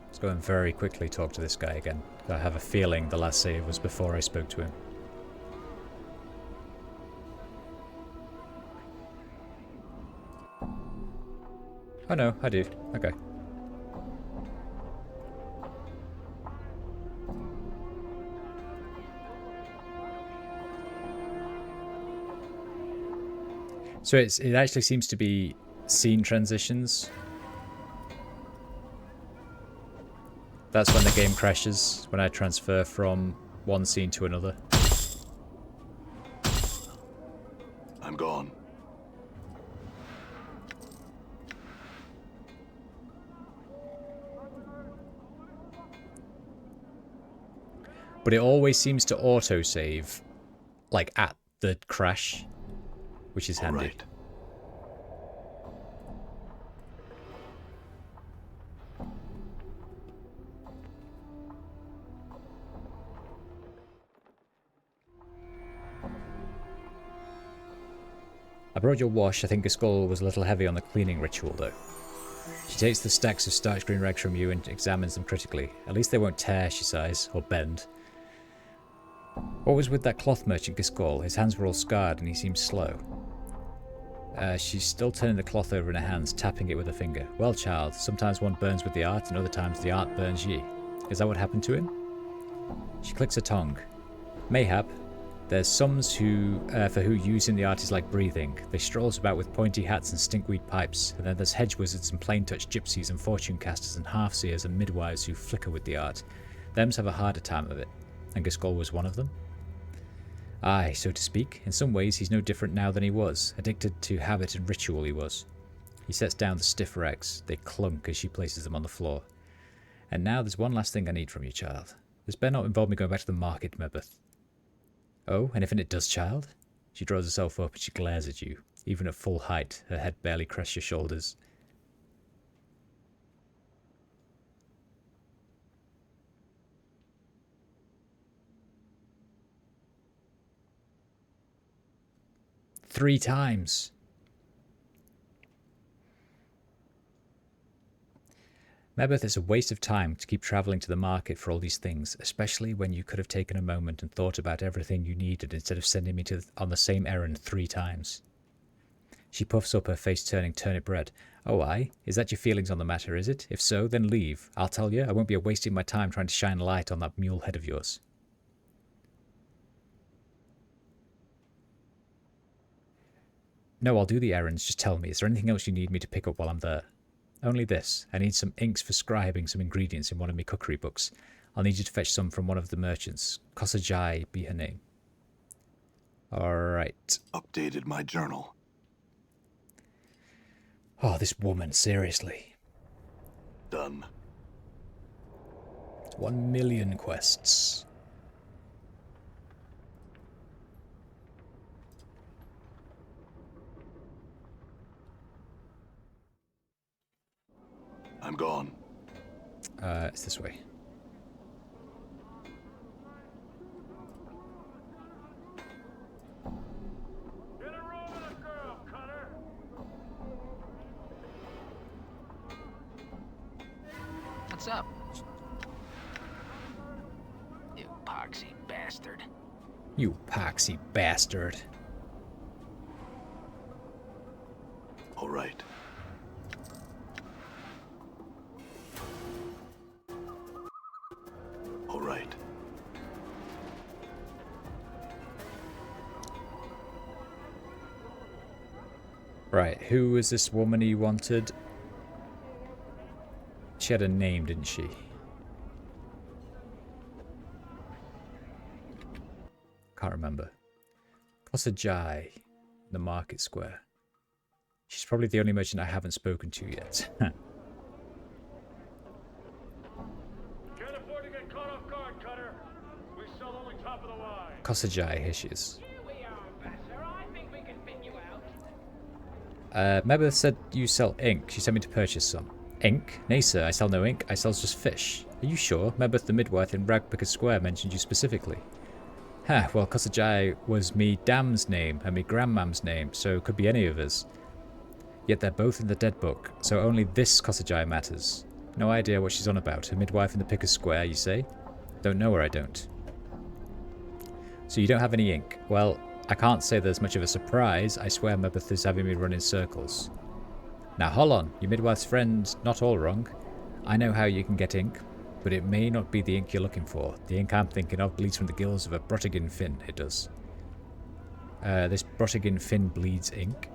Let's go and very quickly talk to this guy again. I have a feeling the last save was before I spoke to him. Oh no, I do. Okay. So it actually seems to be scene transitions. That's when the game crashes, when I transfer from one scene to another. I'm gone. But it always seems to auto-save, like, at the crash, which is handy. Right. I brought your wash. I think a skull was a little heavy on the cleaning ritual, though. She takes the stacks of starch green rags from you and examines them critically. At least they won't tear, she sighs, or bend. What was with that cloth merchant, Giscol? His hands were all scarred and he seemed slow. She's still turning the cloth over in her hands, tapping it with her finger. Well, child, sometimes one burns with the art and other times the art burns ye. Is that what happened to him? She clicks her tongue. Mayhap. There's some for who using the art is like breathing. They strolls about with pointy hats and stinkweed pipes, and then there's hedge wizards and plain-touch gypsies and fortune casters and half-seers and midwives who flicker with the art. Thems have a harder time of it, and Giscol was one of them. Aye, so to speak. In some ways he's no different now than he was. Addicted to habit and ritual he was. He sets down the stiff rags. They clunk as she places them on the floor. And now there's one last thing I need from you, child. This better not involve me going back to the market, Merbeth. Oh, anything it does, child? She draws herself up and she glares at you. Even at full height, her head barely crests your shoulders. Three times. Merbeth, it's a waste of time to keep travelling to the market for all these things, especially when you could have taken a moment and thought about everything you needed instead of sending me on the same errand 3 times. She puffs up, her face turning turnip red. Oh, aye? Is that your feelings on the matter, is it? If so, then leave. I'll tell you, I won't be wasting my time trying to shine light on that mule head of yours. No, I'll do the errands. Just tell me, is there anything else you need me to pick up while I'm there? Only this. I need some inks for scribing some ingredients in one of my cookery books. I'll need you to fetch some from one of the merchants. Kosajai be her name. Alright. Updated my journal. Oh, this woman, seriously. Done. 1 million quests. I'm gone. It's this way. Get a room with a girl, Cutter. What's up? You poxy bastard. You poxy bastard. All right. All right. Right, who was this woman he wanted? She had a name, didn't she? Can't remember. Kosajai, the market square. She's probably the only merchant I haven't spoken to yet. Can't afford to get caught off guard, Cutter. We sell only top of the line. Kosajai, here she is. Here we are, Ambassador. I think we can fit you out. Merbeth said you sell ink. She sent me to purchase some. Ink? Nay, sir, I sell no ink. I sell just fish. Are you sure? Merbeth the midwife in Ragpicker Square mentioned you specifically. Ha, well, Kosajai was me dam's name and me grandmam's name, so it could be any of us. Yet they're both in the dead book, so only this Kosajai matters. No idea what she's on about. Her midwife in the Picker Square, you say? Don't know her, I don't. So you don't have any ink. Well, I can't say there's much of a surprise. I swear Merbeth is having me run in circles. Now, hold on. Your midwife's friend's not all wrong. I know how you can get ink, but it may not be the ink you're looking for. The ink I'm thinking of bleeds from the gills of a Brottigin Finn, it does. This Brottigin Finn bleeds ink.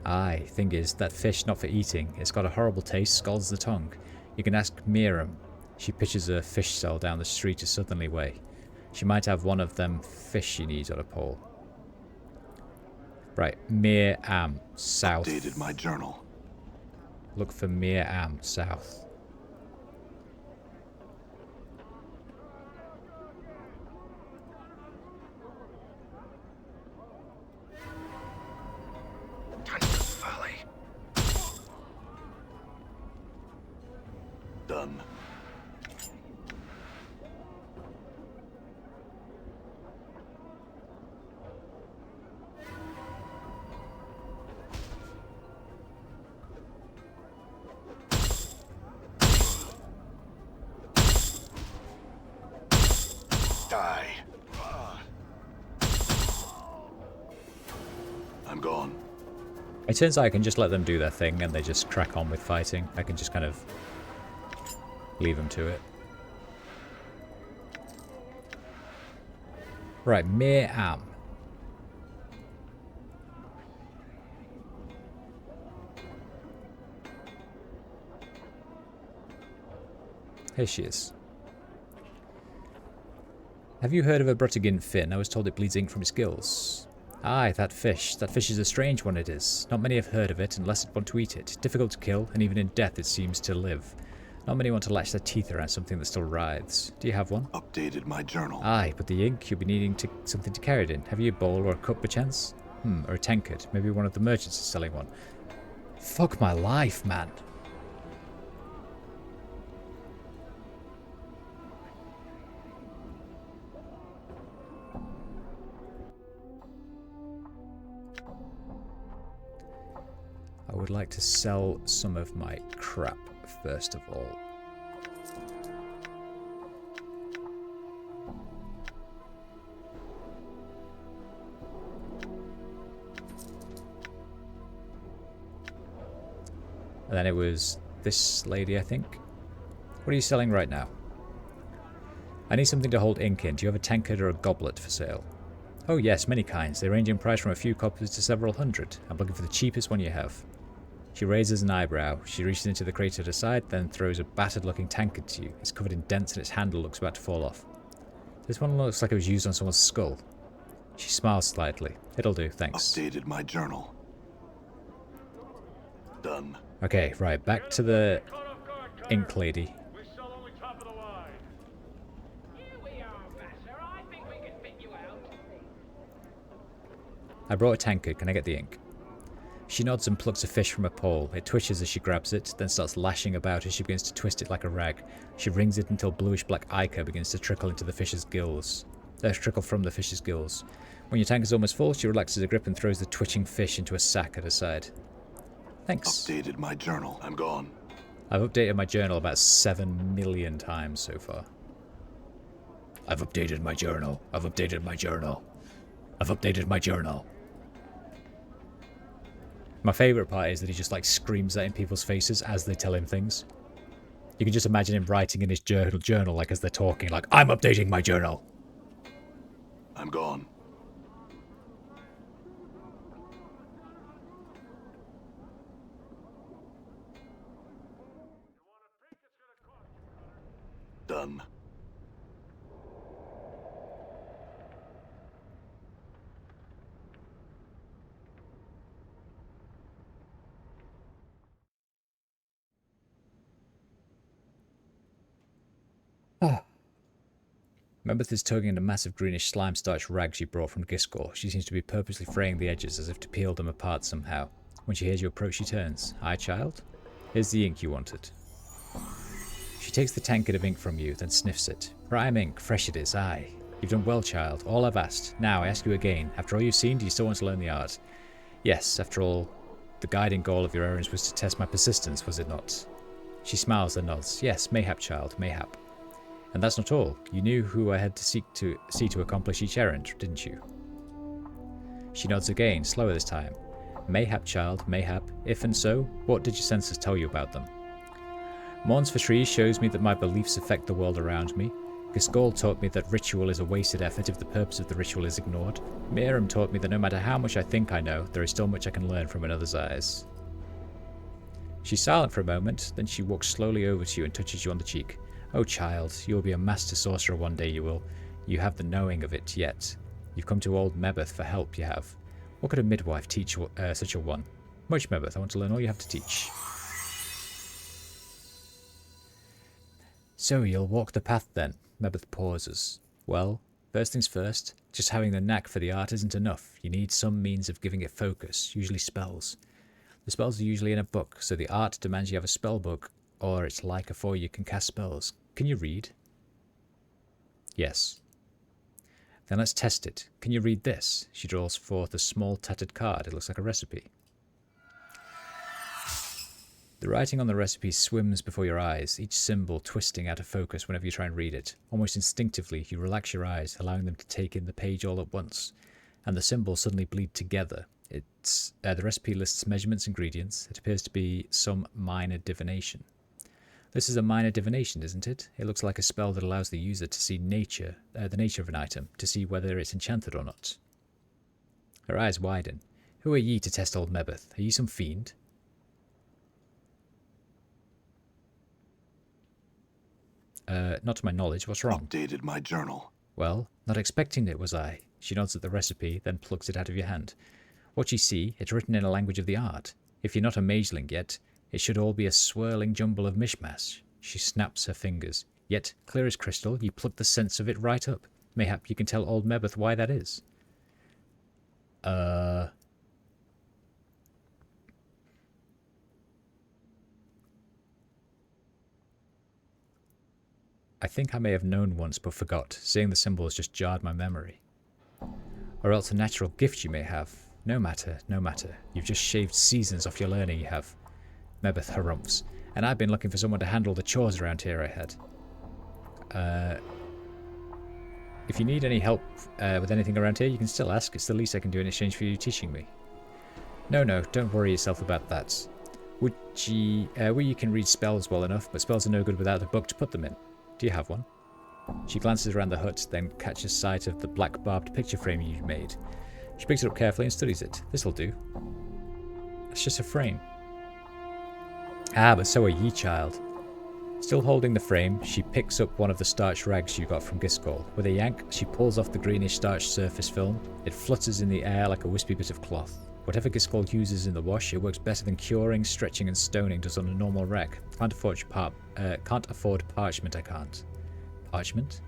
Aye, thing is, that fish not for eating. It's got a horrible taste, scalds the tongue. You can ask Miriam. She pitches a fish cell down the street a southerly way. She might have one of them fish she needs on a pole. Right, Mir-Am, south. Updated my journal. Look for Mir-Am, south. Tundra's Valley. Done. Die. I'm gone. It turns out I can just let them do their thing and they just crack on with fighting. I can just kind of leave them to it. Right, Mir-Am. Here she is. Have you heard of a Bruttigan fin? I was told it bleeds ink from its gills. Aye, that fish. That fish is a strange one, it is. Not many have heard of it unless it want to eat it. Difficult to kill, and even in death it seems to live. Not many want to latch their teeth around something that still writhes. Do you have one? Updated my journal. Aye, but the ink, you'll be needing something to carry it in. Have you a bowl or a cup, perchance? Or a tankard. Maybe one of the merchants is selling one. Fuck my life, man. I would like to sell some of my crap first of all. And then it was this lady, I think. What are you selling right now? I need something to hold ink in. Do you have a tankard or a goblet for sale? Oh yes, many kinds. They range in price from a few coppers to several hundred. I'm looking for the cheapest one you have. She raises an eyebrow. She reaches into the crate at her side, then throws a battered-looking tankard to you. It's covered in dents and its handle looks about to fall off. This one looks like it was used on someone's skull. She smiles slightly. It'll do, thanks. Updated my journal. Done. Okay, right, back to the ink lady. We sell only top of the line. Here we are, Vassar. I think we can fit you out. I brought a tankard. Can I get the ink? She nods and plucks a fish from a pole. It twitches as she grabs it, then starts lashing about as she begins to twist it like a rag. She wrings it until bluish-black ichor begins to trickle into the fish's gills. Trickle from the fish's gills. When your tank is almost full, she relaxes her grip and throws the twitching fish into a sack at her side. Thanks. Updated my journal. I'm gone. I've updated my journal about 7 million times so far. I've updated my journal. I've updated my journal. I've updated my journal. My favourite part is that he just like screams that in people's faces as they tell him things. You can just imagine him writing in his journal like as they're talking, like, I'm updating my journal. I'm gone. Done. Membeth is tugging at a massive greenish slime starch rag she brought from Giscor. She seems to be purposely fraying the edges as if to peel them apart somehow. When she hears you approach, she turns. Aye, child? Here's the ink you wanted. She takes the tankard of ink from you, then sniffs it. Prime ink, fresh it is, aye. You've done well, child. All I've asked. Now, I ask you again. After all you've seen, do you still want to learn the art? Yes, after all, the guiding goal of your errands was to test my persistence, was it not? She smiles and nods. Yes, mayhap, child, mayhap. And that's not all. You knew who I had to see to accomplish each errand, didn't you? She nods again, slower this time. Mayhap, child, mayhap. If and so, what did your senses tell you about them? Mourns for trees shows me that my beliefs affect the world around me. Giscol taught me that ritual is a wasted effort if the purpose of the ritual is ignored. Miriam taught me that no matter how much I think I know, there is still much I can learn from another's eyes. She's silent for a moment, then she walks slowly over to you and touches you on the cheek. Oh child, you will be a master sorcerer one day, you will. You have the knowing of it yet. You've come to old Mebeth for help, you have. What could a midwife teach such a one? Much, Mebeth, I want to learn all you have to teach. So you'll walk the path then? Mebeth pauses. Well, first things first, just having the knack for the art isn't enough. You need some means of giving it focus, usually spells. The spells are usually in a book, so the art demands you have a spell book, or it's like afore you can cast spells. Can you read? Yes. Then let's test it. Can you read this? She draws forth a small tattered card. It looks like a recipe. The writing on the recipe swims before your eyes, each symbol twisting out of focus whenever you try and read it. Almost instinctively, you relax your eyes, allowing them to take in the page all at once, and the symbols suddenly bleed together. The recipe lists measurements and ingredients. It appears to be some minor divination. This is a minor divination, isn't it? It looks like a spell that allows the user to see the nature of an item, to see whether it's enchanted or not. Her eyes widen. Who are ye to test old Mebeth? Are ye some fiend? Not to my knowledge. What's wrong? Updated my journal. Well, not expecting it, was I? She nods at the recipe, then plucks it out of your hand. What you see, it's written in a language of the art. If you're not a mageling yet, it should all be a swirling jumble of mishmash. She snaps her fingers. Yet, clear as crystal, you pluck the sense of it right up. Mayhap you can tell old Mebeth why that is. I think I may have known once but forgot. Seeing the symbols just jarred my memory. Or else a natural gift you may have. No matter, no matter. You've just shaved seasons off your learning, you have. Mebeth harumphs. And I've been looking for someone to handle the chores around here, I had. If you need any help with anything around here, you can still ask. It's the least I can do in exchange for you teaching me. No, don't worry yourself about that. You can read spells well enough, but spells are no good without a book to put them in. Do you have one? She glances around the hut, then catches sight of the black barbed picture frame you made. She picks it up carefully and studies it. This'll do. It's just a frame. Ah, but so are ye, child. Still holding the frame, she picks up one of the starched rags you got from Giscol. With a yank, she pulls off the greenish starched surface film. It flutters in the air like a wispy bit of cloth. Whatever Giscol uses in the wash, it works better than curing, stretching and stoning does on a normal rag. Can't afford parchment, I can't. Parchment?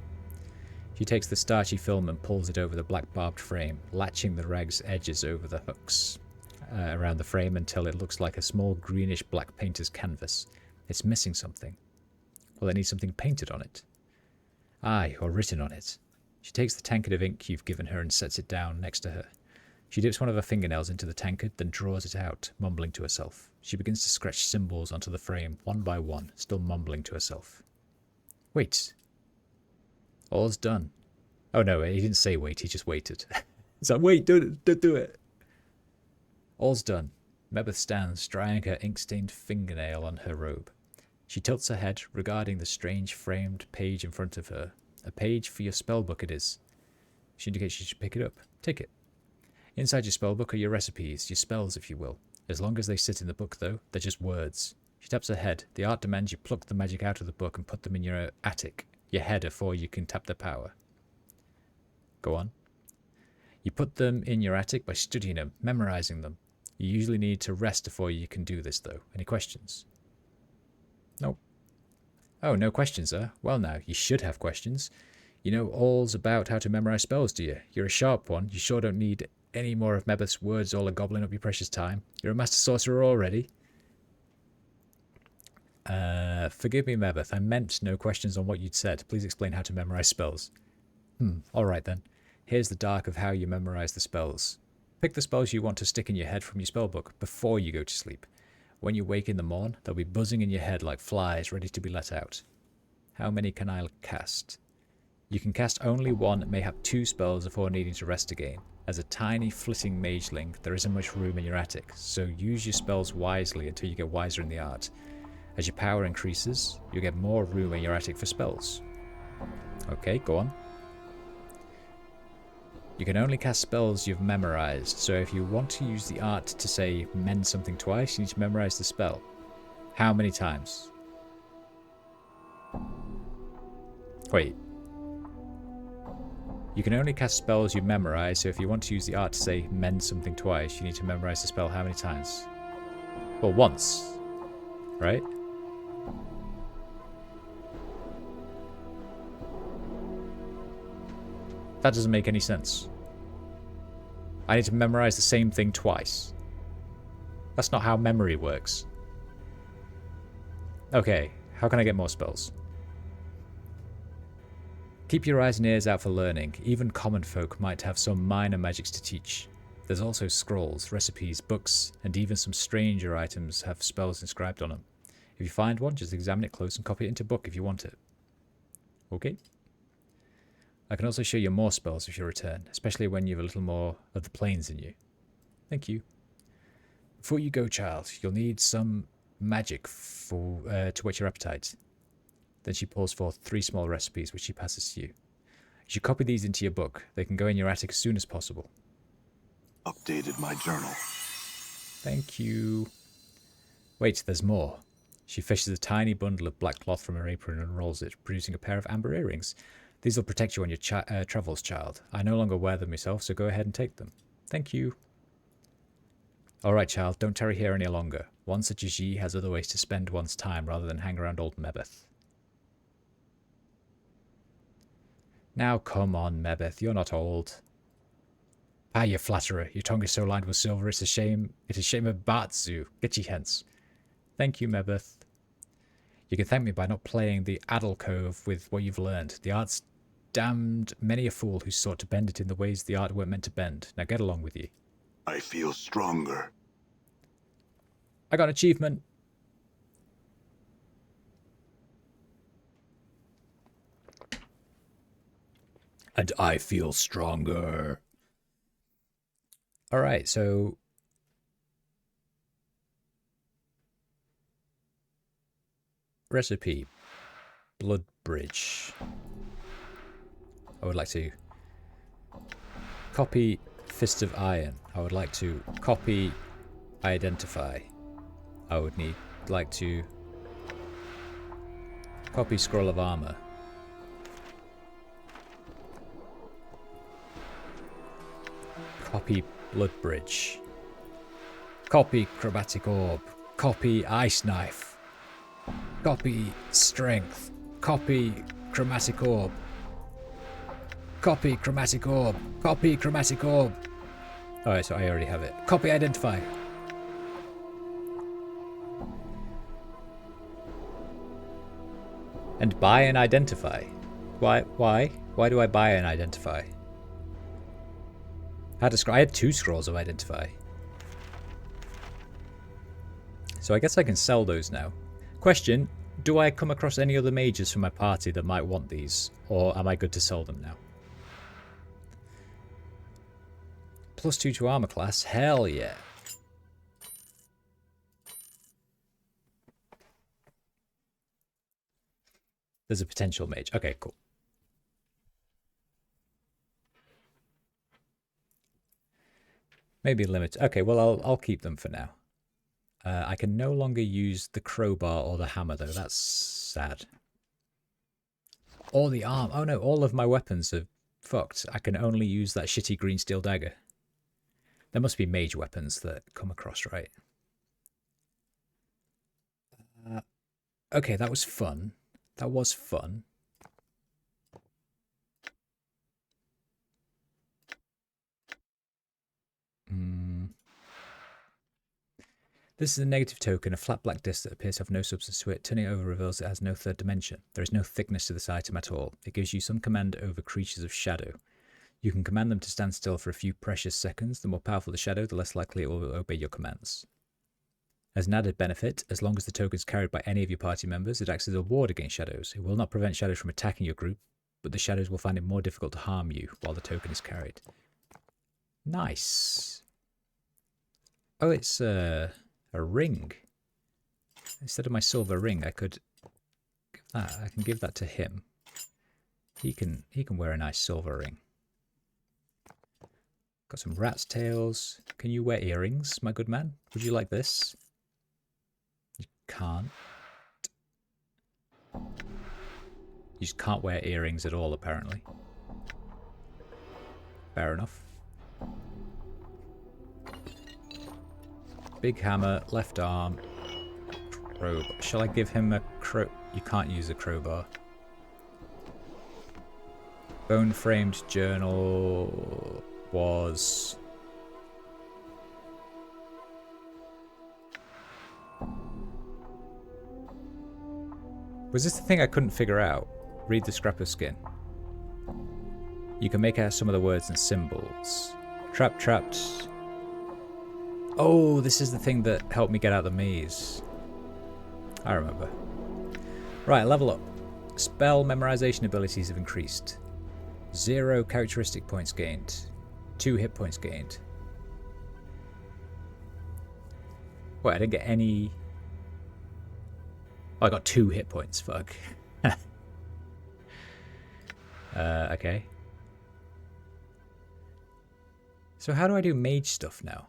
She takes the starchy film and pulls it over the black barbed frame, latching the rag's edges over the hooks around the frame until it looks like a small greenish black painter's canvas. It's missing something. Well, it needs something painted on it. Aye, or written on it. She takes the tankard of ink you've given her and sets it down next to her. She dips one of her fingernails into the tankard, then draws it out, mumbling to herself. She begins to scratch symbols onto the frame, one by one, still mumbling to herself. Wait. All's done. Oh no, he didn't say wait, he just waited. He's like, wait, don't do it. All's done. Mebeth stands, drying her ink-stained fingernail on her robe. She tilts her head, regarding the strange framed page in front of her. A page for your spellbook it is. She indicates she should pick it up. Take it. Inside your spellbook are your recipes, your spells if you will. As long as they sit in the book though, they're just words. She taps her head. The art demands you pluck the magic out of the book and put them in your attic, your head afore you can tap the power. Go on. You put them in your attic by studying them, memorizing them. You usually need to rest before you can do this though. Any questions? Nope. Oh, no questions, huh? Well now, you should have questions. You know all's about how to memorize spells, do you? You're a sharp one. You sure don't need any more of Mebeth's words all a-gobbling up your precious time. You're a master sorcerer already. Forgive me, Mebeth. I meant no questions on what you'd said. Please explain how to memorize spells. Alright then. Here's the dark of how you memorize the spells. Pick the spells you want to stick in your head from your spellbook before you go to sleep. When you wake in the morn, they'll be buzzing in your head like flies ready to be let out. How many can I cast? You can cast only one, mayhap 2 spells before needing to rest again. As a tiny flitting mageling, there isn't much room in your attic, so use your spells wisely until you get wiser in the art. As your power increases, you get more room in your attic for spells. Okay, go on. You can only cast spells you've memorized, so if you want to use the art to, say, mend something twice, you need to memorize the spell. How many times? Wait. You can only cast spells you memorize, so if you want to use the art to, say, mend something twice, you need to memorize the spell how many times? Well, once. Right? That doesn't make any sense. I need to memorize the same thing twice. That's not how memory works. Okay, how can I get more spells? Keep your eyes and ears out for learning. Even common folk might have some minor magics to teach. There's also scrolls, recipes, books, and even some stranger items have spells inscribed on them. If you find one, just examine it close and copy it into a book if you want it. Okay? I can also show you more spells if you return, especially when you have a little more of the planes in you. Thank you. Before you go, child, you'll need some magic for to whet your appetite. Then she pulls forth 3 small recipes, which she passes to you. You should copy these into your book. They can go in your attic as soon as possible. Updated my journal. Thank you. Wait, there's more. She fishes a tiny bundle of black cloth from her apron and unrolls it, producing a pair of amber earrings. These will protect you on your travels, child. I no longer wear them myself, so go ahead and take them. Thank you. Alright, child, don't tarry here any longer. One such as ye has other ways to spend one's time rather than hang around old Mebeth. Now come on, Mebeth, you're not old. Ah, you flatterer. Your tongue is so lined with silver, it's a shame. It is shame of Bartzu. Get ye hence. Thank you, Mebeth. You can thank me by not playing the alcove with what you've learned. The art's damned many a fool who sought to bend it in the ways the art weren't meant to bend. Now get along with ye. I feel stronger. I got an achievement. And I feel stronger. Alright, so... Recipe. Blood Bridge. I would like to copy Fist of Iron. I would like to copy Identify. I would like to copy Scroll of Armor. Copy Blood Bridge. Copy Chromatic Orb. Copy Ice Knife. Copy Strength. Copy Chromatic Orb. Copy Chromatic Orb. Copy Chromatic Orb. Alright, so I already have it. Copy Identify. And buy and identify. Why? Why do I buy and identify? I had 2 scrolls of identify. So I guess I can sell those now. Question, do I come across any other mages from my party that might want these? Or am I good to sell them now? +2 to armor class? Hell yeah. There's a potential mage. Okay, cool. Maybe limit. Okay, well, I'll keep them for now. I can no longer use the crowbar or the hammer, though. That's sad. Or the arm. Oh, no, all of my weapons are fucked. I can only use that shitty green steel dagger. There must be mage weapons that come across, right? Okay, that was fun. That was fun. This is a negative token, a flat black disc that appears to have no substance to it. Turning it over reveals it has no third dimension. There is no thickness to this item at all. It gives you some command over creatures of shadow. You can command them to stand still for a few precious seconds. The more powerful the shadow, the less likely it will obey your commands. As an added benefit, as long as the token is carried by any of your party members, it acts as a ward against shadows. It will not prevent shadows from attacking your group, but the shadows will find it more difficult to harm you while the token is carried. Nice. Oh, it's a ring. Instead of my silver ring, I could give that. I can give that to him. He can wear a nice silver ring. Got some rat's tails. Can you wear earrings, my good man? Would you like this? You can't. You just can't wear earrings at all, apparently. Fair enough. Big hammer, left arm, crowbar. Shall I give him a You can't use a crowbar. Bone-framed journal was... Was this the thing I couldn't figure out? Read the scrap of skin. You can make out some of the words and symbols. Trapped. Oh, this is the thing that helped me get out of the maze. I remember. Right, level up. Spell memorization abilities have increased. 0 characteristic points gained. 2 hit points gained. Wait, I didn't get any... Oh, I got 2 hit points, fuck. Okay. So how do I do mage stuff now?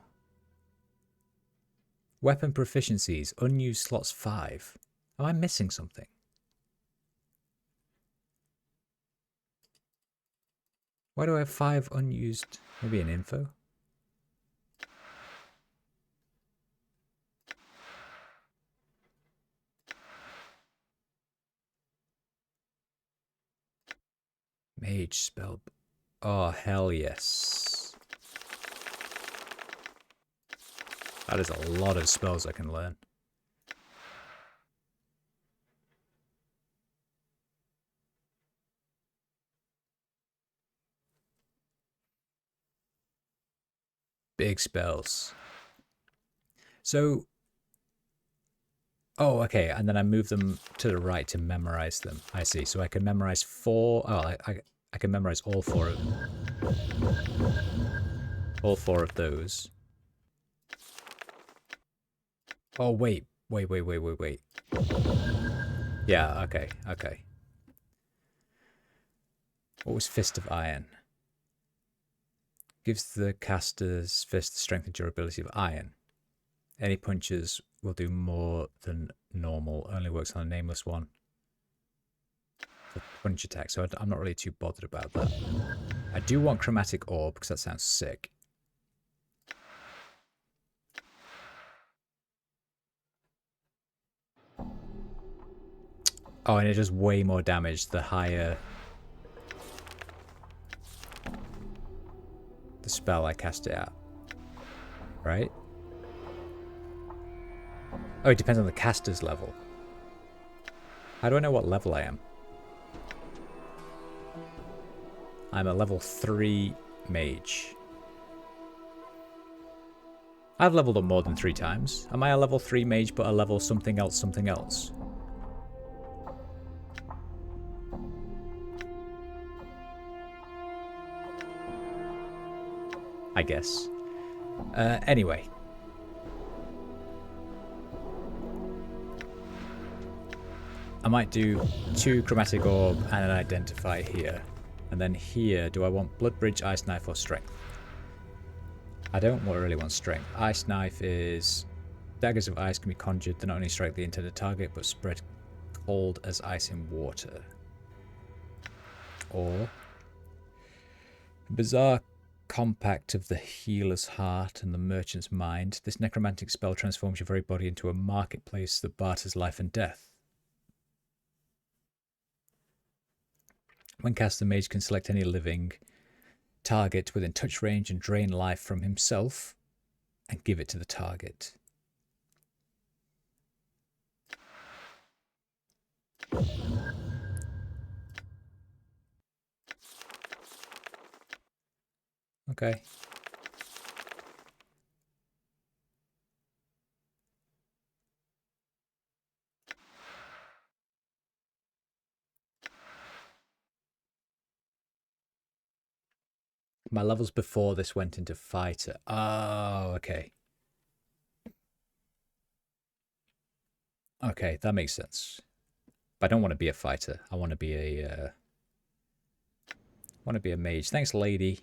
Weapon proficiencies, unused slots 5. Am I missing something? Why do I have 5 unused? Maybe an info? Mage spell. Oh, hell yes. That is a lot of spells I can learn. Big spells. So... Oh, okay, and then I move them to the right to memorize them. I see, so I can memorize 4... Oh, I can memorize all 4 of them. All 4 of those. Oh, wait. Yeah, okay. What was Fist of Iron? Gives the caster's fist the strength and durability of iron. Any punches will do more than normal. Only works on a nameless one. For punch attack, so I'm not really too bothered about that. I do want chromatic orb because that sounds sick. Oh, and it does way more damage the higher the spell I cast it at. Right? Oh, it depends on the caster's level. How do I know what level I am? I'm a level 3 mage. I've leveled up more than 3 times. Am I a level 3 mage but a level something else? I guess. Anyway. I might do 2 chromatic orb and an identify here. And then here, do I want blood bridge, ice knife, or strength? I don't really want strength. Ice knife is... Daggers of ice can be conjured to not only strike the intended target, but spread cold as ice in water. Or... Bizarre compact of the healer's heart and the merchant's mind. This necromantic spell transforms your very body into a marketplace that barters life and death. When cast, the mage can select any living target within touch range and drain life from himself and give it to the target. Okay. My levels before this went into fighter. Oh, okay. Okay, that makes sense. But I don't want to be a fighter. I want to be a Want to be a mage. Thanks, lady.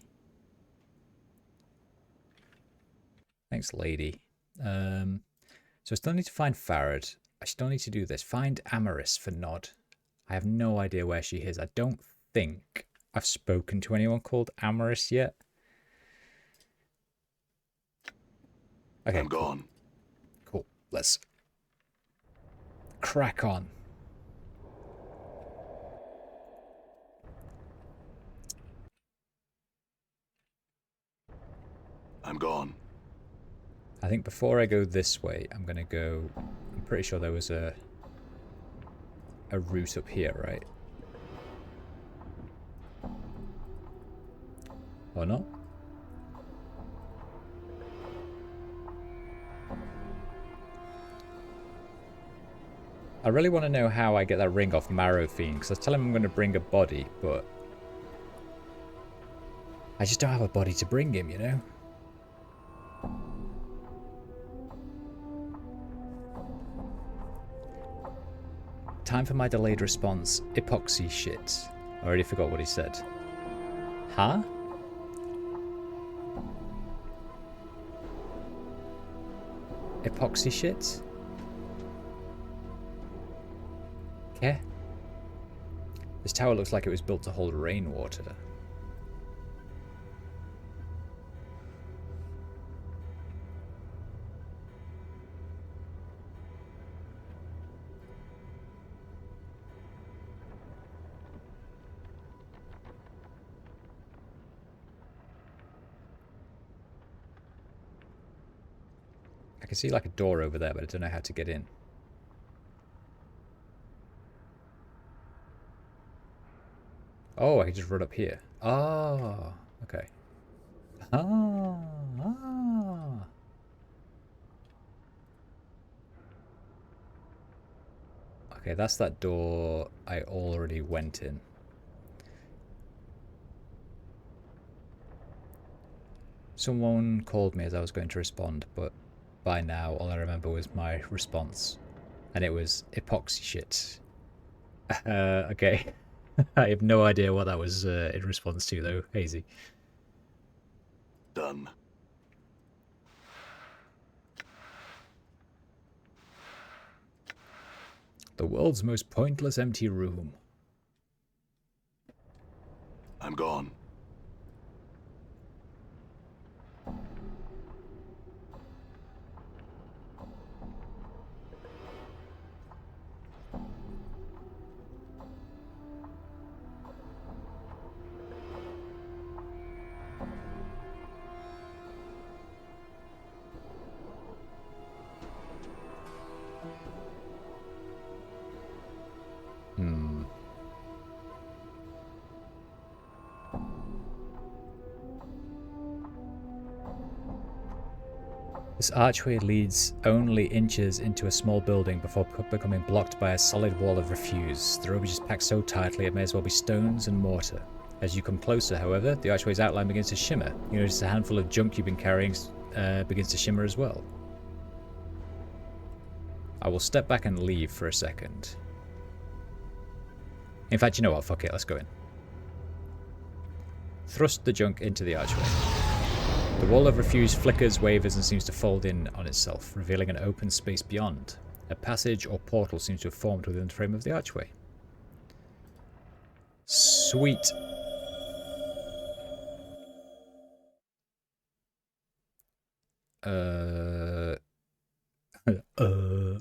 Thanks, lady. So I still need to find Farad. I still need to do this. Find Amaris for Nod. I have no idea where she is. I don't think I've spoken to anyone called Amaris yet. Okay, I'm gone. cool. Let's crack on. I'm gone. I think before I go this way, I'm going to go... I'm pretty sure there was a route up here, right? Or not? I really want to know how I get that ring off Marrow Fiend, because I tell him I'm going to bring a body, but I just don't have a body to bring him, you know? Time for my delayed response. Epoxy shit. I already forgot what he said. Huh? Epoxy shit? Okay. This tower looks like it was built to hold rainwater. I can see like a door over there, but I don't know how to get in. Oh, I can just run up here. Oh, okay. Ah. Okay, that's that door I already went in. Someone called me as I was going to respond, but by now all I remember was my response. And it was epoxy shit. Okay. I have no idea what that was in response to, though. Hazy. Done. The world's most pointless empty room. I'm gone. This archway leads only inches into a small building before becoming blocked by a solid wall of refuse. The rubbish is packed so tightly it may as well be stones and mortar. As you come closer, however, the archway's outline begins to shimmer. You notice a handful of junk you've been carrying begins to shimmer as well. I will step back and leave for a second. In fact, you know what? Fuck it, let's go in. Thrust the junk into the archway. The wall of refuse flickers, wavers, and seems to fold in on itself, revealing an open space beyond. A passage or portal seems to have formed within the frame of the archway. Sweet.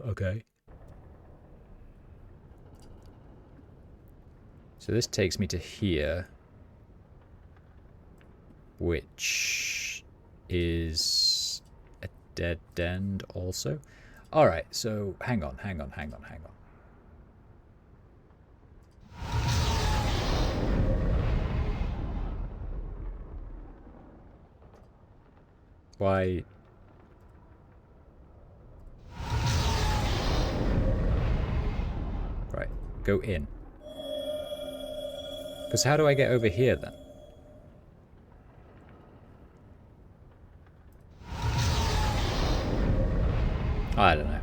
Okay. So this takes me to here, which is a dead end also. Alright, so hang on. Why? Right, go in. Because how do I get over here then? I don't know.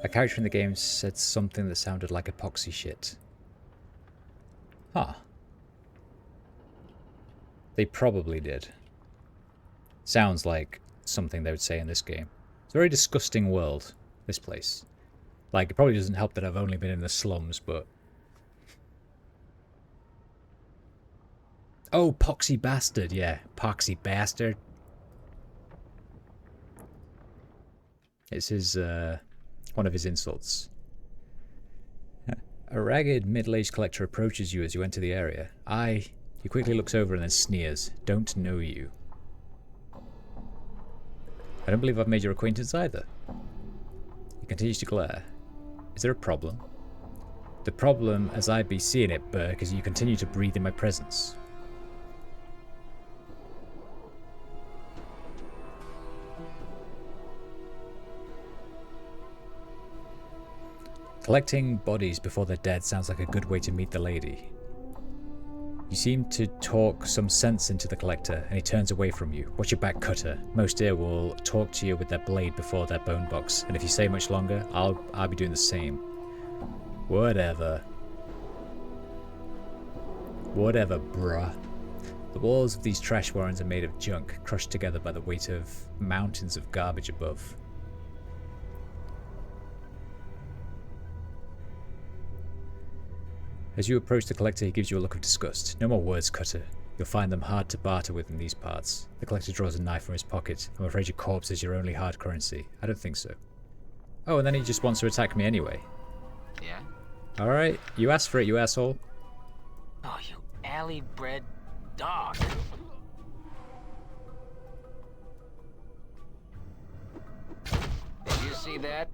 A character in the game said something that sounded like epoxy shit. Huh. They probably did. Sounds like something they would say in this game. It's a very disgusting world, this place. Like, it probably doesn't help that I've only been in the slums, but... Oh, Poxy Bastard, yeah. Poxy Bastard. It's his, one of his insults. A ragged, middle-aged collector approaches you as you enter the area. He quickly looks over and then sneers. Don't know you. I don't believe I've made your acquaintance either. He continues to glare. Is there a problem? The problem, as I be seeing it, Burke, is you continue to breathe in my presence. Collecting bodies before they're dead sounds like a good way to meet the lady. You seem to talk some sense into the collector, and he turns away from you. Watch your back, Cutter. Most here will talk to you with their blade before their bone box, and if you stay much longer, I'll be doing the same. Whatever. Whatever, bruh. The walls of these trash warrens are made of junk, crushed together by the weight of mountains of garbage above. As you approach the collector, he gives you a look of disgust. No more words, Cutter. You'll find them hard to barter with in these parts. The collector draws a knife from his pocket. I'm afraid your corpse is your only hard currency. I don't think so. Oh, and then he just wants to attack me anyway. Yeah? Alright, you asked for it, you asshole. Oh, you alley-bred dog. Did you see that?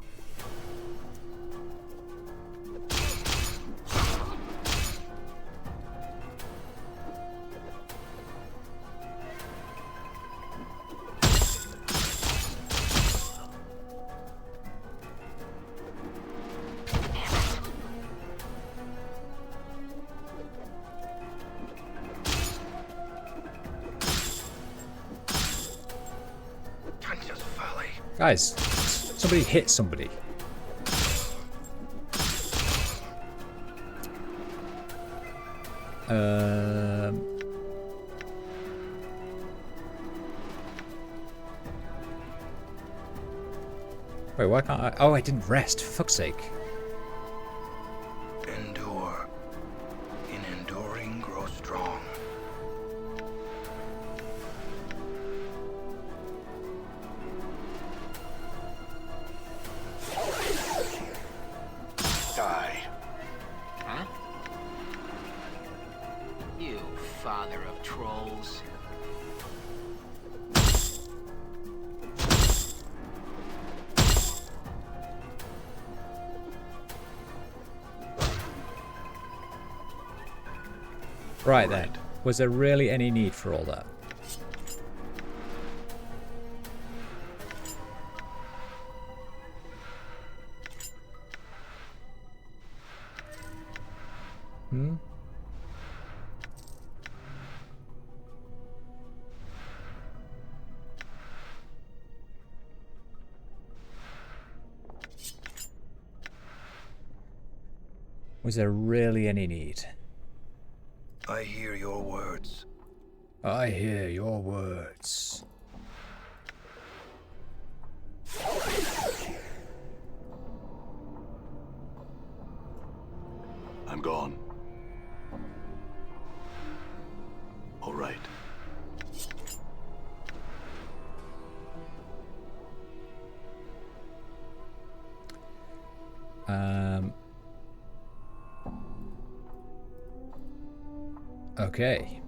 Guys, somebody hit somebody. Wait, why can't I? Oh, I didn't rest, for fuck's sake. Endure. In enduring, grow strong. Die. Huh? You father of trolls. Right then. Was there really any need for all that? Hmm? Was there really any need? I hear your words. I hear your words. I'm gone. All right. Okay.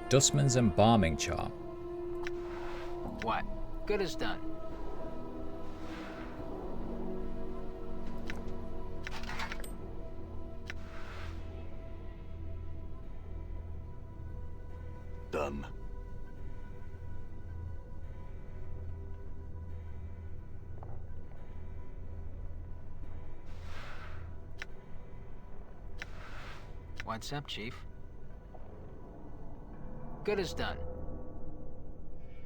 Dustman's embalming charm. What? Good as done. Done. What's up, Chief? Good as done.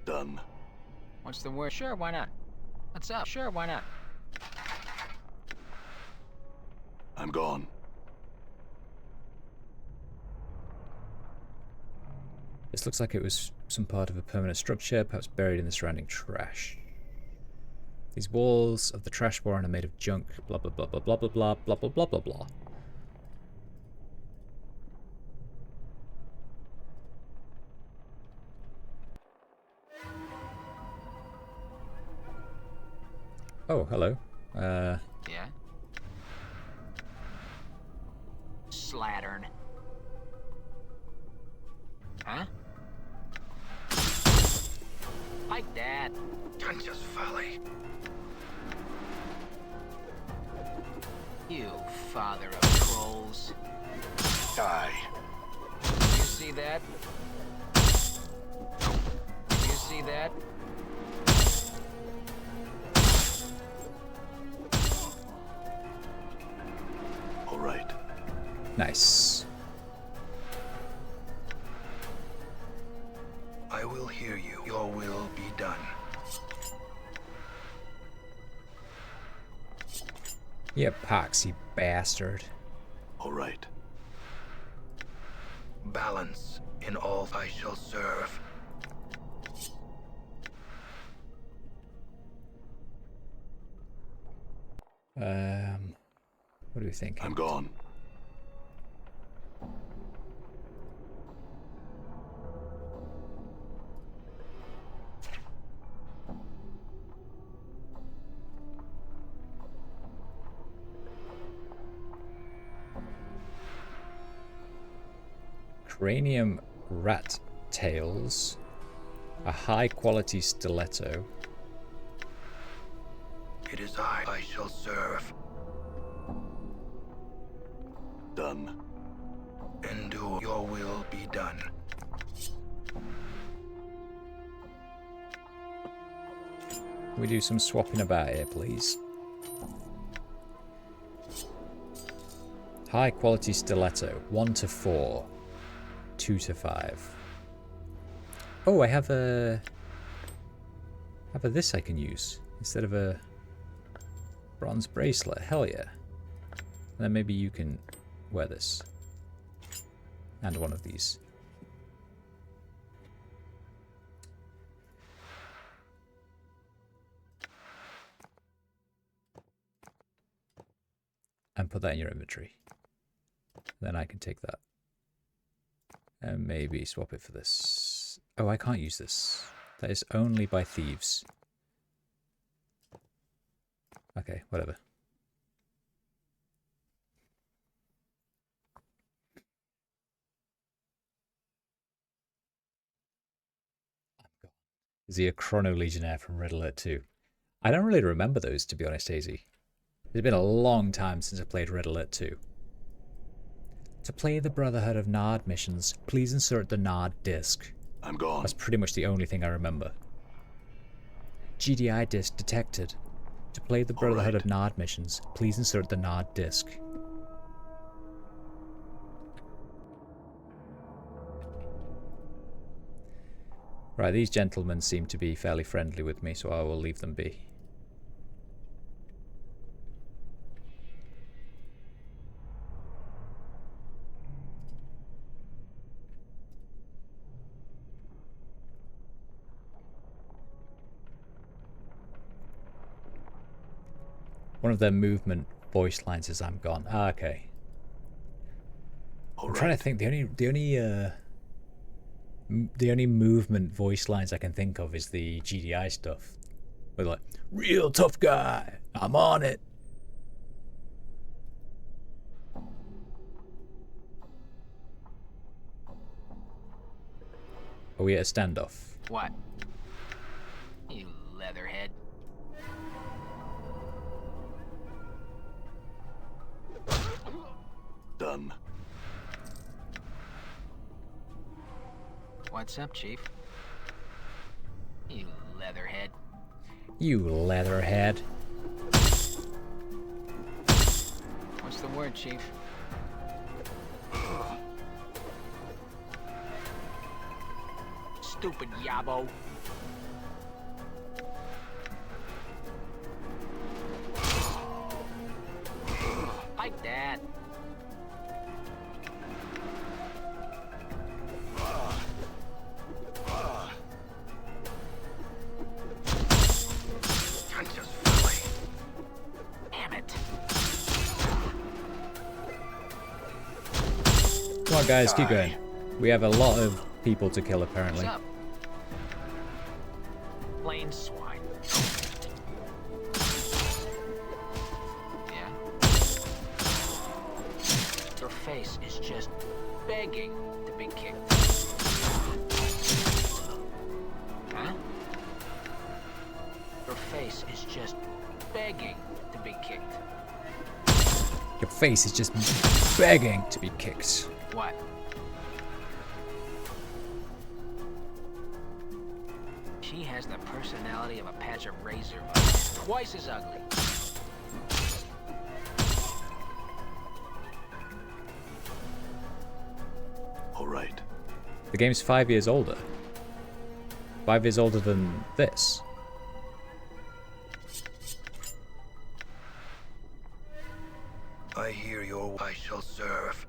Done. What's the word? Sure, why not? What's up? Sure, why not? I'm gone. This looks like it was some part of a permanent structure, perhaps buried in the surrounding trash. These walls of the trash barn are made of junk, blah blah blah blah blah blah blah blah blah blah blah blah. Oh, hello. Yeah? Slattern. Huh? Like that. Just folly. You father of trolls. Die. You see that? You see that? All right. Nice. I will hear you. Your will be done. You poxy bastard. All right. Balance in all I shall serve. What do we think? I'm gone. Cranium rat tails, a high quality stiletto. It is I shall serve. Done. And do your will be done. Can we do some swapping about here, please? High quality stiletto, 1 to 4, 2 to 5. Oh, I have a this I can use instead of a bronze bracelet. Hell yeah! And then maybe you can wear this and one of these. And put that in your inventory. Then I can take that. And maybe swap it for this. Oh, I can't use this. That is only by thieves. Okay, whatever. Is he a Chrono Legionnaire from Red Alert 2? I don't really remember those, to be honest, Daisy. It's been a long time since I played Red Alert 2. To play the Brotherhood of Nard missions, please insert the Nard disc. I'm gone. That's pretty much the only thing I remember. GDI disc detected. To play the Brotherhood of Nard missions, please insert the Nard disc. Right, these gentlemen seem to be fairly friendly with me, so I will leave them be. One of their movement voice lines is "I'm gone." Ah, okay. I'm trying to think. The only movement voice lines I can think of is the GDI stuff. With like, "Real tough guy, I'm on it." Are we at a standoff? What? You leatherhead. Done. What's up, Chief? You leatherhead. You leatherhead. What's the word, Chief? Stupid yabo. like that. Touch us, Philly. Damn it. Come on, guys, keep going. We have a lot of people to kill, apparently. What's up? Plain swine. Yeah? Your face is just begging to be kicked. Huh? Your face is just begging to be kicked. Your face is just begging to be kicked. What? She has the personality of a patch of razor vines. Twice as ugly. All right. The game's 5 years older. 5 years older than this. I hear your I shall serve.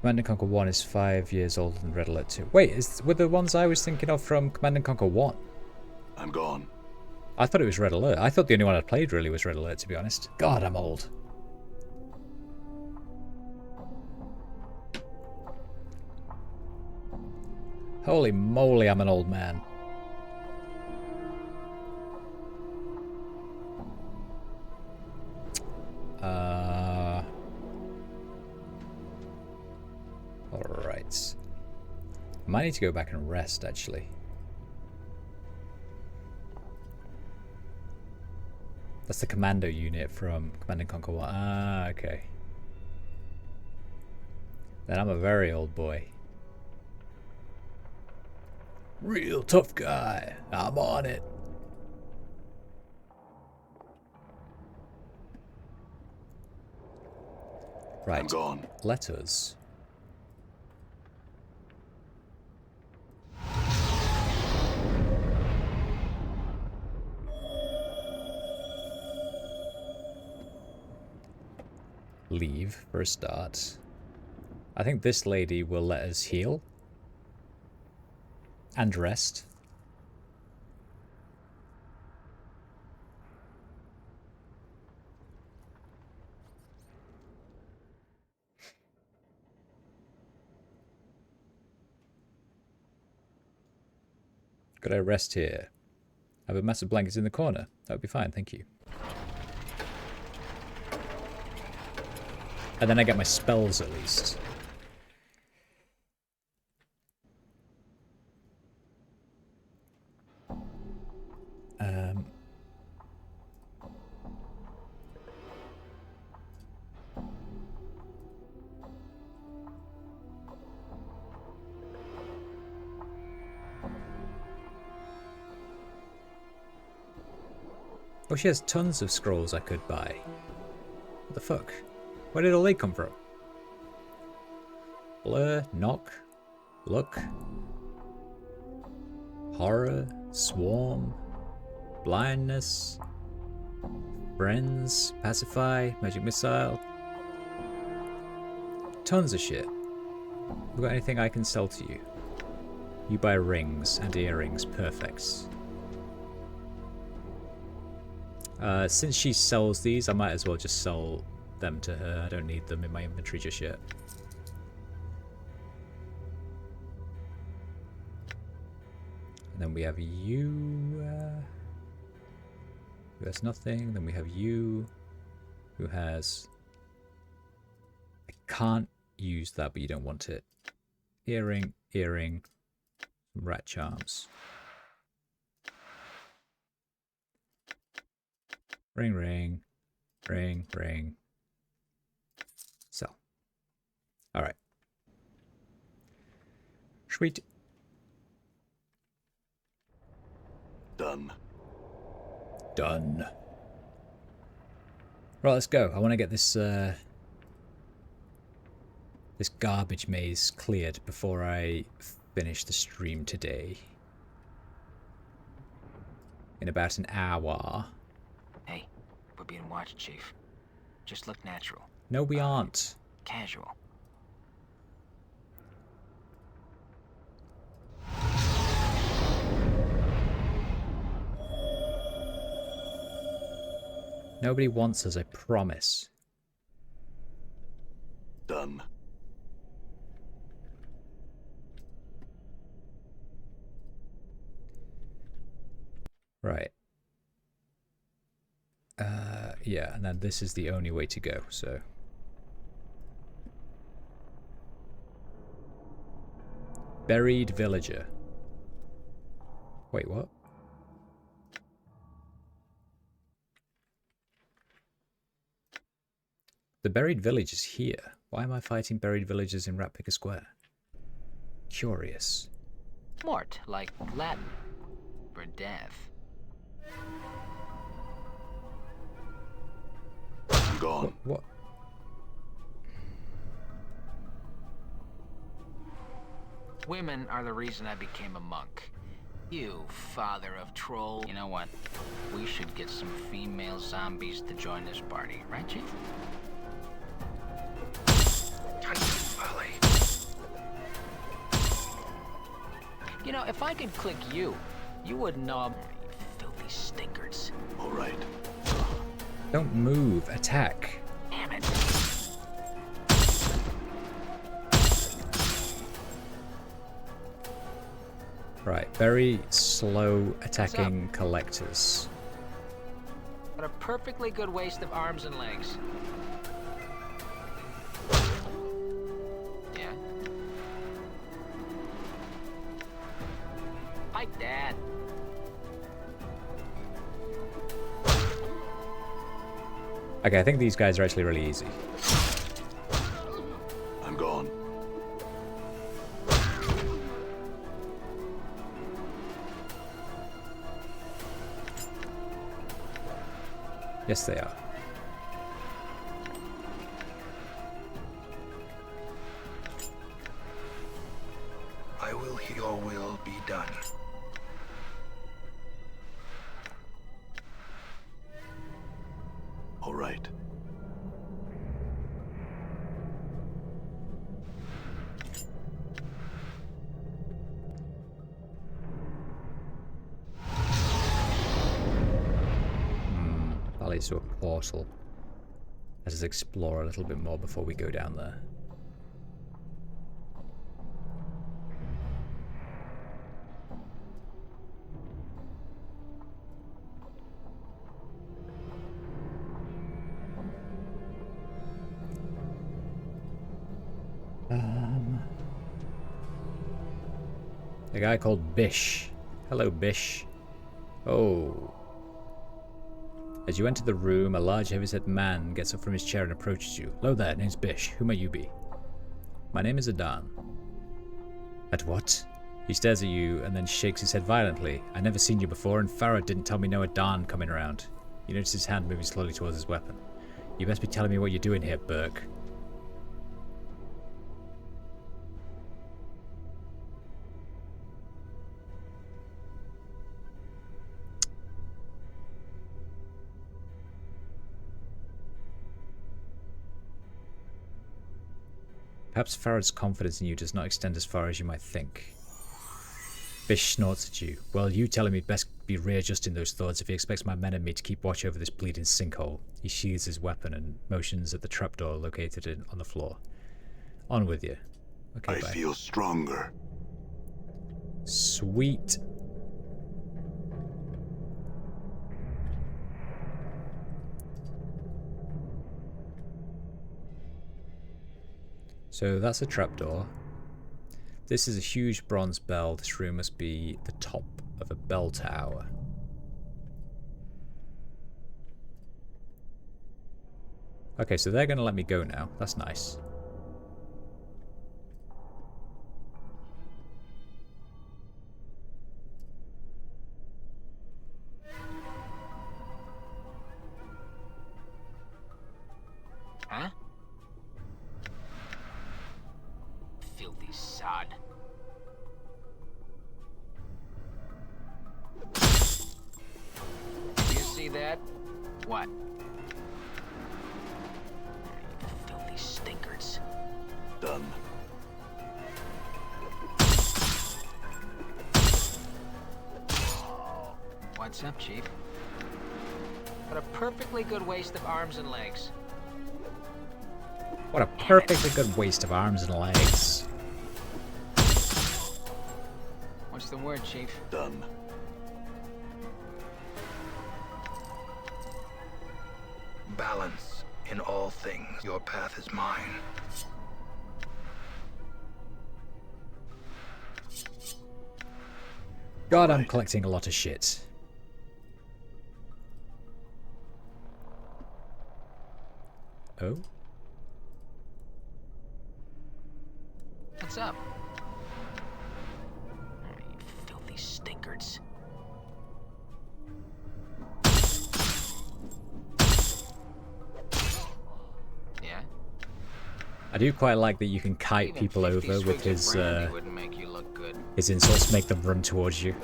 Command & Conquer 1 is 5 years older than Red Alert 2. Wait, were the ones I was thinking of from Command & Conquer 1? I'm gone. I thought it was Red Alert. I thought the only one I played really was Red Alert, to be honest. God, I'm old. Holy moly, I'm an old man. Alright. I might need to go back and rest, actually. That's the commando unit from Command & Conquer 1. Ah, okay. Then I'm a very old boy. Real tough guy. I'm on it. Right. I'm gone. Letters. Leave for a start. I think this lady will let us heal. And rest. Could I rest here? I have a massive blanket in the corner. That would be fine, thank you. And then I get my spells at least. Oh, she has tons of scrolls I could buy. What the fuck? Where did all they come from? Blur, knock, look, horror, swarm, blindness, friends, pacify, magic missile. Tons of shit. We got anything I can sell to you? You buy rings and earrings, perfect. Since she sells these, I might as well just sell them to her. I don't need them in my inventory just yet. And then we have you, who has nothing. Then we have you, who has... I can't use that, but you don't want it. Earring, earring, rat charms. Ring, ring. Bring. Sell. Alright. Sweet. Done. Done. Right, let's go. I want to get this this garbage maze cleared before I finish the stream today. In about an hour. Hey, we're being watched, Chief. Just look natural. No, we aren't. Casual. Nobody wants us, I promise. Done. Right. Yeah, and then this is the only way to go, so... Buried villager. Wait, what? The buried village is here. Why am I fighting buried villagers in Rat Picker Square? Curious. Mort, like Latin. For death. I'm gone. What? Women are the reason I became a monk. You father of trolls. You know what? We should get some female zombies to join this party, right, Chief? You know, if I could click you, you wouldn't know I'm... You filthy stinkers. All right. Don't move. Attack. Damn it. Right. Very slow attacking collectors. What a perfectly good waste of arms and legs. Yeah? Hi, Dad. Okay, I think these guys are actually really easy. I'm gone. Yes, they are. I will, your will be done. All right. That leads to a portal. Let us explore a little bit more before we go down there. A guy called Bish. Hello, Bish. Oh. As you enter the room, a large, heavy-set man gets up from his chair and approaches you. Hello there, name's Bish. Who may you be? My name is Adan. At what? He stares at you and then shakes his head violently. I never seen you before, and Farah didn't tell me no Adan coming around. You notice his hand moving slowly towards his weapon. You best be telling me what you're doing here, Burke. Perhaps Farah's confidence in you does not extend as far as you might think. Bish snorts at you. Well, you tell him he'd best be readjusting those thoughts if he expects my men and me to keep watch over this bleeding sinkhole. He sheathes his weapon and motions at the trapdoor located on the floor. On with you. Okay, I bye. feel stronger. Sweet. So that's a trapdoor. This is a huge bronze bell. This room must be the top of a bell tower. Okay, so they're going to let me go now. That's nice. Huh? Filthy sod. Do you see that? What? Filthy stinkers. Done. What's up, Chief? What a perfectly good waste of arms and legs. What a perfectly good waste of arms and legs. What's the word, Chief? Done. Balance in all things. Your path is mine. God, I'm collecting a lot of shit. Oh? What's up? You filthy stinkers. Yeah? I do quite like that you can kite Even people 50 over with swigs of his brandy wouldn't make you look good. insults to make them run towards you.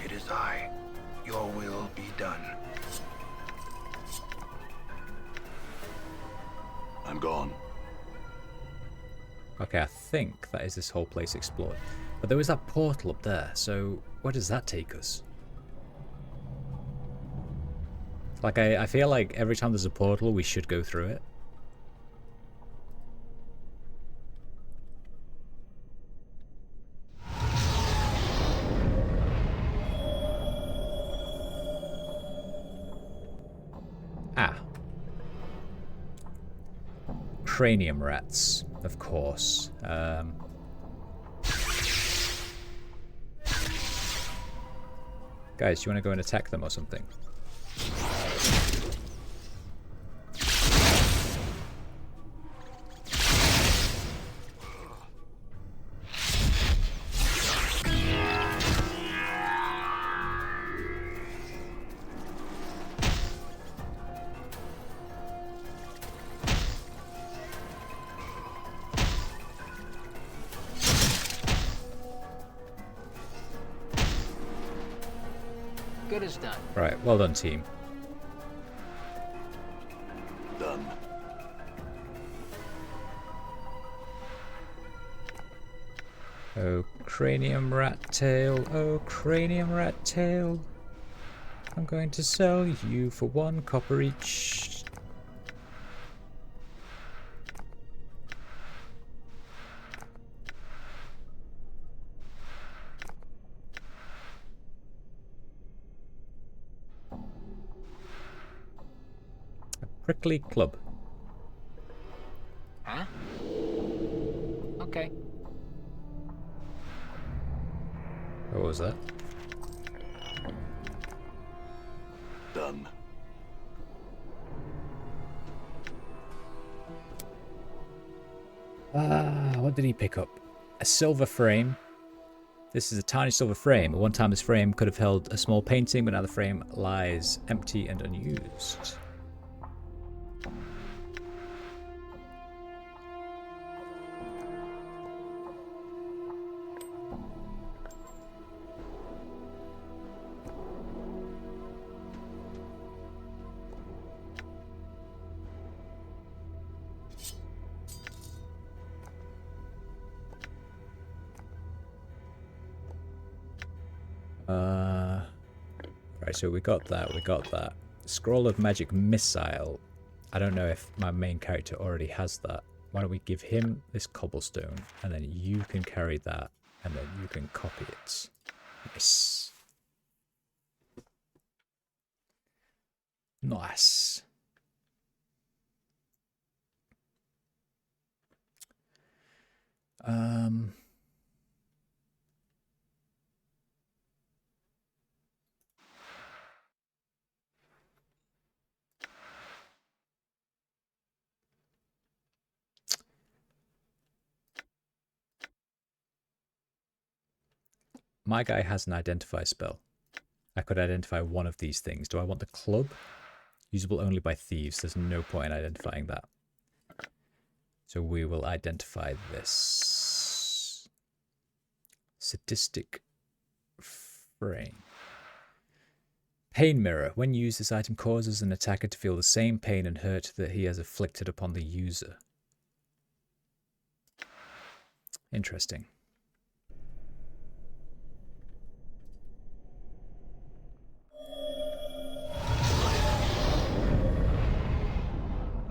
It is I. Your will be done. I'm gone. Okay, I think that is this whole place explored. But there was that portal up there, so where does that take us? Like, I feel like every time there's a portal, we should go through it. Ah. Cranium rats, of course. Guys, do you want to go and attack them or something? Good as done. Right, well done, team. Done. Oh, cranium rat tail. Oh, cranium rat tail. I'm going to sell you for 1 copper each. A prickly club. Huh? Okay. What was that? Done. What did he pick up? A silver frame. This is a tiny silver frame. At one time this frame could have held a small painting, but now the frame lies empty and unused. Right, so we got that. Scroll of Magic Missile. I don't know if my main character already has that. Why don't we give him this cobblestone, and then you can carry that, and then you can copy it. Nice. Nice. My guy has an identify spell. I could identify one of these things. Do I want the club? Usable only by thieves. There's no point in identifying that. So we will identify this. Sadistic frame. Pain mirror. When used, this item causes an attacker to feel the same pain and hurt that he has afflicted upon the user. Interesting.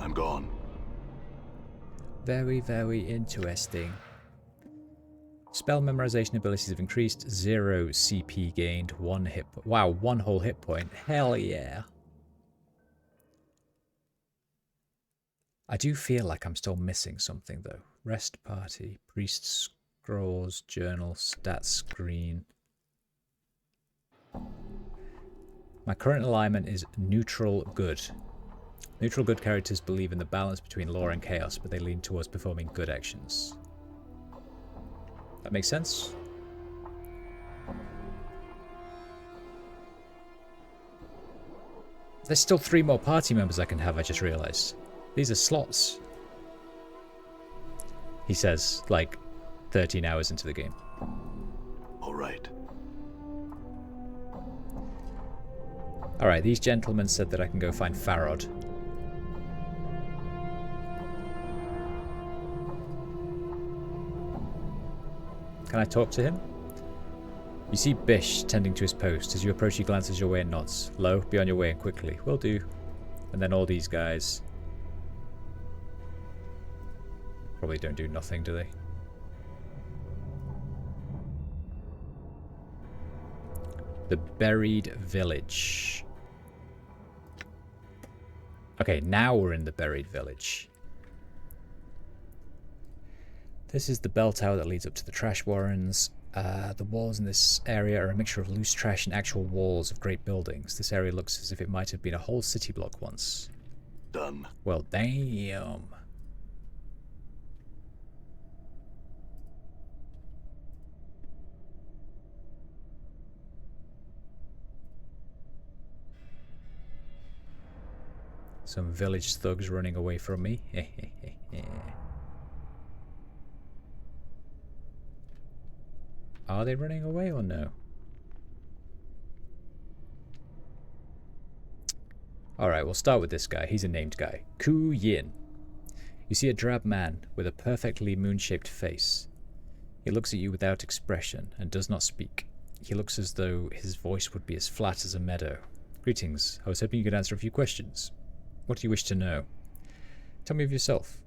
I'm gone. Very, very interesting. Spell memorization abilities have increased. 0 CP gained. 1 hit. Wow, 1 whole hit point. Hell yeah. I do feel like I'm still missing something though. Rest party, priest scrolls, journal, stats screen. My current alignment is neutral good. Neutral good characters believe in the balance between law and chaos, but they lean towards performing good actions. That makes sense? There's still 3 more party members I can have, I just realized. These are slots. He says, like, 13 hours into the game. All right. Alright, these gentlemen said that I can go find Farod. Can I talk to him? You see Bish tending to his post. As you approach, he glances your way and nods. Lo, be on your way and quickly. Will do. And then all these guys. Probably don't do nothing, do they? The Buried Village. Okay, now we're in the Buried Village. This is the bell tower that leads up to the trash warrens. The walls in this area are a mixture of loose trash and actual walls of great buildings. This area looks as if it might have been a whole city block once. Done. Well, damn. Some village thugs running away from me. Are they running away or no? Alright, we'll start with this guy. He's a named guy. Ku Yin. You see a drab man with a perfectly moon-shaped face. He looks at you without expression and does not speak. He looks as though his voice would be as flat as a meadow. Greetings. I was hoping you could answer a few questions. What do you wish to know? Tell me of yourself.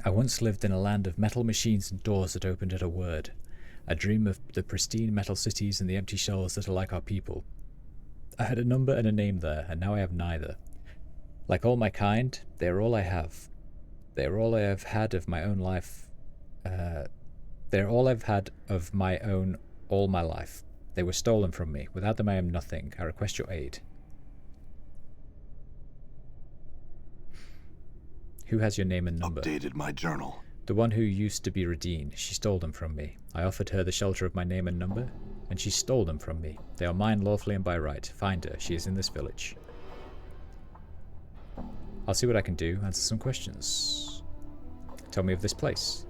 I once lived in a land of metal machines and doors that opened at a word. I dream of the pristine metal cities and the empty shells that are like our people. I had a number and a name there, and now I have neither. Like all my kind, they are all I have. They are all I have had of my own life. They are all I've had of my own all my life. They were stolen from me. Without them I am nothing. I request your aid. Who has your name and number? Updated my journal. The one who used to be Radine. She stole them from me. I offered her the shelter of my name and number, and she stole them from me. They are mine lawfully and by right. Find her. She is in this village. I'll see what I can do. Answer some questions. Tell me of this place.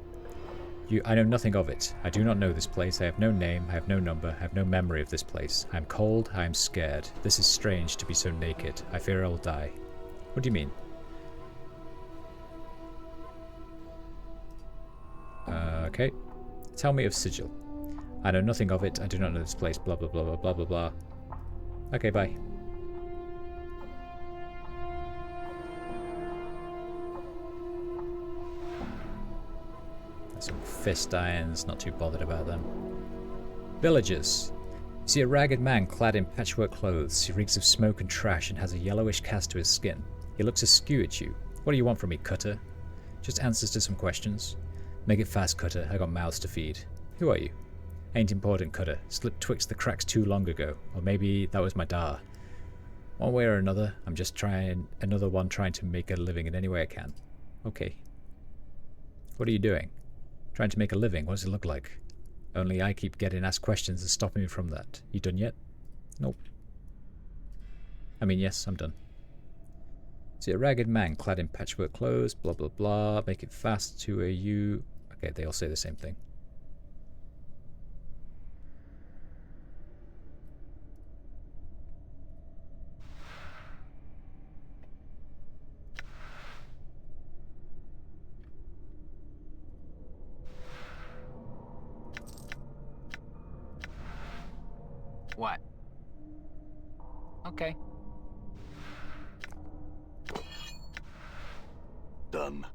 I know nothing of it. I do not know this place. I have no name. I have no number. I have no memory of this place. I am cold. I am scared. This is strange to be so naked. I fear I will die. What do you mean? Okay. Tell me of Sigil. I know nothing of it. I do not know this place. Blah, blah, blah, blah, blah, blah, blah. Okay, bye. Some fist irons. Not too bothered about them. Villagers. You see a ragged man clad in patchwork clothes. He reeks of smoke and trash and has a yellowish cast to his skin. He looks askew at you. What do you want from me, Cutter? Just answers to some questions. Make it fast, Cutter. I got mouths to feed. Who are you? Ain't important, Cutter. Slipped twixt the cracks too long ago. Or maybe that was my dar. One way or another, I'm just trying to make a living in any way I can. Okay. What are you doing? Trying to make a living? What does it look like? Only I keep getting asked questions and stopping me from that. You done yet? Nope. I mean, yes, I'm done. See a ragged man clad in patchwork clothes, blah blah blah, make it fast to a you. Okay, they all say the same thing. What? Okay. Done.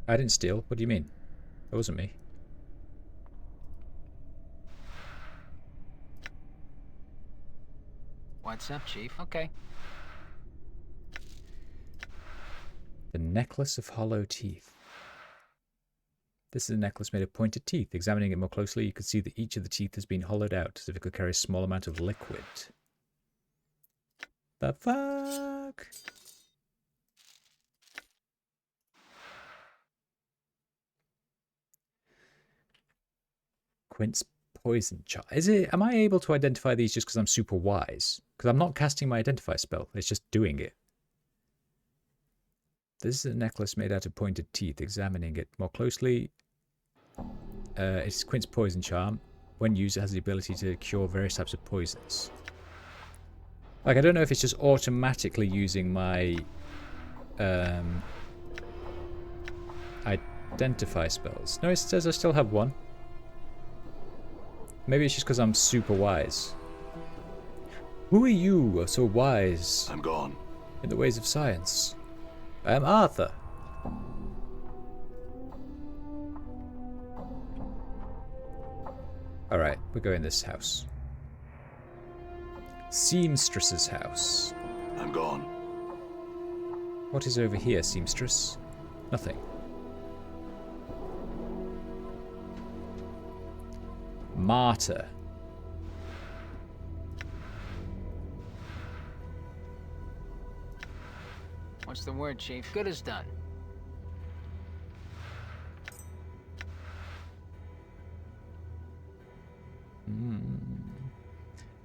I didn't steal. What do you mean? It wasn't me. What's up, Chief? Okay. The necklace of hollow teeth. This is a necklace made of pointed teeth. Examining it more closely, you can see that each of the teeth has been hollowed out, as if it could carry a small amount of liquid. The fuck? Quince poison charm. Is it? Am I able to identify these just because I'm super wise? Because I'm not casting my identify spell. It's just doing it. This is a necklace made out of pointed teeth. Examining it more closely, it's Quince poison charm. When used, it has the ability to cure various types of poisons. Like, I don't know if it's just automatically using my identify spells. No, it says I still have one. Maybe it's just because I'm super wise. Who are you, so wise I'm gone. in the ways of science? I am Arthur. Alright, we're going this house. Seamstress's house. I'm gone. What is over here, Seamstress? Nothing. Martyr. What's the word, Chief? Good as done.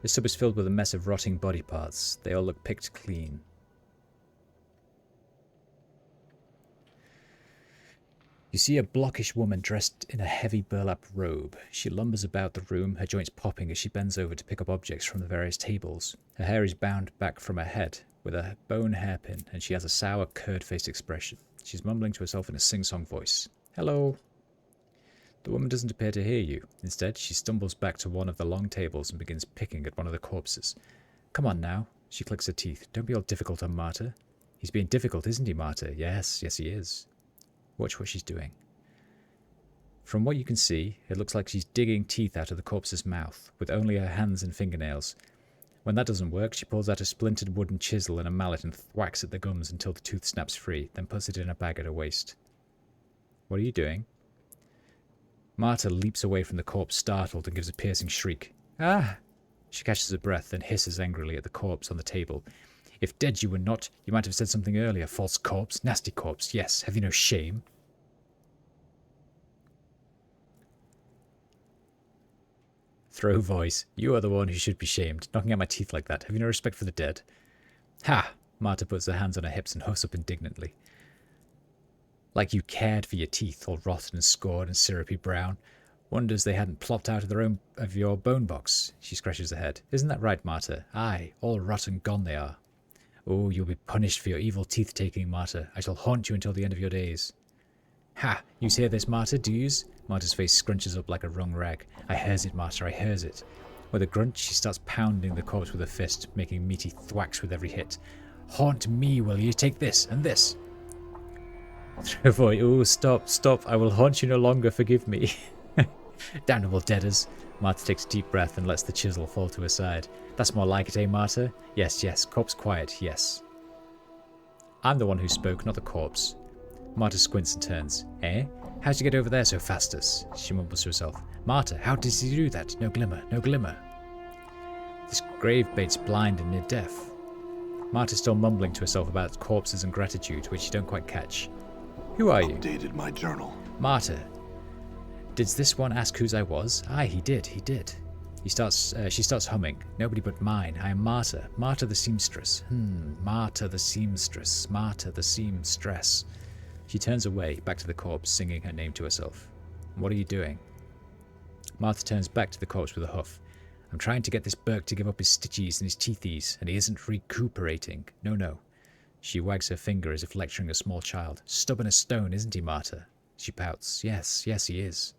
This tub is filled with a mess of rotting body parts. They all look picked clean. You see a blockish woman dressed in a heavy burlap robe. She lumbers about the room, her joints popping as she bends over to pick up objects from the various tables. Her hair is bound back from her head with a bone hairpin, and she has a sour, curd-faced expression. She's mumbling to herself in a sing-song voice. Hello. The woman doesn't appear to hear you. Instead, she stumbles back to one of the long tables and begins picking at one of the corpses. Come on now. She clicks her teeth. Don't be all difficult on Martyr. He's being difficult, isn't he, Martyr? Yes, he is. Watch what she's doing. From what you can see, it looks like she's digging teeth out of the corpse's mouth, with only her hands and fingernails. When that doesn't work, she pulls out a splintered wooden chisel and a mallet and thwacks at the gums until the tooth snaps free, then puts it in a bag at her waist. What are you doing? Marta leaps away from the corpse, startled, and gives a piercing shriek. Ah! She catches her breath, then hisses angrily at the corpse on the table. If dead you were not, you might have said something earlier. False corpse, nasty corpse, yes. Have you no shame? Throw voice. You are the one who should be shamed, knocking out my teeth like that. Have you no respect for the dead? Ha! Marta puts her hands on her hips and huffs up indignantly. Like you cared for your teeth, all rotten and scored and syrupy brown. Wonders they hadn't plopped out of your bone box. She scratches her head. Isn't that right, Marta? Aye, all rotten gone they are. Oh, you'll be punished for your evil teeth-taking, Marta. I shall haunt you until the end of your days. Ha! You hear this, Marta, do yous? Marta's face scrunches up like a wrung rag. I hears it, Marta, I hears it. With a grunt, she starts pounding the corpse with her fist, making meaty thwacks with every hit. Haunt me, will you? Take this, and this. Boy, oh, stop, I will haunt you no longer, forgive me. Damnable deaders. Marta takes a deep breath and lets the chisel fall to her side. That's more like it, eh, Marta? Yes, corpse quiet, yes. I'm the one who spoke, not the corpse. Marta squints and turns. Eh? How'd you get over there so fast-us? She mumbles to herself. Marta, how did he do that? No glimmer. This grave bait's blind and near deaf. Marta's still mumbling to herself about corpses and gratitude, which you don't quite catch. Who are you? Updated my journal. Marta. Did this one ask whose I was? Aye, he did, he did. She starts humming. Nobody but mine. I am Marta. Marta the seamstress. Marta the seamstress. Marta the seamstress. She turns away, back to the corpse, singing her name to herself. What are you doing? Martha turns back to the corpse with a huff. I'm trying to get this Burke to give up his stitchies and his teethies, and he isn't recuperating. No, no. She wags her finger as if lecturing a small child. Stubborn as stone, isn't he, Marta? She pouts. Yes, yes, he is.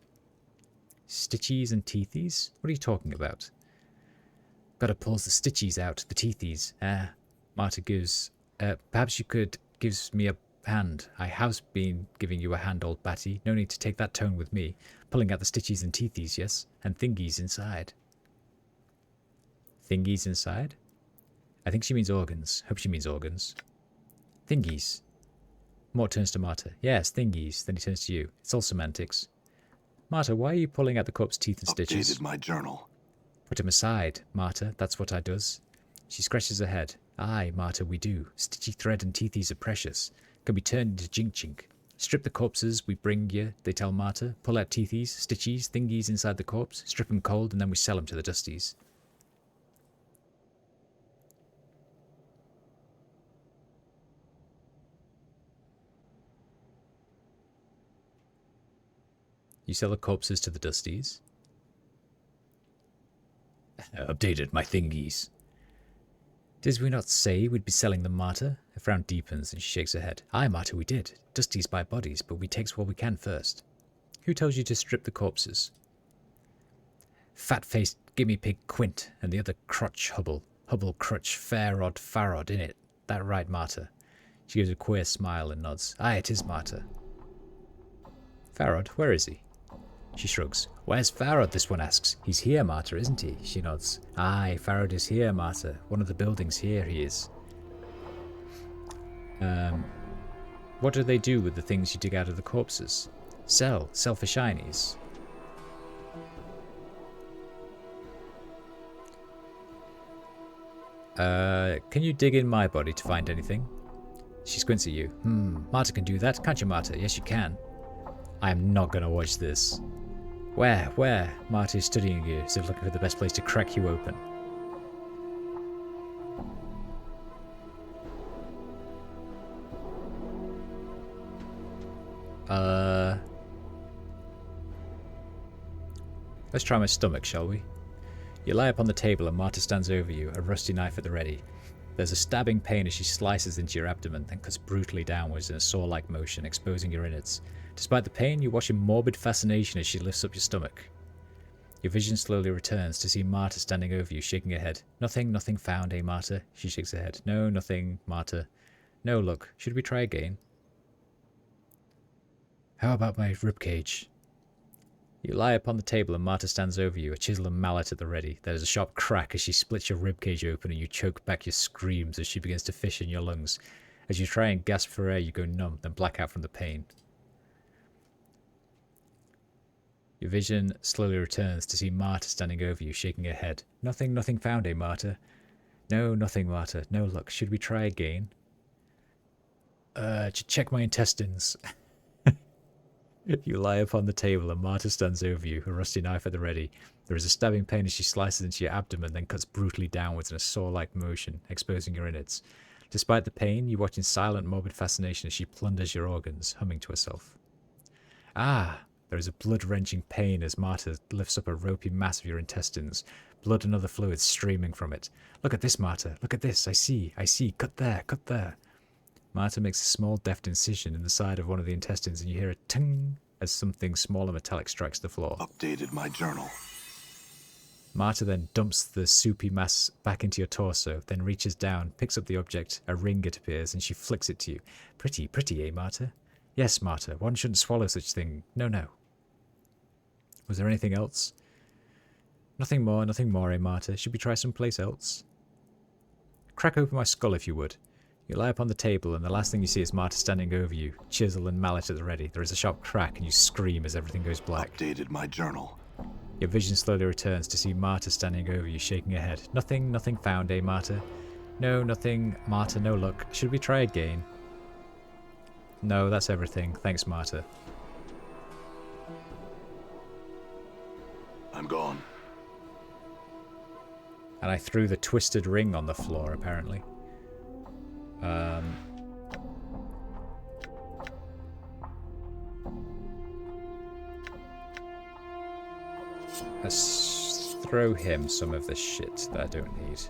Stitchies and teethies? What are you talking about? Gotta pulls the stitchies out, the teethies. Marta gives... perhaps you could gives me a hand. I have been giving you a hand, old Batty. No need to take that tone with me. Pulling out the stitchies and teethies, yes? And thingies inside. Thingies inside? I think she means organs. Hope she means organs. Thingies. Mort turns to Marta. Yes, thingies. Then he turns to you. It's all semantics. Marta, why are you pulling out the corpse teeth and stitches? Updated my journal. Put him aside, Marta. That's what I does. She scratches her head. Aye, Marta, we do. Stitchy thread and teethies are precious. Can be turned into jink-jink. Strip the corpses we bring you, they tell Marta. Pull out teethies, stitchies, thingies inside the corpse. Strip 'em cold, and then we sell 'em to the dusties. You sell the corpses to the dusties? Updated my thingies. Did we not say we'd be selling them, Marta? Her frown deepens and she shakes her head. Aye, Marta, we did. Dusties buy bodies, but we takes what we can first. Who tells you to strip the corpses? Fat-faced gimme-pig Quint and the other crotch Hubble. Hubble crutch Fairrod Farrod in it. That right, Marta? She gives a queer smile and nods. Aye, it is, Marta. Farrod, where is he? She shrugs. Where's Farrod, this one asks. He's here, Marta, isn't he? She nods. Aye, Farrod is here, Marta. One of the buildings here he is. What do they do with the things you dig out of the corpses? Sell for shinies. Can you dig in my body to find anything? She squints at you. Marta can do that, can't you, Marta? Yes, you can. I am not gonna watch this. Where? Marta is studying you, as if looking for the best place to crack you open. Let's try my stomach, shall we? You lie upon the table and Marta stands over you, a rusty knife at the ready. There's a stabbing pain as she slices into your abdomen, then cuts brutally downwards in a saw-like motion, exposing your innards. Despite the pain, you watch in morbid fascination as she lifts up your stomach. Your vision slowly returns to see Marta standing over you, shaking her head. Nothing found, eh, Marta? She shakes her head. No, nothing, Marta. No, look, should we try again? How about my ribcage? You lie upon the table and Marta stands over you, a chisel and mallet at the ready. There is a sharp crack as she splits your ribcage open and you choke back your screams as she begins to fish in your lungs. As you try and gasp for air, you go numb, then black out from the pain. Your vision slowly returns to see Marta standing over you, shaking her head. Nothing found, eh, Marta? No, nothing, Marta. No luck. Should we try again? Check my intestines. You lie upon the table and Marta stands over you, a rusty knife at the ready. There is a stabbing pain as she slices into your abdomen, then cuts brutally downwards in a saw-like motion, exposing your innards. Despite the pain, you watch in silent, morbid fascination as she plunders your organs, humming to herself. Ah! There is a blood-wrenching pain as Marta lifts up a ropey mass of your intestines, blood and other fluids streaming from it. Look at this, Marta. Look at this. I see. Cut there. Marta makes a small, deft incision in the side of one of the intestines, and you hear a ting as something small and metallic strikes the floor. Updated my journal. Marta then dumps the soupy mass back into your torso, then reaches down, picks up the object, a ring it appears, and she flicks it to you. Pretty, eh, Marta? Yes, Marta, one shouldn't swallow such thing. No. Was there anything else? Nothing more, eh, Marta? Should we try someplace else? Crack open my skull if you would. You lie upon the table, and the last thing you see is Marta standing over you, chisel and mallet at the ready. There is a sharp crack, and you scream as everything goes black. Updated my journal. Your vision slowly returns to see Marta standing over you, shaking her head. Nothing found, eh, Marta? No, nothing, Marta, no luck. Should we try again? No, that's everything. Thanks, Marta. I'm gone. And I threw the twisted ring on the floor, apparently. Let's throw him some of this shit that I don't need.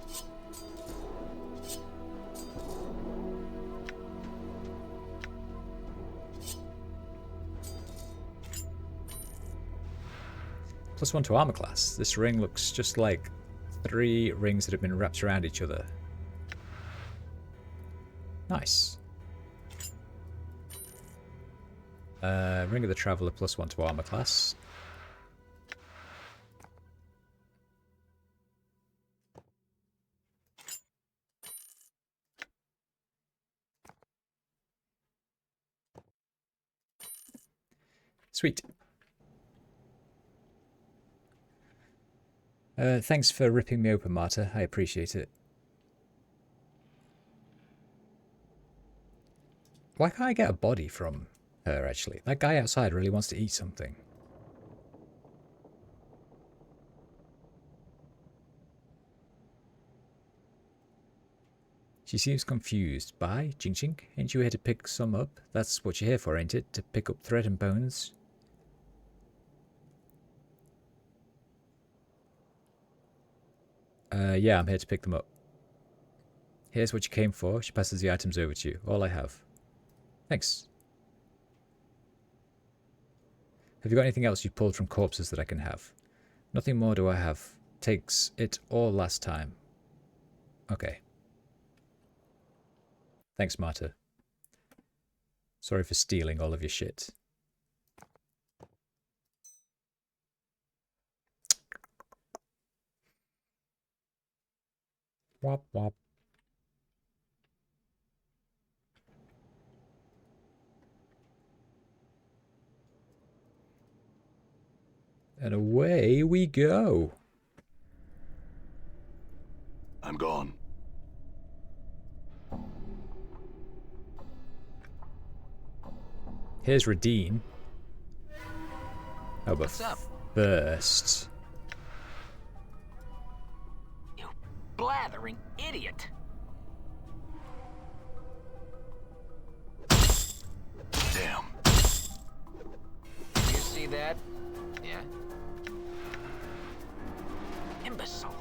+1 to armor class. This ring looks just like 3 rings that have been wrapped around each other. Nice. Ring of the Traveler +1 to armor class. Sweet. Thanks for ripping me open, Marta. I appreciate it. Why can't I get a body from her, actually? That guy outside really wants to eat something. She seems confused. Bye, Ching Ching. Ain't you here to pick some up? That's what you're here for, ain't it? To pick up thread and bones? Yeah, I'm here to pick them up. Here's what you came for. She passes the items over to you. All I have. Thanks. Have you got anything else you've pulled from corpses that I can have? Nothing more do I have. Takes it all last time. Okay. Thanks, Marta. Sorry for stealing all of your shit. Wop wop. And away we go. I'm gone. Here's Radine. Oh, but What's up? first... You blathering idiot. Damn. You see that? Yeah. Imbecile.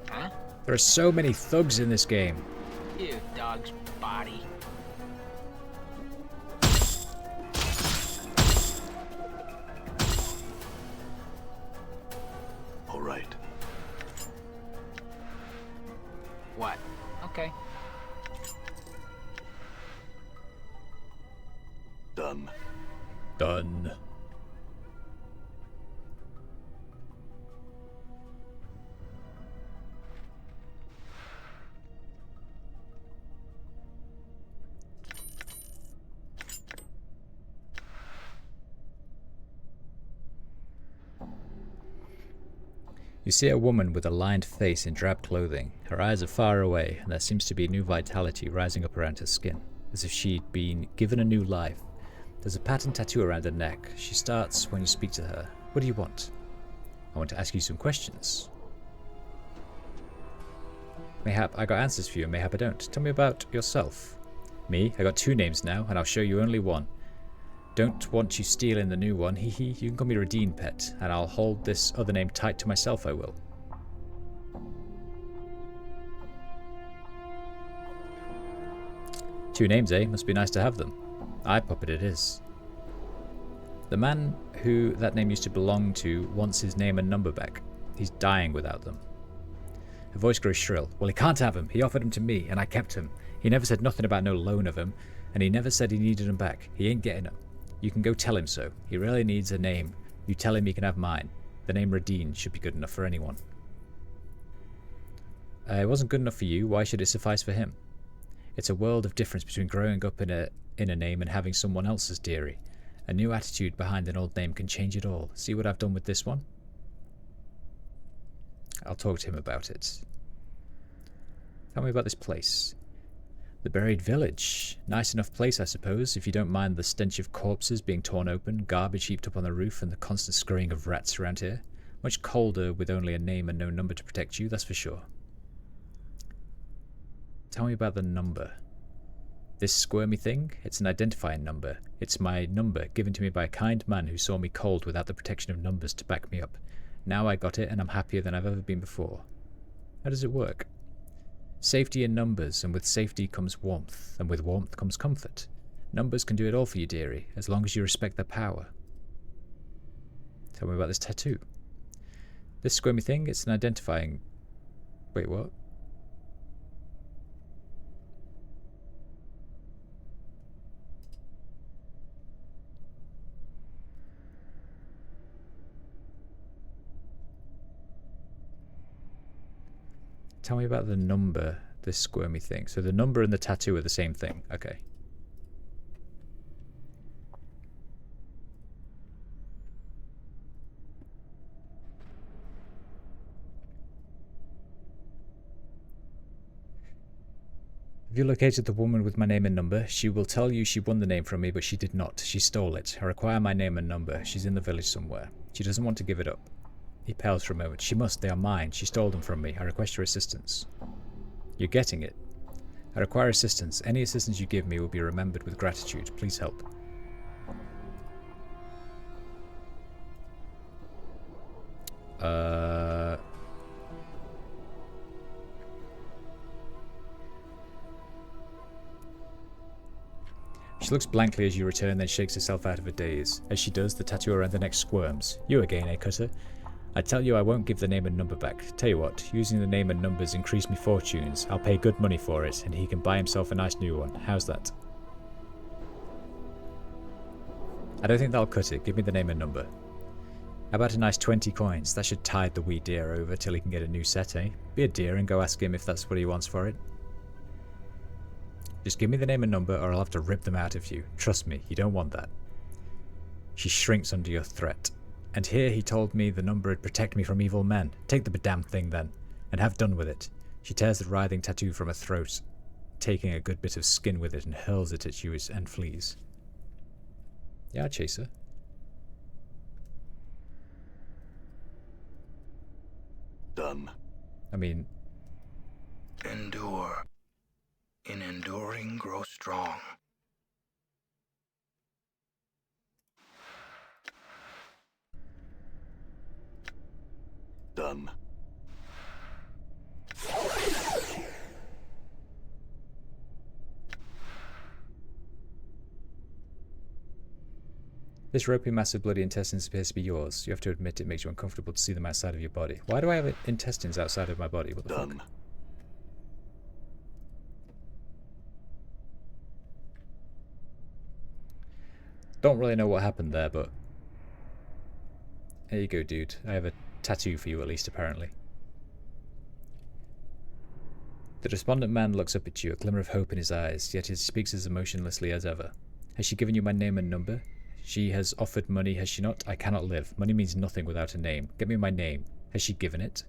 Huh? There are so many thugs in this game. You dog's body. All right. What? Okay. Done. Done. You see a woman with a lined face in drab clothing. Her eyes are far away, and there seems to be new vitality rising up around her skin, as if she'd been given a new life. There's a pattern tattoo around her neck. She starts when you speak to her. What do you want? I want to ask you some questions. Mayhap I got answers for you, mayhap I don't. Tell me about yourself. Me? I got 2 names now, and I'll show you only one. Don't want you stealing the new one, hee hee. You can call me Radine Pet, and I'll hold this other name tight to myself, I will. Two names, eh? Must be nice to have them. Eye puppet it is. The man who that name used to belong to wants his name and number back. He's dying without them. Her voice grows shrill. Well, he can't have him. He offered him to me, and I kept him. He never said nothing about no loan of him, and he never said he needed him back. He ain't getting him. You can go tell him so. He really needs a name. You tell him he can have mine. The name Radine should be good enough for anyone. It wasn't good enough for you. Why should it suffice for him? It's a world of difference between growing up in a name and having someone else's dearie. A new attitude behind an old name can change it all. See what I've done with this one? I'll talk to him about it. Tell me about this place. The buried village. Nice enough place, I suppose, if you don't mind the stench of corpses being torn open, garbage heaped up on the roof, and the constant scurrying of rats around here. Much colder with only a name and no number to protect you, that's for sure. Tell me about the number. This squirmy thing? It's an identifying number. It's my number, given to me by a kind man who saw me cold without the protection of numbers to back me up. Now I got it, and I'm happier than I've ever been before. How does it work? Safety in numbers, and with safety comes warmth, and with warmth comes comfort. Numbers can do it all for you, dearie, as long as you respect their power. Tell me about this tattoo. This squirmy thing, it's an identifying... Wait, what? Tell me about the number, this squirmy thing. So the number and the tattoo are the same thing. Okay. Have you located the woman with my name and number? She will tell you she won the name from me, but she did not. She stole it. I require my name and number. She's in the village somewhere. She doesn't want to give it up. He pales for a moment. She must. They are mine. She stole them from me. I request your assistance. You're getting it. I require assistance. Any assistance you give me will be remembered with gratitude. Please help. She looks blankly as you return, then shakes herself out of a daze. As she does, the tattoo around the neck squirms. You again, eh, Cutter? I tell you I won't give the name and number back. Tell you what, using the name and numbers increase me fortunes. I'll pay good money for it, and he can buy himself a nice new one. How's that? I don't think that'll cut it. Give me the name and number. How about a nice 20 coins? That should tide the wee dear over till he can get a new set, eh? Be a dear and go ask him if that's what he wants for it. Just give me the name and number or I'll have to rip them out of you. Trust me, you don't want that. She shrinks under your threat. And here he told me the number would protect me from evil men. Take the damn thing then, and have done with it. She tears the writhing tattoo from her throat, taking a good bit of skin with it and hurls it at you and flees. Yeah, Chaser. Done. I mean... Endure. In enduring, grow strong. Done. This ropey mass of bloody intestines appears to be yours. You have to admit it makes you uncomfortable to see them outside of your body. Why do I have intestines outside of my body? What the Done. fuck? Don't really know what happened there, but... There you go, dude. I have a tattoo for you, at least, apparently. The despondent man looks up at you, a glimmer of hope in his eyes, yet he speaks as emotionlessly as ever. Has she given you my name and number? She has offered money, has she not? I cannot live. Money means nothing without a name. Get me my name. Has she given it?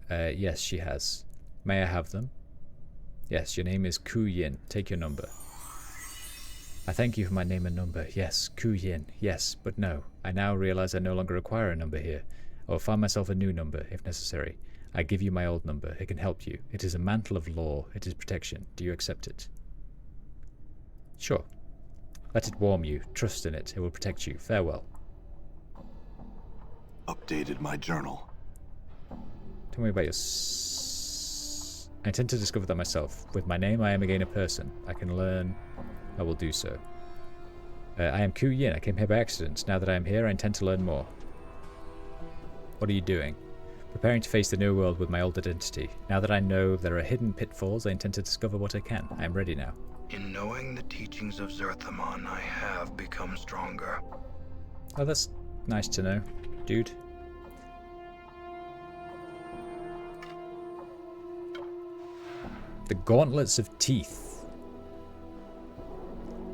Yes, she has. May I have them? Yes, your name is Ku Yin. Take your number. I thank you for my name and number. Yes, Ku Yin. Yes, but no. I now realize I no longer require a number here. I will find myself a new number, if necessary. I give you my old number. It can help you. It is a mantle of law. It is protection. Do you accept it? Sure. Let it warm you. Trust in it. It will protect you. Farewell. Updated my journal. Tell me about your... I intend to discover that myself. With my name, I am again a person. I can learn... I will do so. I am Ku Yin. I came here by accident. Now that I am here, I intend to learn more. What are you doing? Preparing to face the new world with my old identity. Now that I know there are hidden pitfalls, I intend to discover what I can. I am ready now. In knowing the teachings of Zerthamon, I have become stronger. Oh, that's nice to know, dude. The Gauntlets of Teeth.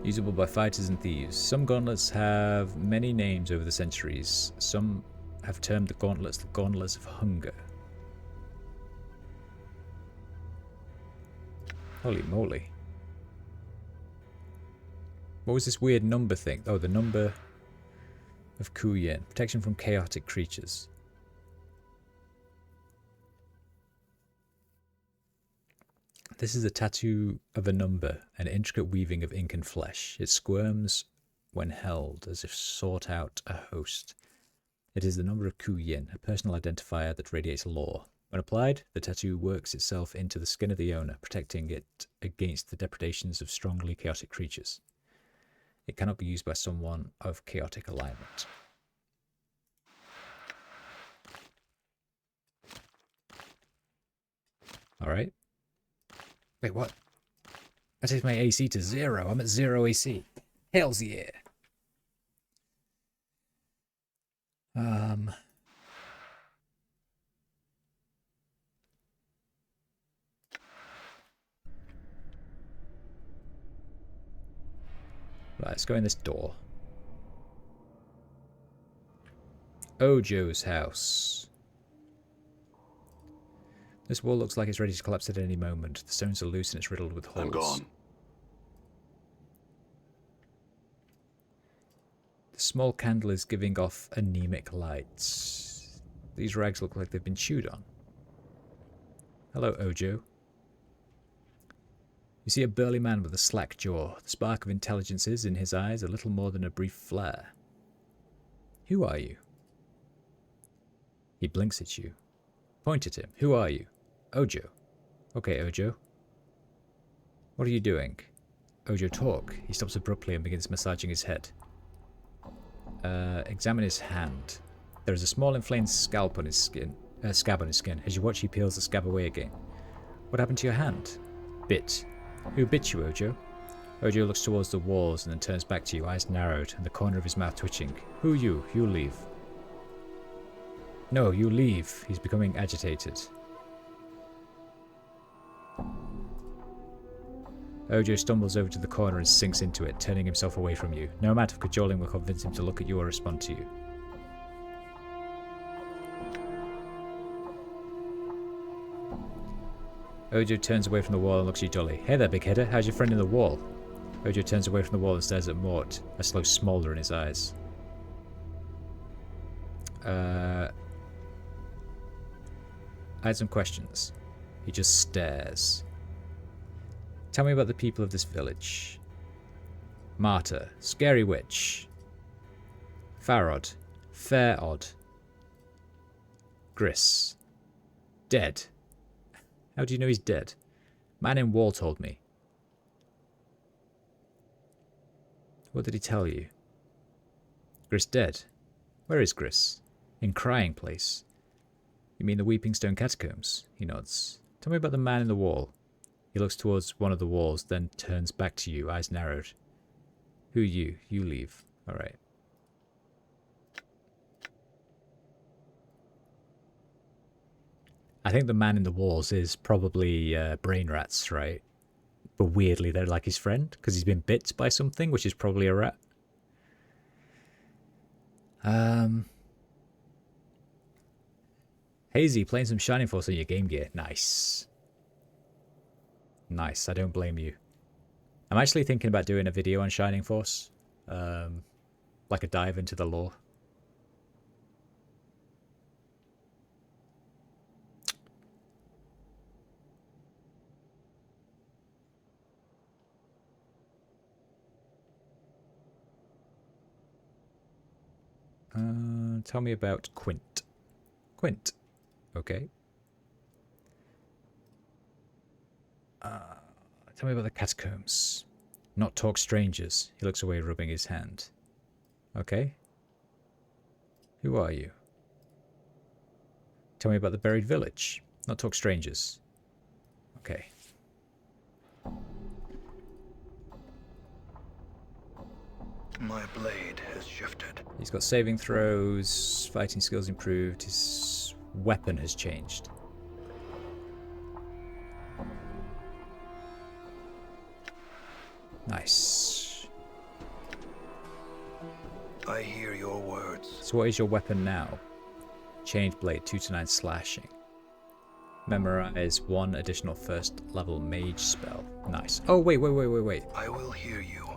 Usable by fighters and thieves. Some gauntlets have many names over the centuries. Some have termed the Gauntlets of Hunger. Holy moly. What was this weird number thing? Oh, the number of Kuyin. Protection from chaotic creatures. This is a tattoo of a number, an intricate weaving of ink and flesh. It squirms when held, as if sought out a host. It is the number of Kuyin, a personal identifier that radiates law. When applied, the tattoo works itself into the skin of the owner, protecting it against the depredations of strongly chaotic creatures. It cannot be used by someone of chaotic alignment. Alright. Wait, what? I takes my AC to 0. I'm at 0 AC. Hell's yeah. Right, let's go in this door. Ojo's house. This wall looks like it's ready to collapse at any moment. The stones are loose and it's riddled with holes. I'm gone. The small candle is giving off anemic lights. These rags look like they've been chewed on. Hello, Ojo. You see a burly man with a slack jaw. The spark of intelligence is, in his eyes, a little more than a brief flare. Who are you? He blinks at you. Point at him. Who are you? Ojo. Okay, Ojo. What are you doing? Ojo, talk. He stops abruptly and begins massaging his head. Examine his hand. There is a small inflamed scab on his skin. As you watch, he peels the scab away again. What happened to your hand? Bit. Who bit you, Ojo? Ojo looks towards the walls and then turns back to you, eyes narrowed and the corner of his mouth twitching. Who you? You leave. No, you leave. He's becoming agitated. Ojo stumbles over to the corner and sinks into it, turning himself away from you. No amount of cajoling will convince him to look at you or respond to you. Ojo turns away from the wall and looks at you dully. Hey there, big header. How's your friend in the wall? Ojo turns away from the wall and stares at Mort, a slow smolder in his eyes. I had some questions. He just stares. Tell me about the people of this village. Marta, Scary Witch. Farod, Fair Odd. Gris. Dead. How do you know he's dead? Man in wall told me. What did he tell you? Gris dead. Where is Gris? In Crying Place. You mean the Weeping Stone Catacombs? He nods. Tell me about the man in the wall. He looks towards one of the walls, then turns back to you, eyes narrowed. Who you? You leave. Alright. I think the man in the walls is probably brain rats, right? But weirdly, they're like his friend, because he's been bit by something, which is probably a rat. Hazy, playing some Shining Force on your Game Gear. Nice. Nice, I don't blame you. I'm actually thinking about doing a video on Shining Force. Like a dive into the lore. Tell me about Quint. Quint. Okay. Tell me about the catacombs. Not talk strangers. He looks away, rubbing his hand. Okay. Who are you? Tell me about the buried village. Not talk strangers. Okay. My blade has shifted. He's got saving throws, fighting skills improved, his weapon has changed. Nice. I hear your words. So what is your weapon now? Change blade, 2 to 9 slashing. Memorize 1 additional first level mage spell. Nice. Oh, wait. I will hear you.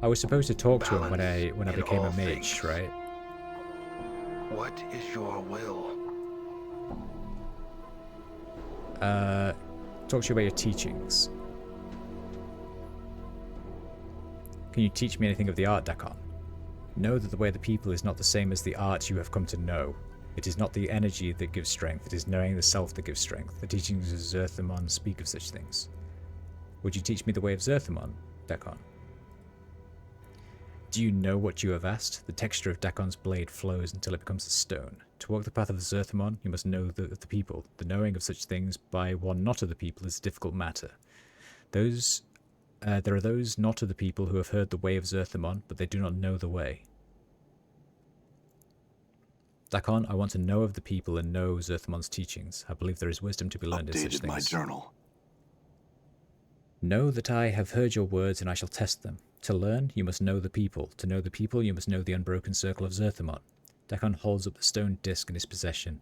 I was supposed to talk to him when Balance I in became a all mage, things. right? What is your will? Talk to you about your teachings. Can you teach me anything of the art, Dakon? Know that the way of the people is not the same as the art you have come to know. It is not the energy that gives strength, it is knowing the self that gives strength. The teachings of Zerthimon speak of such things. Would you teach me the way of Zerthimon, Dakon? Do you know what you have asked? The texture of Dakon's blade flows until it becomes a stone. To walk the path of Zerthimon, you must know the people. The knowing of such things by one not of the people is a difficult matter. There are those not of the people who have heard the way of Zerthimon, but they do not know the way. Dakon, I want to know of the people and know Zerthimon's teachings. I believe there is wisdom to be learned in such Updated things. my journal. Know that I have heard your words and I shall test them. To learn, you must know the people. To know the people, you must know the unbroken circle of Zerthimon. Dakon holds up the stone disc in his possession,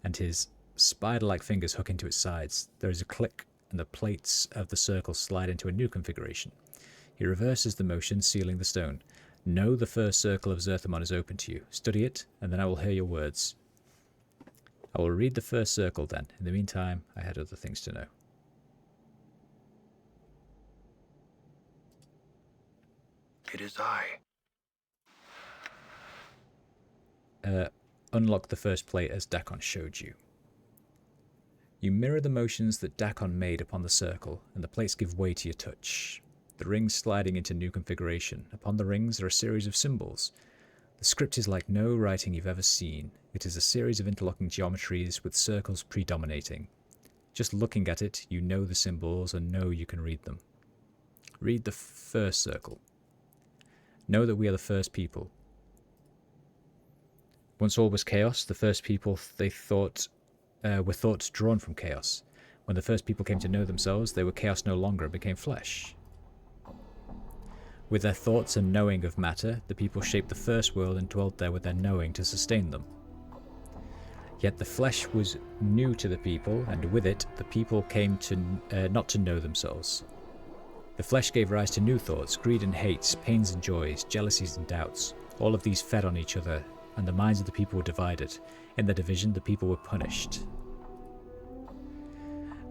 and his spider-like fingers hook into its sides. There is a click, and the plates of the circle slide into a new configuration. He reverses the motion, sealing the stone. Know the first circle of Zerthimon is open to you. Study it, and then I will hear your words. I will read the first circle then. In the meantime, I had other things to know. It is I. Unlock the first plate as Dakon showed you. You mirror the motions that Dakon made upon the circle, and the plates give way to your touch. The rings sliding into new configuration. Upon the rings are a series of symbols. The script is like no writing you've ever seen. It is a series of interlocking geometries with circles predominating. Just looking at it, you know the symbols and know you can read them. Read the first circle. Know that we are the first people. Once all was chaos, the first people were thoughts drawn from chaos. When the first people came to know themselves, they were chaos no longer and became flesh. With their thoughts and knowing of matter, the people shaped the first world and dwelt there with their knowing to sustain them. Yet the flesh was new to the people, and with it, the people came to not to know themselves. The flesh gave rise to new thoughts, greed and hates, pains and joys, jealousies and doubts. All of these fed on each other, and the minds of the people were divided. In their division, the people were punished.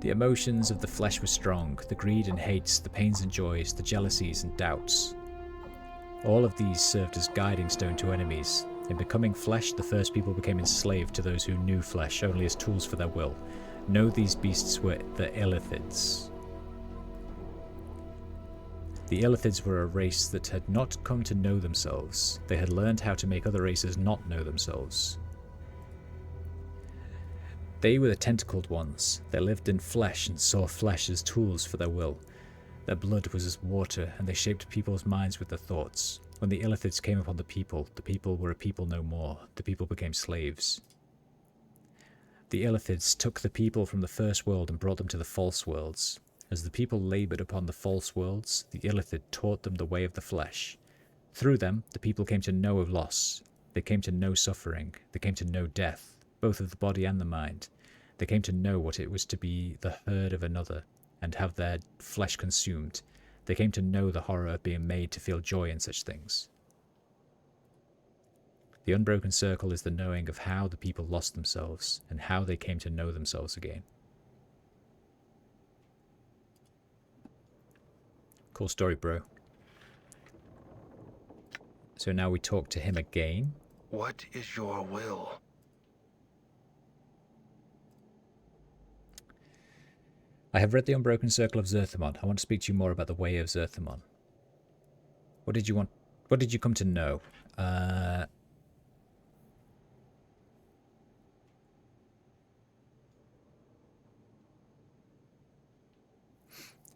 The emotions of the flesh were strong, the greed and hates, the pains and joys, the jealousies and doubts. All of these served as guiding stone to enemies. In becoming flesh, the first people became enslaved to those who knew flesh only as tools for their will. Know these beasts were the Illithids. The Illithids were a race that had not come to know themselves. They had learned how to make other races not know themselves. They were the tentacled ones. They lived in flesh and saw flesh as tools for their will. Their blood was as water, and they shaped people's minds with their thoughts. When the Illithids came upon the people were a people no more. The people became slaves. The Illithids took the people from the first world and brought them to the false worlds. As the people laboured upon the false worlds, the Illithid taught them the way of the flesh. Through them, the people came to know of loss. They came to know suffering. They came to know death, both of the body and the mind. They came to know what it was to be the herd of another, and have their flesh consumed. They came to know the horror of being made to feel joy in such things. The unbroken circle is the knowing of how the people lost themselves, and how they came to know themselves again. Cool story, bro. So now we talk to him again. What is your will? I have read the Unbroken Circle of Zerthimon. I want to speak to you more about the way of Zerthimon. What did you want? What did you come to know?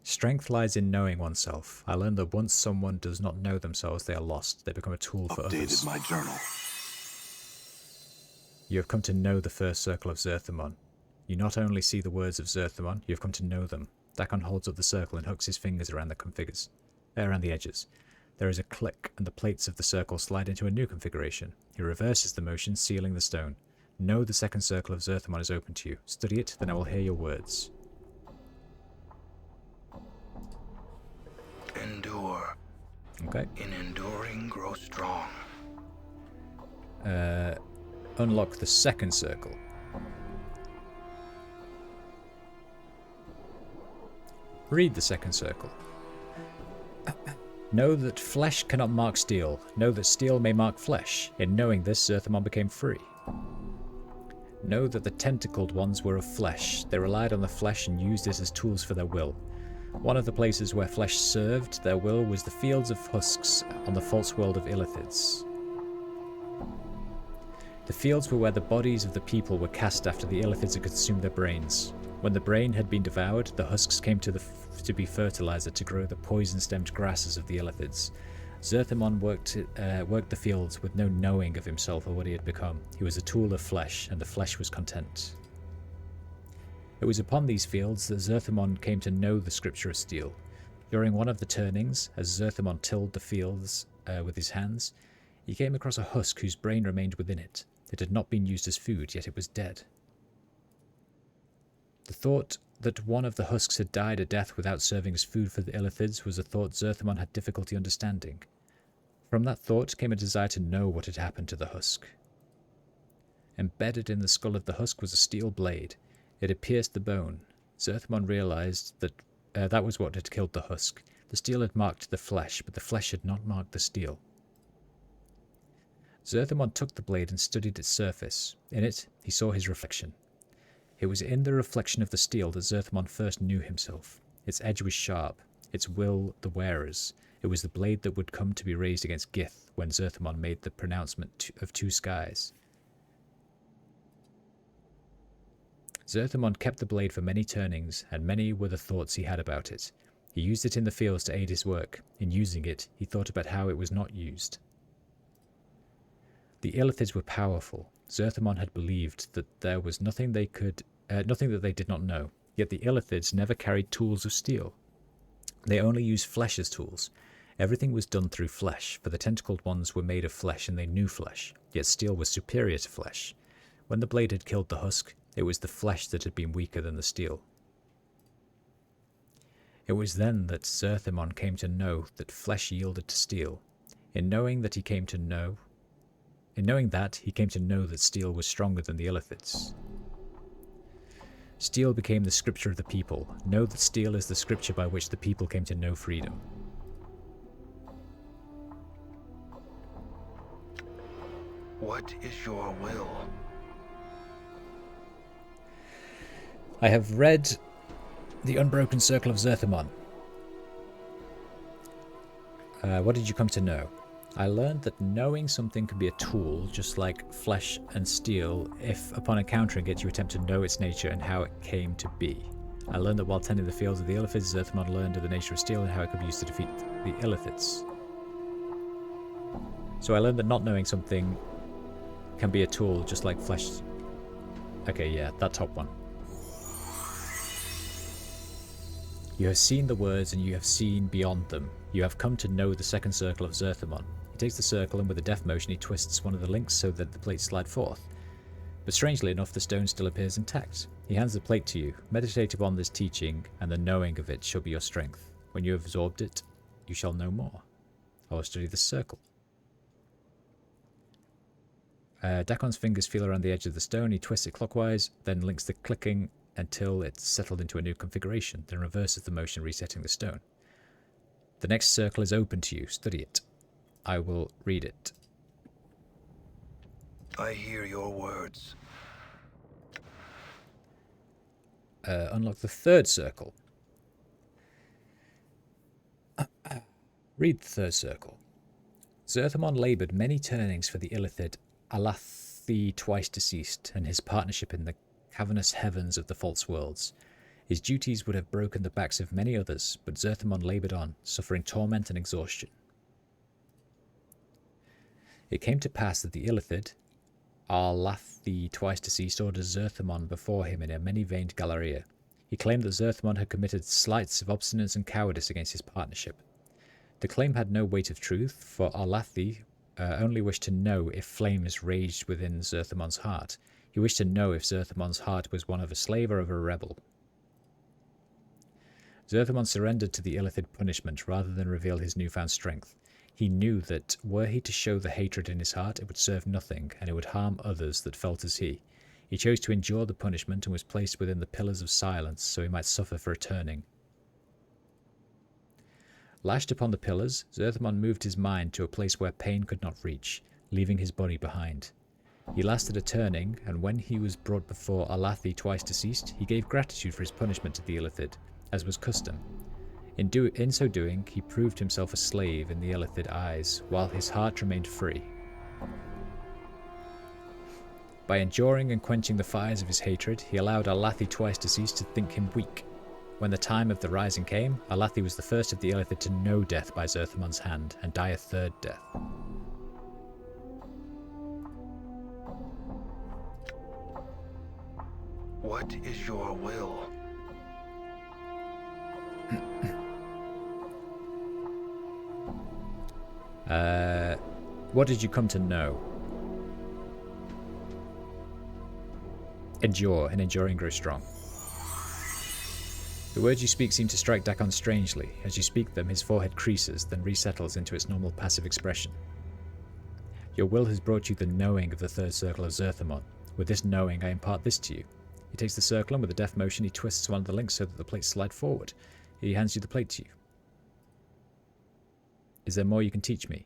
Strength lies in knowing oneself. I learned that once someone does not know themselves, they are lost. They become a tool for Updated others. my journal. You have come to know the first circle of Zerthimon. You not only see the words of Zerthimon, you have come to know them. Dakon holds up the circle and hooks his fingers around the edges. There is a click, and the plates of the circle slide into a new configuration. He reverses the motion, sealing the stone. Know the second circle of Zerthemon is open to you. Study it, then I will hear your words. Endure. Okay. In enduring, grow strong. Unlock the second circle. Read the second circle. Know that flesh cannot mark steel. Know that steel may mark flesh. In knowing this, Zerthemon became free. Know that the tentacled ones were of flesh. They relied on the flesh and used it as tools for their will. One of the places where flesh served their will was the fields of husks on the false world of Illithids. The fields were where the bodies of the people were cast after the Illithids had consumed their brains. When the brain had been devoured, the husks came to be fertilizer to grow the poison-stemmed grasses of the Illithids. Zerthemon worked the fields with no knowing of himself or what he had become. He was a tool of flesh, and the flesh was content. It was upon these fields that Zerthemon came to know the scripture of steel. During one of the turnings, as Zerthemon tilled the fields with his hands, he came across a husk whose brain remained within it. It had not been used as food, yet it was dead. The thought that one of the husks had died a death without serving as food for the Illithids was a thought Zerthemon had difficulty understanding. From that thought came a desire to know what had happened to the husk. Embedded in the skull of the husk was a steel blade. It had pierced the bone. Zerthemon realized that that was what had killed the husk. The steel had marked the flesh, but the flesh had not marked the steel. Zerthemon took the blade and studied its surface. In it, he saw his reflection. It was in the reflection of the steel that Zerthemon first knew himself. Its edge was sharp, its will the wearer's. It was the blade that would come to be raised against Gith when Zerthemon made the pronouncement of two skies. Zerthemon kept the blade for many turnings, and many were the thoughts he had about it. He used it in the fields to aid his work. In using it, he thought about how it was not used. The Illithids were powerful. Zerthemon had believed that there was nothing that they did not know. Yet the Illithids never carried tools of steel. They only used flesh as tools. Everything was done through flesh, for the tentacled ones were made of flesh and they knew flesh. Yet steel was superior to flesh. When the blade had killed the husk, it was the flesh that had been weaker than the steel. It was then that Zerthemon came to know that flesh yielded to steel. In knowing that, he came to know that steel was stronger than the Illithids. Steel became the scripture of the people. Know that steel is the scripture by which the people came to know freedom. What is your will? I have read The Unbroken Circle of Zerthemon. What did you come to know? I learned that knowing something can be a tool, just like flesh and steel, if upon encountering it you attempt to know its nature and how it came to be. I learned that while tending the fields of the Illithids, Zerthemon learned of the nature of steel and how it could be used to defeat the Illithids. So I learned that not knowing something can be a tool, just like flesh... Okay, yeah, that top one. You have seen the words and you have seen beyond them. You have come to know the second circle of Zerthemon. He takes the circle and with a deft motion he twists one of the links so that the plates slide forth. But strangely enough, the stone still appears intact. He hands the plate to you. Meditate upon this teaching, and the knowing of it shall be your strength. When you have absorbed it, you shall know more. I will study the circle. Dakon's fingers feel around the edge of the stone. He twists it clockwise, then links the clicking until it's settled into a new configuration, then reverses the motion, resetting the stone. The next circle is open to you. Study it. I will read it. I hear your words. Unlock the third circle. Read the third circle. Zerthemon laboured many turnings for the Illithid Alathi twice deceased, and his partnership in the cavernous heavens of the false worlds. His duties would have broken the backs of many others, but Zerthemon laboured on, suffering torment and exhaustion. It came to pass that the Illithid, Alathi twice deceased, ordered Zerthemon before him in a many-veined Galleria. He claimed that Zerthemon had committed slights of obstinance and cowardice against his partnership. The claim had no weight of truth, for Alathi only wished to know if flames raged within Zerthemon's heart. He wished to know if Zerthimon's heart was one of a slave or of a rebel. Zerthimon surrendered to the Illithid punishment rather than reveal his newfound strength. He knew that were he to show the hatred in his heart, it would serve nothing, and it would harm others that felt as he. He chose to endure the punishment and was placed within the Pillars of Silence, so he might suffer for returning. Lashed upon the pillars, Zerthimon moved his mind to a place where pain could not reach, leaving his body behind. He lasted a turning, and when he was brought before Alathi twice deceased, he gave gratitude for his punishment to the Illithid, as was custom. In so doing, he proved himself a slave in the Illithid eyes, while his heart remained free. By enduring and quenching the fires of his hatred, he allowed Alathi twice deceased to think him weak. When the time of the rising came, Alathi was the first of the Illithid to know death by Zerthimon's hand, and die a third death. What is your will? What did you come to know? Endure, and enduring grows strong. The words you speak seem to strike Dakon strangely. As you speak them, his forehead creases, then resettles into its normal passive expression. Your will has brought you the knowing of the third circle of Zerthimon. With this knowing, I impart this to you. He takes the circle, and with a deft motion, he twists one of the links so that the plates slide forward. He hands you the plate to you. Is there more you can teach me?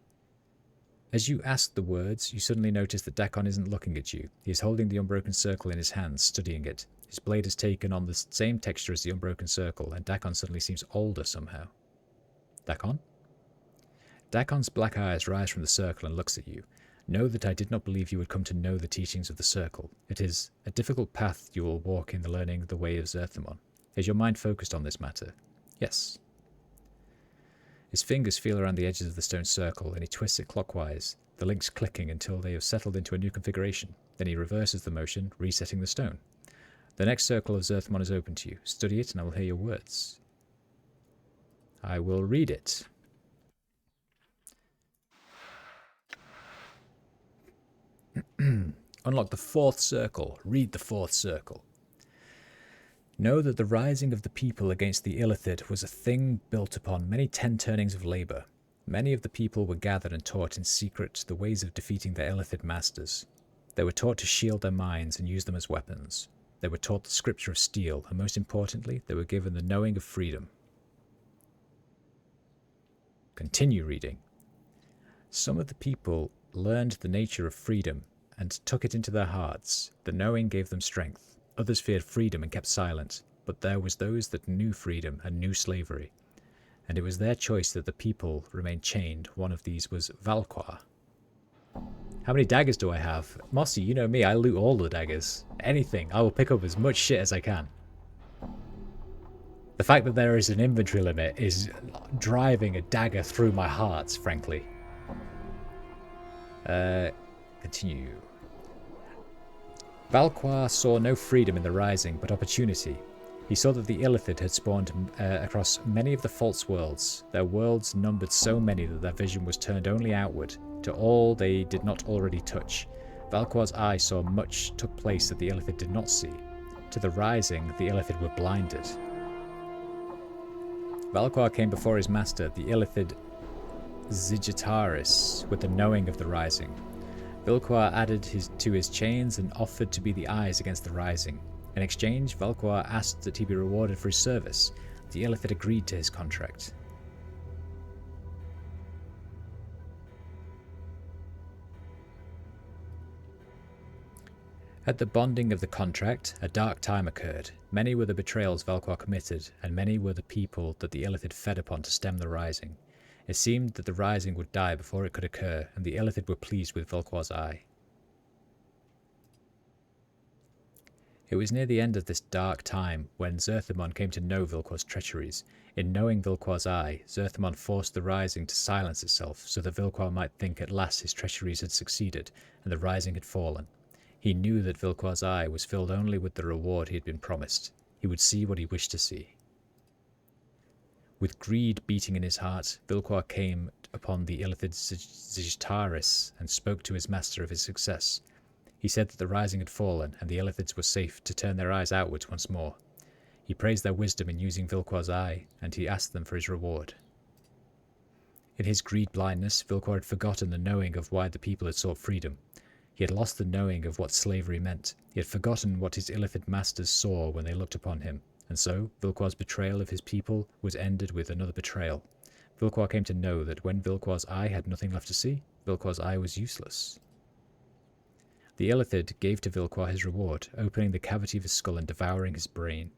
As you ask the words, you suddenly notice that Dakon isn't looking at you. He is holding the unbroken circle in his hands, studying it. His blade has taken on the same texture as the unbroken circle, and Dakon suddenly seems older somehow. Dakon? Dakon's black eyes rise from the circle and looks at you. Know that I did not believe you would come to know the teachings of the circle. It is a difficult path you will walk in the learning the way of Zerthimon. Is your mind focused on this matter? Yes. His fingers feel around the edges of the stone circle, and he twists it clockwise, the links clicking until they have settled into a new configuration. Then he reverses the motion, resetting the stone. The next circle of Zerthimon is open to you. Study it, and I will hear your words. I will read it. Unlock the fourth circle. Read the fourth circle. Know that the rising of the people against the Illithid was a thing built upon many 10 turnings of labour. Many of the people were gathered and taught in secret the ways of defeating their Illithid masters. They were taught to shield their minds and use them as weapons. They were taught the scripture of steel, and most importantly, they were given the knowing of freedom. Continue reading. Some of the people learned the nature of freedom and took it into their hearts. The knowing gave them strength. Others feared freedom and kept silent, but there was those that knew freedom and knew slavery, and it was their choice that the people remained chained. One of these was Valquar. How many daggers do I have? Mossy, you know me, I loot all the daggers. Anything. I will pick up as much shit as I can. The fact that there is an inventory limit is driving a dagger through my heart, frankly. Continue. Valquar saw no freedom in the Rising, but opportunity. He saw that the Illithid had spawned across many of the false worlds. Their worlds numbered so many that their vision was turned only outward, to all they did not already touch. Valquar's eye saw much took place that the Illithid did not see. To the Rising, the Illithid were blinded. Valquar came before his master, the Illithid Zigitaris, with the knowing of the Rising. Valquar added to his chains and offered to be the eyes against the Rising. In exchange, Valquar asked that he be rewarded for his service. The Illithid agreed to his contract. At the bonding of the contract, a dark time occurred. Many were the betrayals Valquar committed, and many were the people that the Illithid fed upon to stem the Rising. It seemed that the Rising would die before it could occur, and the Illithid were pleased with Valquar's eye. It was near the end of this dark time when Zerthimon came to know Valquar's treacheries. In knowing Valquar's eye, Zerthimon forced the Rising to silence itself so that Valquar might think at last his treacheries had succeeded and the Rising had fallen. He knew that Valquar's eye was filled only with the reward he had been promised. He would see what he wished to see. With greed beating in his heart, Valquar came upon the Illithid Zigitaris and spoke to his master of his success. He said that the rising had fallen, and the Illithids were safe to turn their eyes outwards once more. He praised their wisdom in using Vilquar's eye, and he asked them for his reward. In his greed blindness, Vilquar had forgotten the knowing of why the people had sought freedom. He had lost the knowing of what slavery meant. He had forgotten what his Illithid masters saw when they looked upon him, and so Vilquar's betrayal of his people was ended with another betrayal. Vilquar came to know that when Vilquar's eye had nothing left to see, Vilquar's eye was useless. The Illithid gave to Vilquar his reward, opening the cavity of his skull and devouring his brain.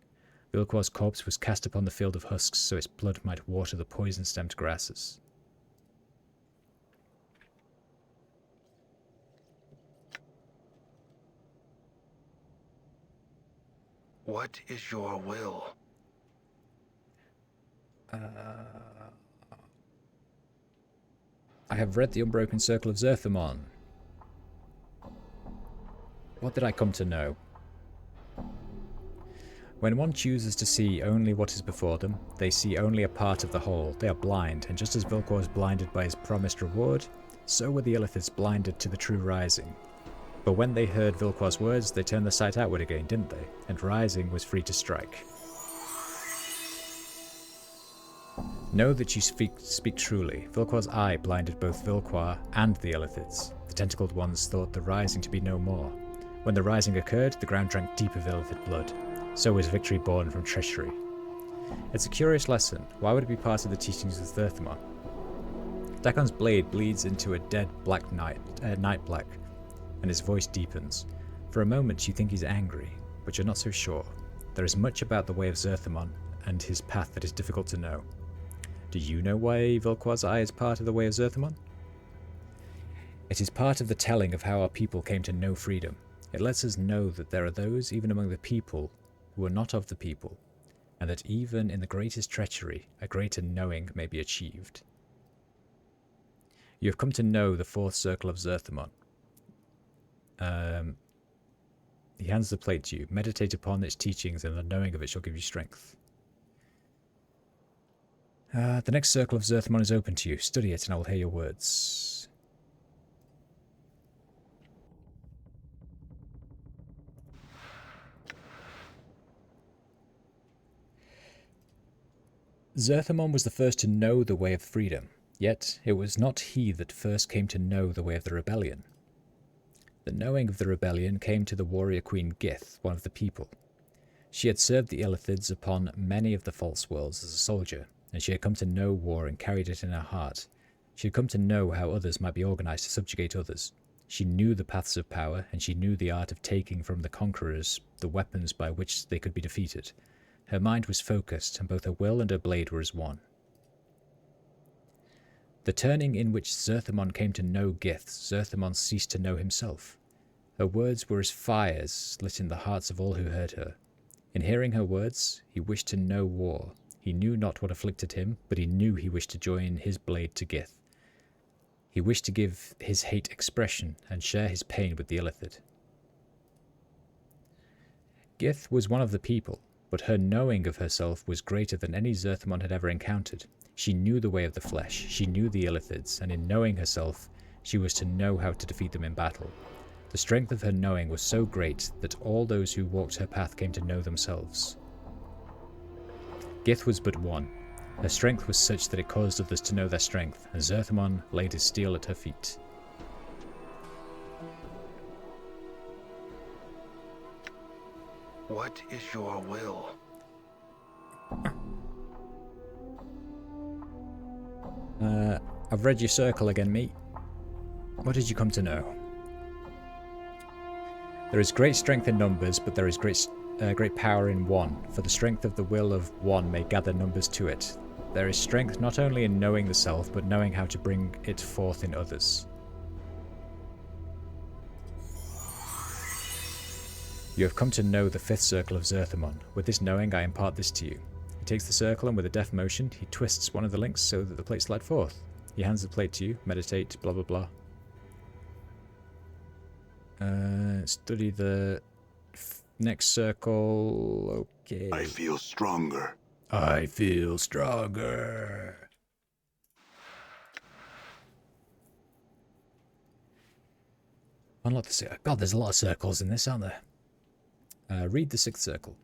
Vilquar's corpse was cast upon the field of husks so its blood might water the poison-stemmed grasses. What is your will? I have read the Unbroken Circle of Zerthamon. What did I come to know? When one chooses to see only what is before them, they see only a part of the whole. They are blind, and just as Vilquar was blinded by his promised reward, so were the Illithids blinded to the true rising. But when they heard Vilquar's words, they turned their sight outward again, didn't they? And rising was free to strike. Know that you speak truly. Vilquar's eye blinded both Vilquar and the Illithids. The tentacled ones thought the rising to be no more. When the rising occurred, the ground drank deep of Illithid blood. So was victory born from treachery. It's a curious lesson. Why would it be part of the teachings of Zerthamon? Dakon's blade bleeds into a dead black night black, and his voice deepens. For a moment you think he's angry, but you're not so sure. There is much about the way of Zerthamon and his path that is difficult to know. Do you know why Vilquar's eye is part of the way of Zerthamon? It is part of the telling of how our people came to know freedom. It lets us know that there are those, even among the people, who are not of the people, and that even in the greatest treachery, a greater knowing may be achieved. You have come to know the fourth circle of Zerthamon. He hands the plate to you. Meditate upon its teachings, and the knowing of it shall give you strength. The next circle of Zerthamon is open to you. Study it, and I will hear your words. Zerthamon was the first to know the way of freedom, yet it was not he that first came to know the way of the rebellion. The knowing of the rebellion came to the warrior queen Gith, one of the people. She had served the Illithids upon many of the false worlds as a soldier, and she had come to know war and carried it in her heart. She had come to know how others might be organized to subjugate others. She knew the paths of power, and she knew the art of taking from the conquerors the weapons by which they could be defeated. Her mind was focused, and both her will and her blade were as one. The turning in which Zerthamon came to know Gith, Zerthamon ceased to know himself. Her words were as fires lit in the hearts of all who heard her. In hearing her words, he wished to know war. He knew not what afflicted him, but he knew he wished to join his blade to Gith. He wished to give his hate expression and share his pain with the Illithid. Gith was one of the people, but her knowing of herself was greater than any Zerthamon had ever encountered. She knew the way of the flesh, she knew the Illithids, and in knowing herself, she was to know how to defeat them in battle. The strength of her knowing was so great that all those who walked her path came to know themselves. Gith was but one. Her strength was such that it caused others to know their strength, and Zerthamon laid his steel at her feet. What is your will? I've read your circle again, mate. What did you come to know? There is great strength in numbers, but there is great power in one, for the strength of the will of one may gather numbers to it. There is strength not only in knowing the self, but knowing how to bring it forth in others. You have come to know the fifth circle of Zerthamon. With this knowing, I impart this to you. He takes the circle, and with a deft motion, he twists one of the links so that the plate slide forth. He hands the plate to you. Meditate, blah blah blah. Study the next circle. Okay. I feel stronger. I feel stronger. Unlock the circle. God, there's a lot of circles in this, aren't there? Read the 6th circle.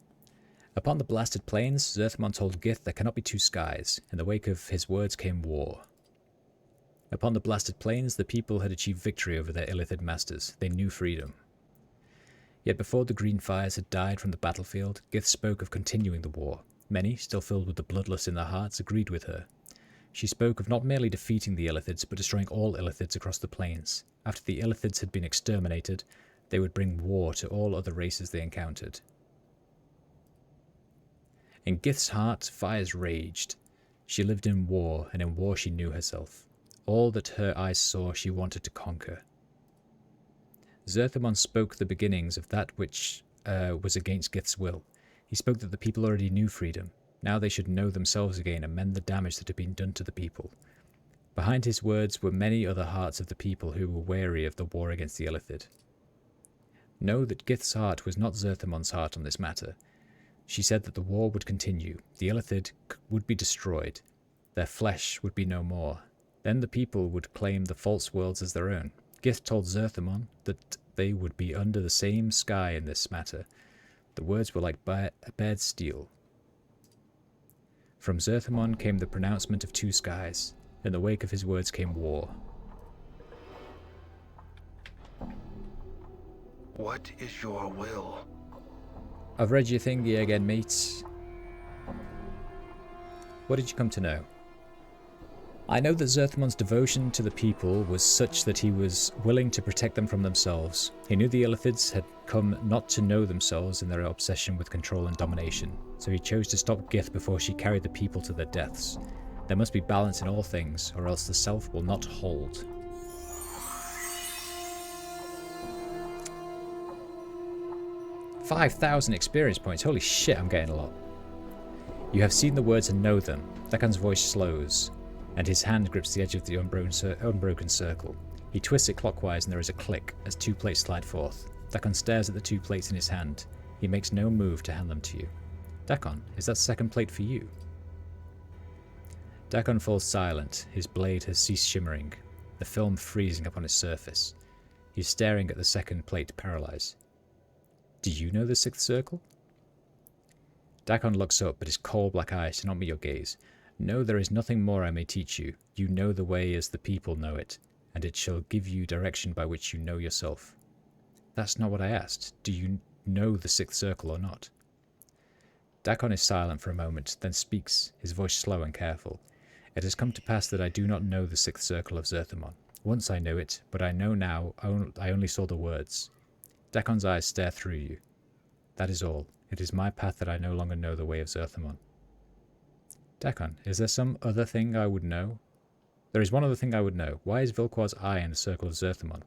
Upon the blasted plains, Zerthmon told Gith there cannot be two skies. In the wake of his words came war. Upon the blasted plains, the people had achieved victory over their Illithid masters. They knew freedom. Yet before the green fires had died from the battlefield, Gith spoke of continuing the war. Many, still filled with the bloodlust in their hearts, agreed with her. She spoke of not merely defeating the Illithids, but destroying all Illithids across the plains. After the Illithids had been exterminated, they would bring war to all other races they encountered. In Gith's heart, fires raged. She lived in war, and in war she knew herself. All that her eyes saw she wanted to conquer. Zerthmon spoke the beginnings of that which was against Gith's will. He spoke that the people already knew freedom. Now they should know themselves again and mend the damage that had been done to the people. Behind his words were many other hearts of the people who were wary of the war against the Illithid. Know that Gith's heart was not Zerthmon's heart on this matter. She said that the war would continue, the Illithid would be destroyed, their flesh would be no more. Then the people would claim the false worlds as their own. Gith told Zerthmon that they would be under the same sky in this matter. The words were like bared steel. From Zerthmon came the pronouncement of two skies. In the wake of his words came war. What is your will? I've read your thingy again, mate. What did you come to know? I know that Zerthmon's devotion to the people was such that he was willing to protect them from themselves. He knew the Illithids had come not to know themselves in their obsession with control and domination, so he chose to stop Gith before she carried the people to their deaths. There must be balance in all things, or else the self will not hold. "5,000 experience points. Holy shit, I'm getting a lot. You have seen the words and know them." Dakon's voice slows, and his hand grips the edge of the unbroken circle. He twists it clockwise and there is a click as 2 plates slide forth. Dakon stares at the 2 plates in his hand. He makes no move to hand them to you. Dakon, is that second plate for you? Dakon falls silent. His blade has ceased shimmering, the film freezing upon its surface. He's staring at the second plate, paralyzed. Do you know the 6th circle? Dakon looks up, but his coal black eyes do not meet your gaze. No, there is nothing more I may teach you. You know the way as the people know it, and it shall give you direction by which you know yourself. That's not what I asked. Do you know the 6th circle or not? Dakon is silent for a moment, then speaks, his voice slow and careful. It has come to pass that I do not know the 6th circle of Zerthmon. Once I knew it, but I know now I only saw the words. Dakon's eyes stare through you. That is all. It is my path that I no longer know the way of Zerthmon. Dakon, is there some other thing I would know? There is one other thing I would know. Why is Vilquar's eye in the circle of Zerthmon?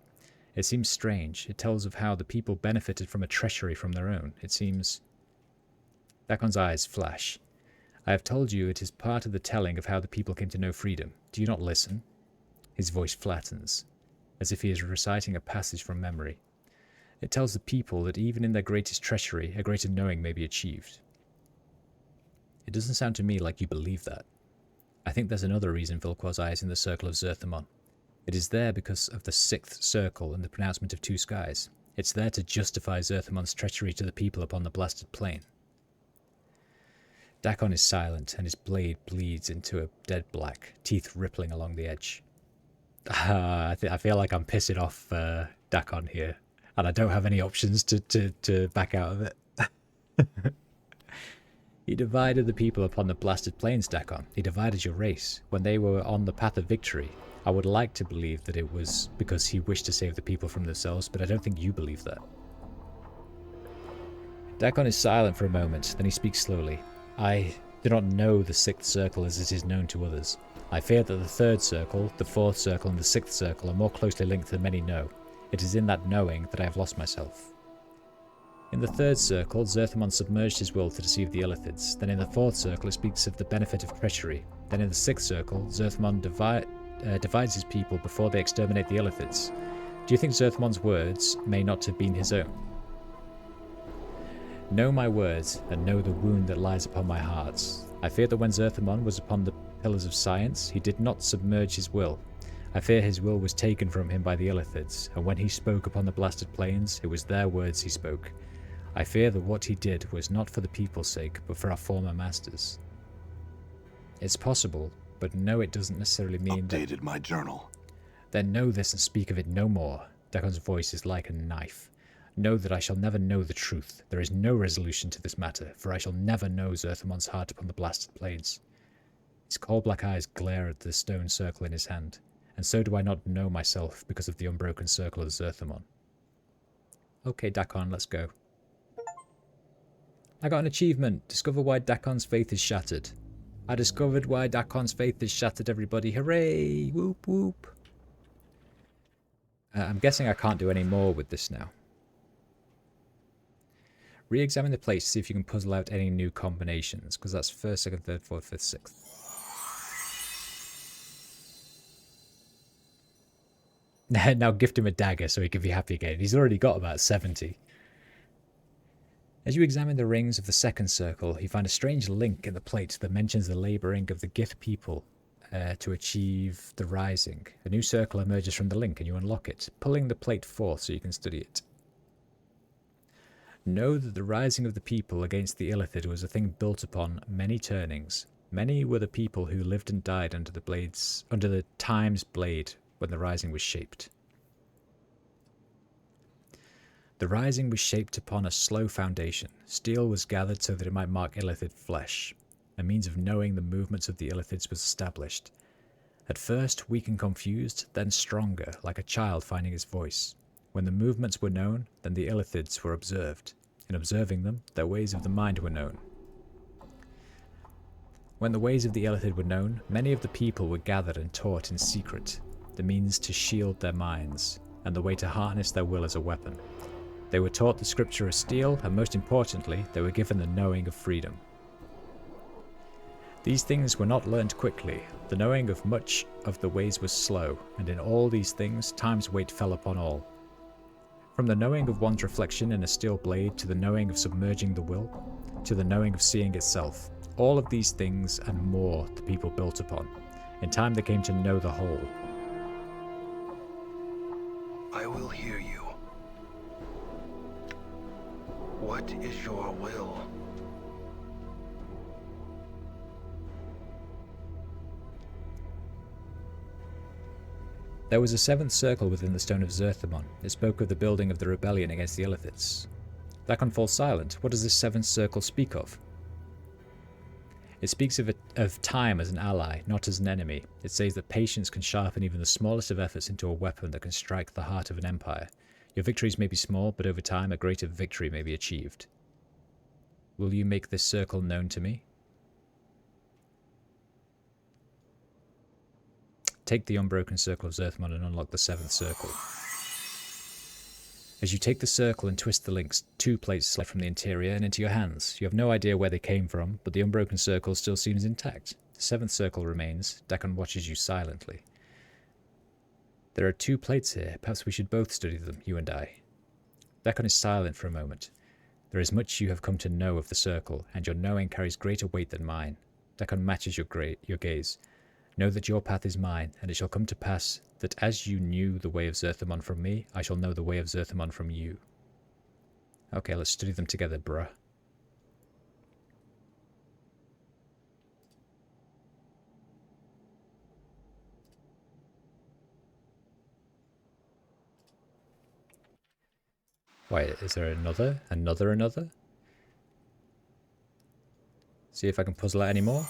It seems strange. It tells of how the people benefited from a treachery from their own. It seems... Dakon's eyes flash. I have told you it is part of the telling of how the people came to know freedom. Do you not listen? His voice flattens, as if he is reciting a passage from memory. It tells the people that even in their greatest treachery, a greater knowing may be achieved. It doesn't sound to me like you believe that. I think there's another reason Vilquar's eye is in the circle of Zerthmon. It is there because of the 6th circle and the pronouncement of 2 skies. It's there to justify Zerthmon's treachery to the people upon the blasted plain. Dakon is silent, and his blade bleeds into a dead black, teeth rippling along the edge. I feel like I'm pissing off Dakon here, and I don't have any options to back out of it. He divided the people upon the blasted plains, Dakon. He divided your race. When they were on the path of victory, I would like to believe that it was because he wished to save the people from themselves, but I don't think you believe that. Dakon is silent for a moment, then he speaks slowly. I do not know the 6th circle as it is known to others. I fear that the 3rd circle, the 4th circle, and the 6th circle are more closely linked than many know. It is in that knowing that I have lost myself. In the 3rd circle, Zerthmon submerged his will to deceive the Illithids. Then in the 4th circle, it speaks of the benefit of treachery. Then in the 6th circle, Zerthmon divides his people before they exterminate the Illithids. Do you think Zerthmon's words may not have been his own? Know my words, and know the wound that lies upon my heart. I fear that when Zerthmon was upon the pillars of science, he did not submerge his will. I fear his will was taken from him by the Illithids, and when he spoke upon the blasted plains, it was their words he spoke. I fear that what he did was not for the people's sake, but for our former masters. It's possible, but no, it doesn't necessarily mean Updated my journal. Then know this and speak of it no more. Dakon's voice is like a knife. Know that I shall never know the truth. There is no resolution to this matter, for I shall never know Zerthamon's heart upon the blasted plains. His coal-black eyes glare at the stone circle in his hand, and so do I not know myself because of the unbroken circle of Zerthamon. Okay, Dakon, let's go. I got an achievement. Discover why Dakon's faith is shattered. I discovered why Dakon's faith is shattered, everybody. Hooray! Whoop, whoop. I'm guessing I can't do any more with this now. Re-examine the place to see if you can puzzle out any new combinations, because that's 1st, 2nd, 3rd, 4th, 5th, 6th. Now gift him a dagger so he can be happy again. He's already got about 70. As you examine the rings of the 2nd circle, you find a strange link in the plate that mentions the labouring of the Gith people to achieve the rising. A new circle emerges from the link and you unlock it, pulling the plate forth so you can study it. Know that the rising of the people against the Illithid was a thing built upon many turnings. Many were the people who lived and died under the Time's blade when the rising was shaped. The rising was shaped upon a slow foundation. Steel was gathered so that it might mark Illithid flesh. A means of knowing the movements of the Illithids was established. At first weak and confused, then stronger, like a child finding his voice. When the movements were known, then the Illithids were observed. In observing them, their ways of the mind were known. When the ways of the Illithid were known, many of the people were gathered and taught in secret, the means to shield their minds, and the way to harness their will as a weapon. They were taught the scripture of steel, and most importantly, they were given the knowing of freedom. These things were not learned quickly. The knowing of much of the ways was slow, and in all these things, time's weight fell upon all. From the knowing of one's reflection in a steel blade, to the knowing of submerging the will, to the knowing of seeing itself, all of these things and more the people built upon. In time they came to know the whole. I will hear you. What is your will? There was a 7th circle within the Stone of Zerthamon. It spoke of the building of the rebellion against the Illithids. Dakon falls silent. What does this 7th circle speak of? It speaks of time as an ally, not as an enemy. It says that patience can sharpen even the smallest of efforts into a weapon that can strike the heart of an empire. Your victories may be small, but over time a greater victory may be achieved. Will you make this circle known to me? Take the unbroken circle of Zerthamon and unlock the 7th circle. As you take the circle and twist the links, 2 plates slide from the interior and into your hands. You have no idea where they came from, but the unbroken circle still seems intact. The 7th circle remains. Dakon watches you silently. There are 2 plates here. Perhaps we should both study them, you and I. Dakon is silent for a moment. There is much you have come to know of the circle, and your knowing carries greater weight than mine. Dakon matches your gaze. Know that your path is mine, and it shall come to pass that as you knew the way of Zerthamon from me, I shall know the way of Zerthamon from you. Okay, let's study them together, bruh. Wait, is there another? Another? See if I can puzzle out any more.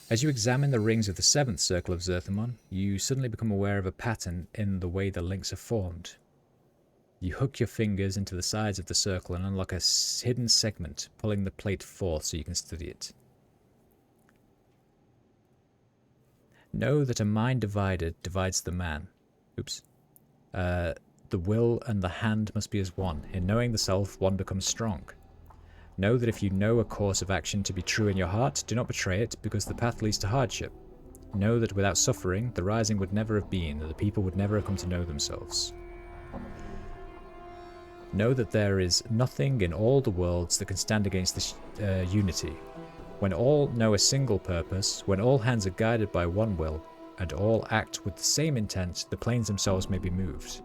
As you examine the rings of the 7th circle of Zerthamon, you suddenly become aware of a pattern in the way the links are formed. You hook your fingers into the sides of the circle and unlock a hidden segment, pulling the plate forth so you can study it. Know that a mind divided divides the man. Oops. The will and the hand must be as one. In knowing the self, one becomes strong. Know that if you know a course of action to be true in your heart, do not betray it, because the path leads to hardship. Know that without suffering, the rising would never have been, and the people would never have come to know themselves. Know that there is nothing in all the worlds that can stand against this unity. When all know a single purpose, when all hands are guided by one will, and all act with the same intent, the planes themselves may be moved.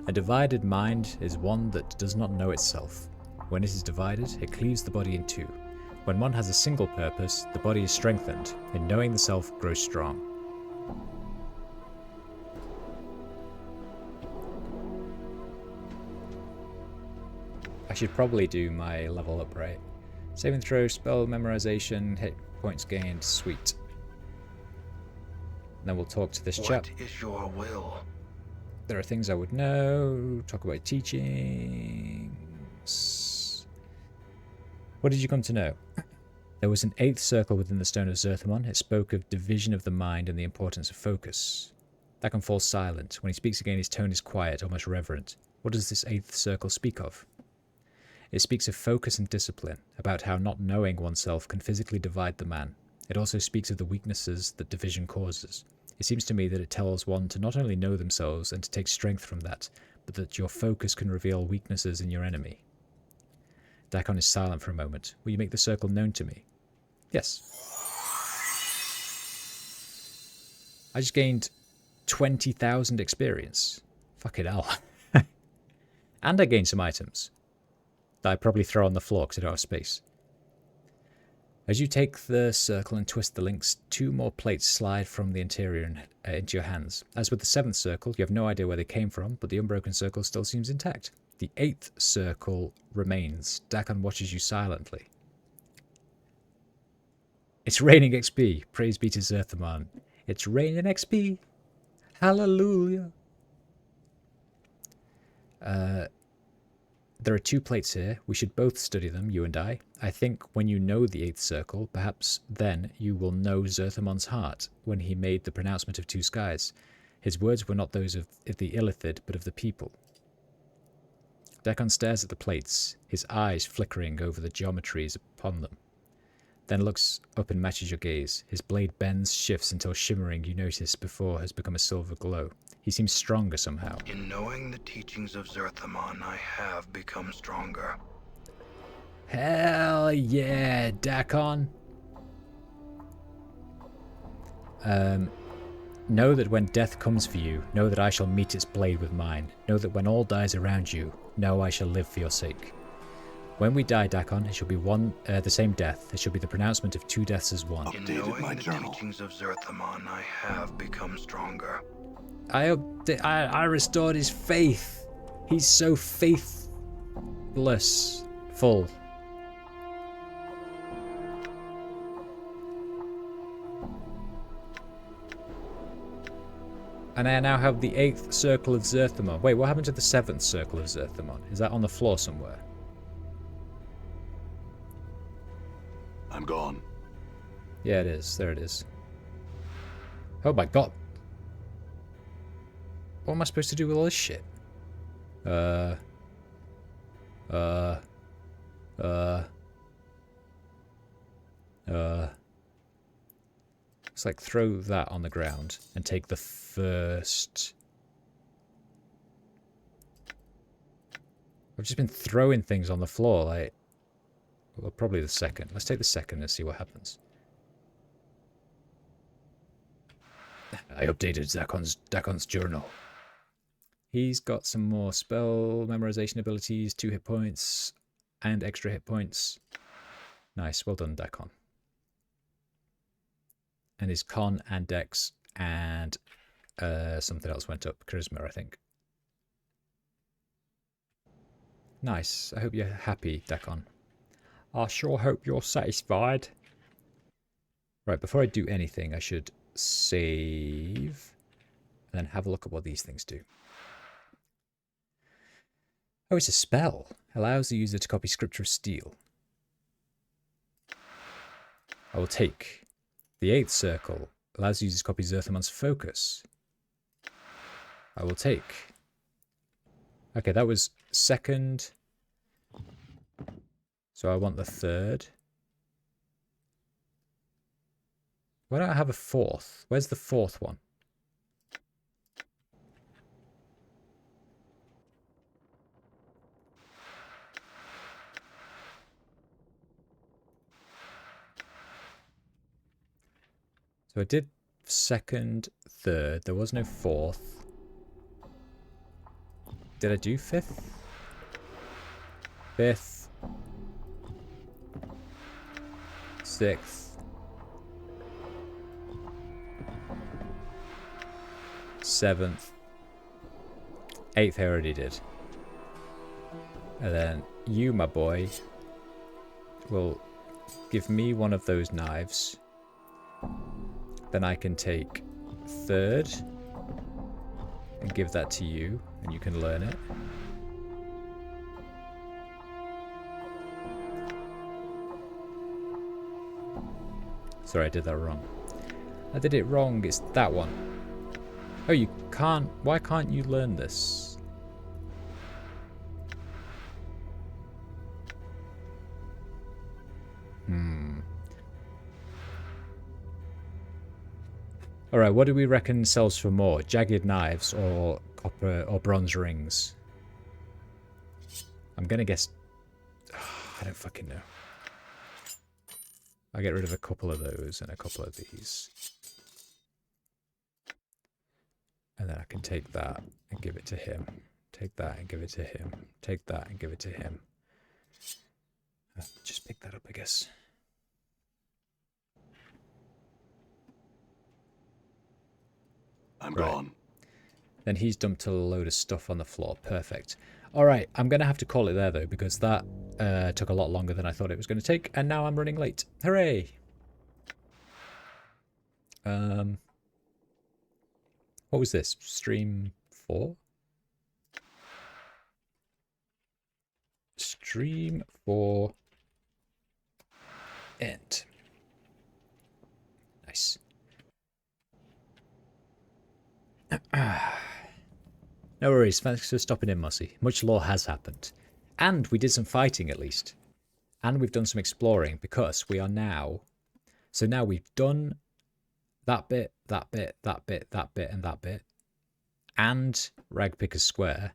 A divided mind is one that does not know itself. When it is divided, it cleaves the body in two. When one has a single purpose, the body is strengthened, and knowing the self grows strong. I should probably do my level up, right? Saving throw, spell memorization, hit points gained, sweet. And then we'll talk to this chap. What is your will? There are things I would know. Talk about teachings. What did you come to know? There was an 8th circle within the Stone of Zerthamon. It spoke of division of the mind and the importance of focus. Dakon falls silent. When he speaks again, his tone is quiet, almost reverent. What does this 8th circle speak of? It speaks of focus and discipline, about how not knowing oneself can physically divide the man. It also speaks of the weaknesses that division causes. It seems to me that it tells one to not only know themselves and to take strength from that, but that your focus can reveal weaknesses in your enemy. Dakon is silent for a moment. Will you make the circle known to me? Yes. I just gained 20,000 experience. Fucking hell. And I gained some items that I'd probably throw on the floor because I don't have space. As you take the circle and twist the links, 2 more plates slide from the interior and, into your hands. As with the 7th circle, you have no idea where they came from, but the unbroken circle still seems intact. The 8th circle remains. Dakon watches you silently. It's raining XP. Praise be to Zerthamon. It's raining XP. Hallelujah. There are 2 plates here. We should both study them, you and I. I think when you know the 8th circle, perhaps then you will know Zerthamon's heart when he made the pronouncement of 2 skies. His words were not those of the Illithid, but of the people. Dakon stares at the plates, his eyes flickering over the geometries upon them. Then looks up and matches your gaze. His blade bends, shifts until shimmering you noticed before has become a silver glow. He seems stronger somehow. In knowing the teachings of Zerthamon, I have become stronger. Hell yeah, Dakon. Know that when death comes for you, know that I shall meet its blade with mine. Know that when all dies around you, know I shall live for your sake. When we die, Dakon, it shall be the same death. It shall be the pronouncement of 2 deaths as one. In Updated knowing my the journal. teachings of Zerthamon, I have become stronger. I restored his faith. He's so faithless. Full. And I now have the 8th circle of Zerthamon. Wait, what happened to the 7th circle of Zerthamon? Is that on the floor somewhere? I'm gone. Yeah, it is. There it is. Oh my god. What am I supposed to do with all this shit? Let's like throw that on the ground and take the first... I've just been throwing things on the floor, like... Well, probably the second. Let's take the second and see what happens. I updated Dakon's journal. He's got some more spell memorization abilities, 2 hit points, and extra hit points. Nice, well done, Dakon. And his con and dex and something else went up, charisma, I think. Nice, I hope you're happy, Dakon. I sure hope you're satisfied. Right, before I do anything, I should save and then have a look at what these things do. Oh, it's a spell. Allows the user to copy Scripture of Steel. I will take. The 8th circle allows users to copy Zerthamon's focus. I will take. Okay, that was 2nd. So I want the 3rd. Why don't I have a 4th? Where's the 4th one? So I did second, third. There was no fourth. Did I do fifth? Fifth. Sixth. Seventh. Eighth I already did. And then you, my boy, will give me one of those knives. Then I can take third and give that to you, and you can learn it. Sorry, I did that wrong. I did it wrong. It's that one. Oh, you can't. Why can't you learn this? Alright, what do we reckon sells for more? Jagged knives or copper or bronze rings? I'm gonna guess... I don't fucking know. I'll get rid of a couple of those and a couple of these. And then I can take that and give it to him. Take that and give it to him. Take that and give it to him. Just pick that up, I guess. I'm gone. Then he's dumped a load of stuff on the floor. Perfect. Alright, I'm going to have to call it there, though, because that took a lot longer than I thought it was going to take, and now I'm running late. Hooray! What was this? Stream 4? Stream 4. End. Nice. No worries, thanks for stopping in, Mossy. Much lore has happened. And we did some fighting, at least. And we've done some exploring, because we are now... So now we've done that bit, that bit, that bit, that bit, and that bit. And Ragpicker's Square.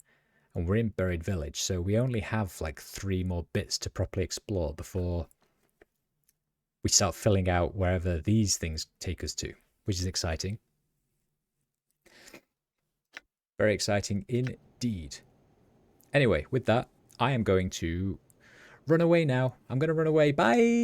And we're in Buried Village, so we only have like 3 more bits to properly explore before we start filling out wherever these things take us to, which is exciting. Very exciting indeed. Anyway, with that, I am going to run away now. I'm going to run away. Bye!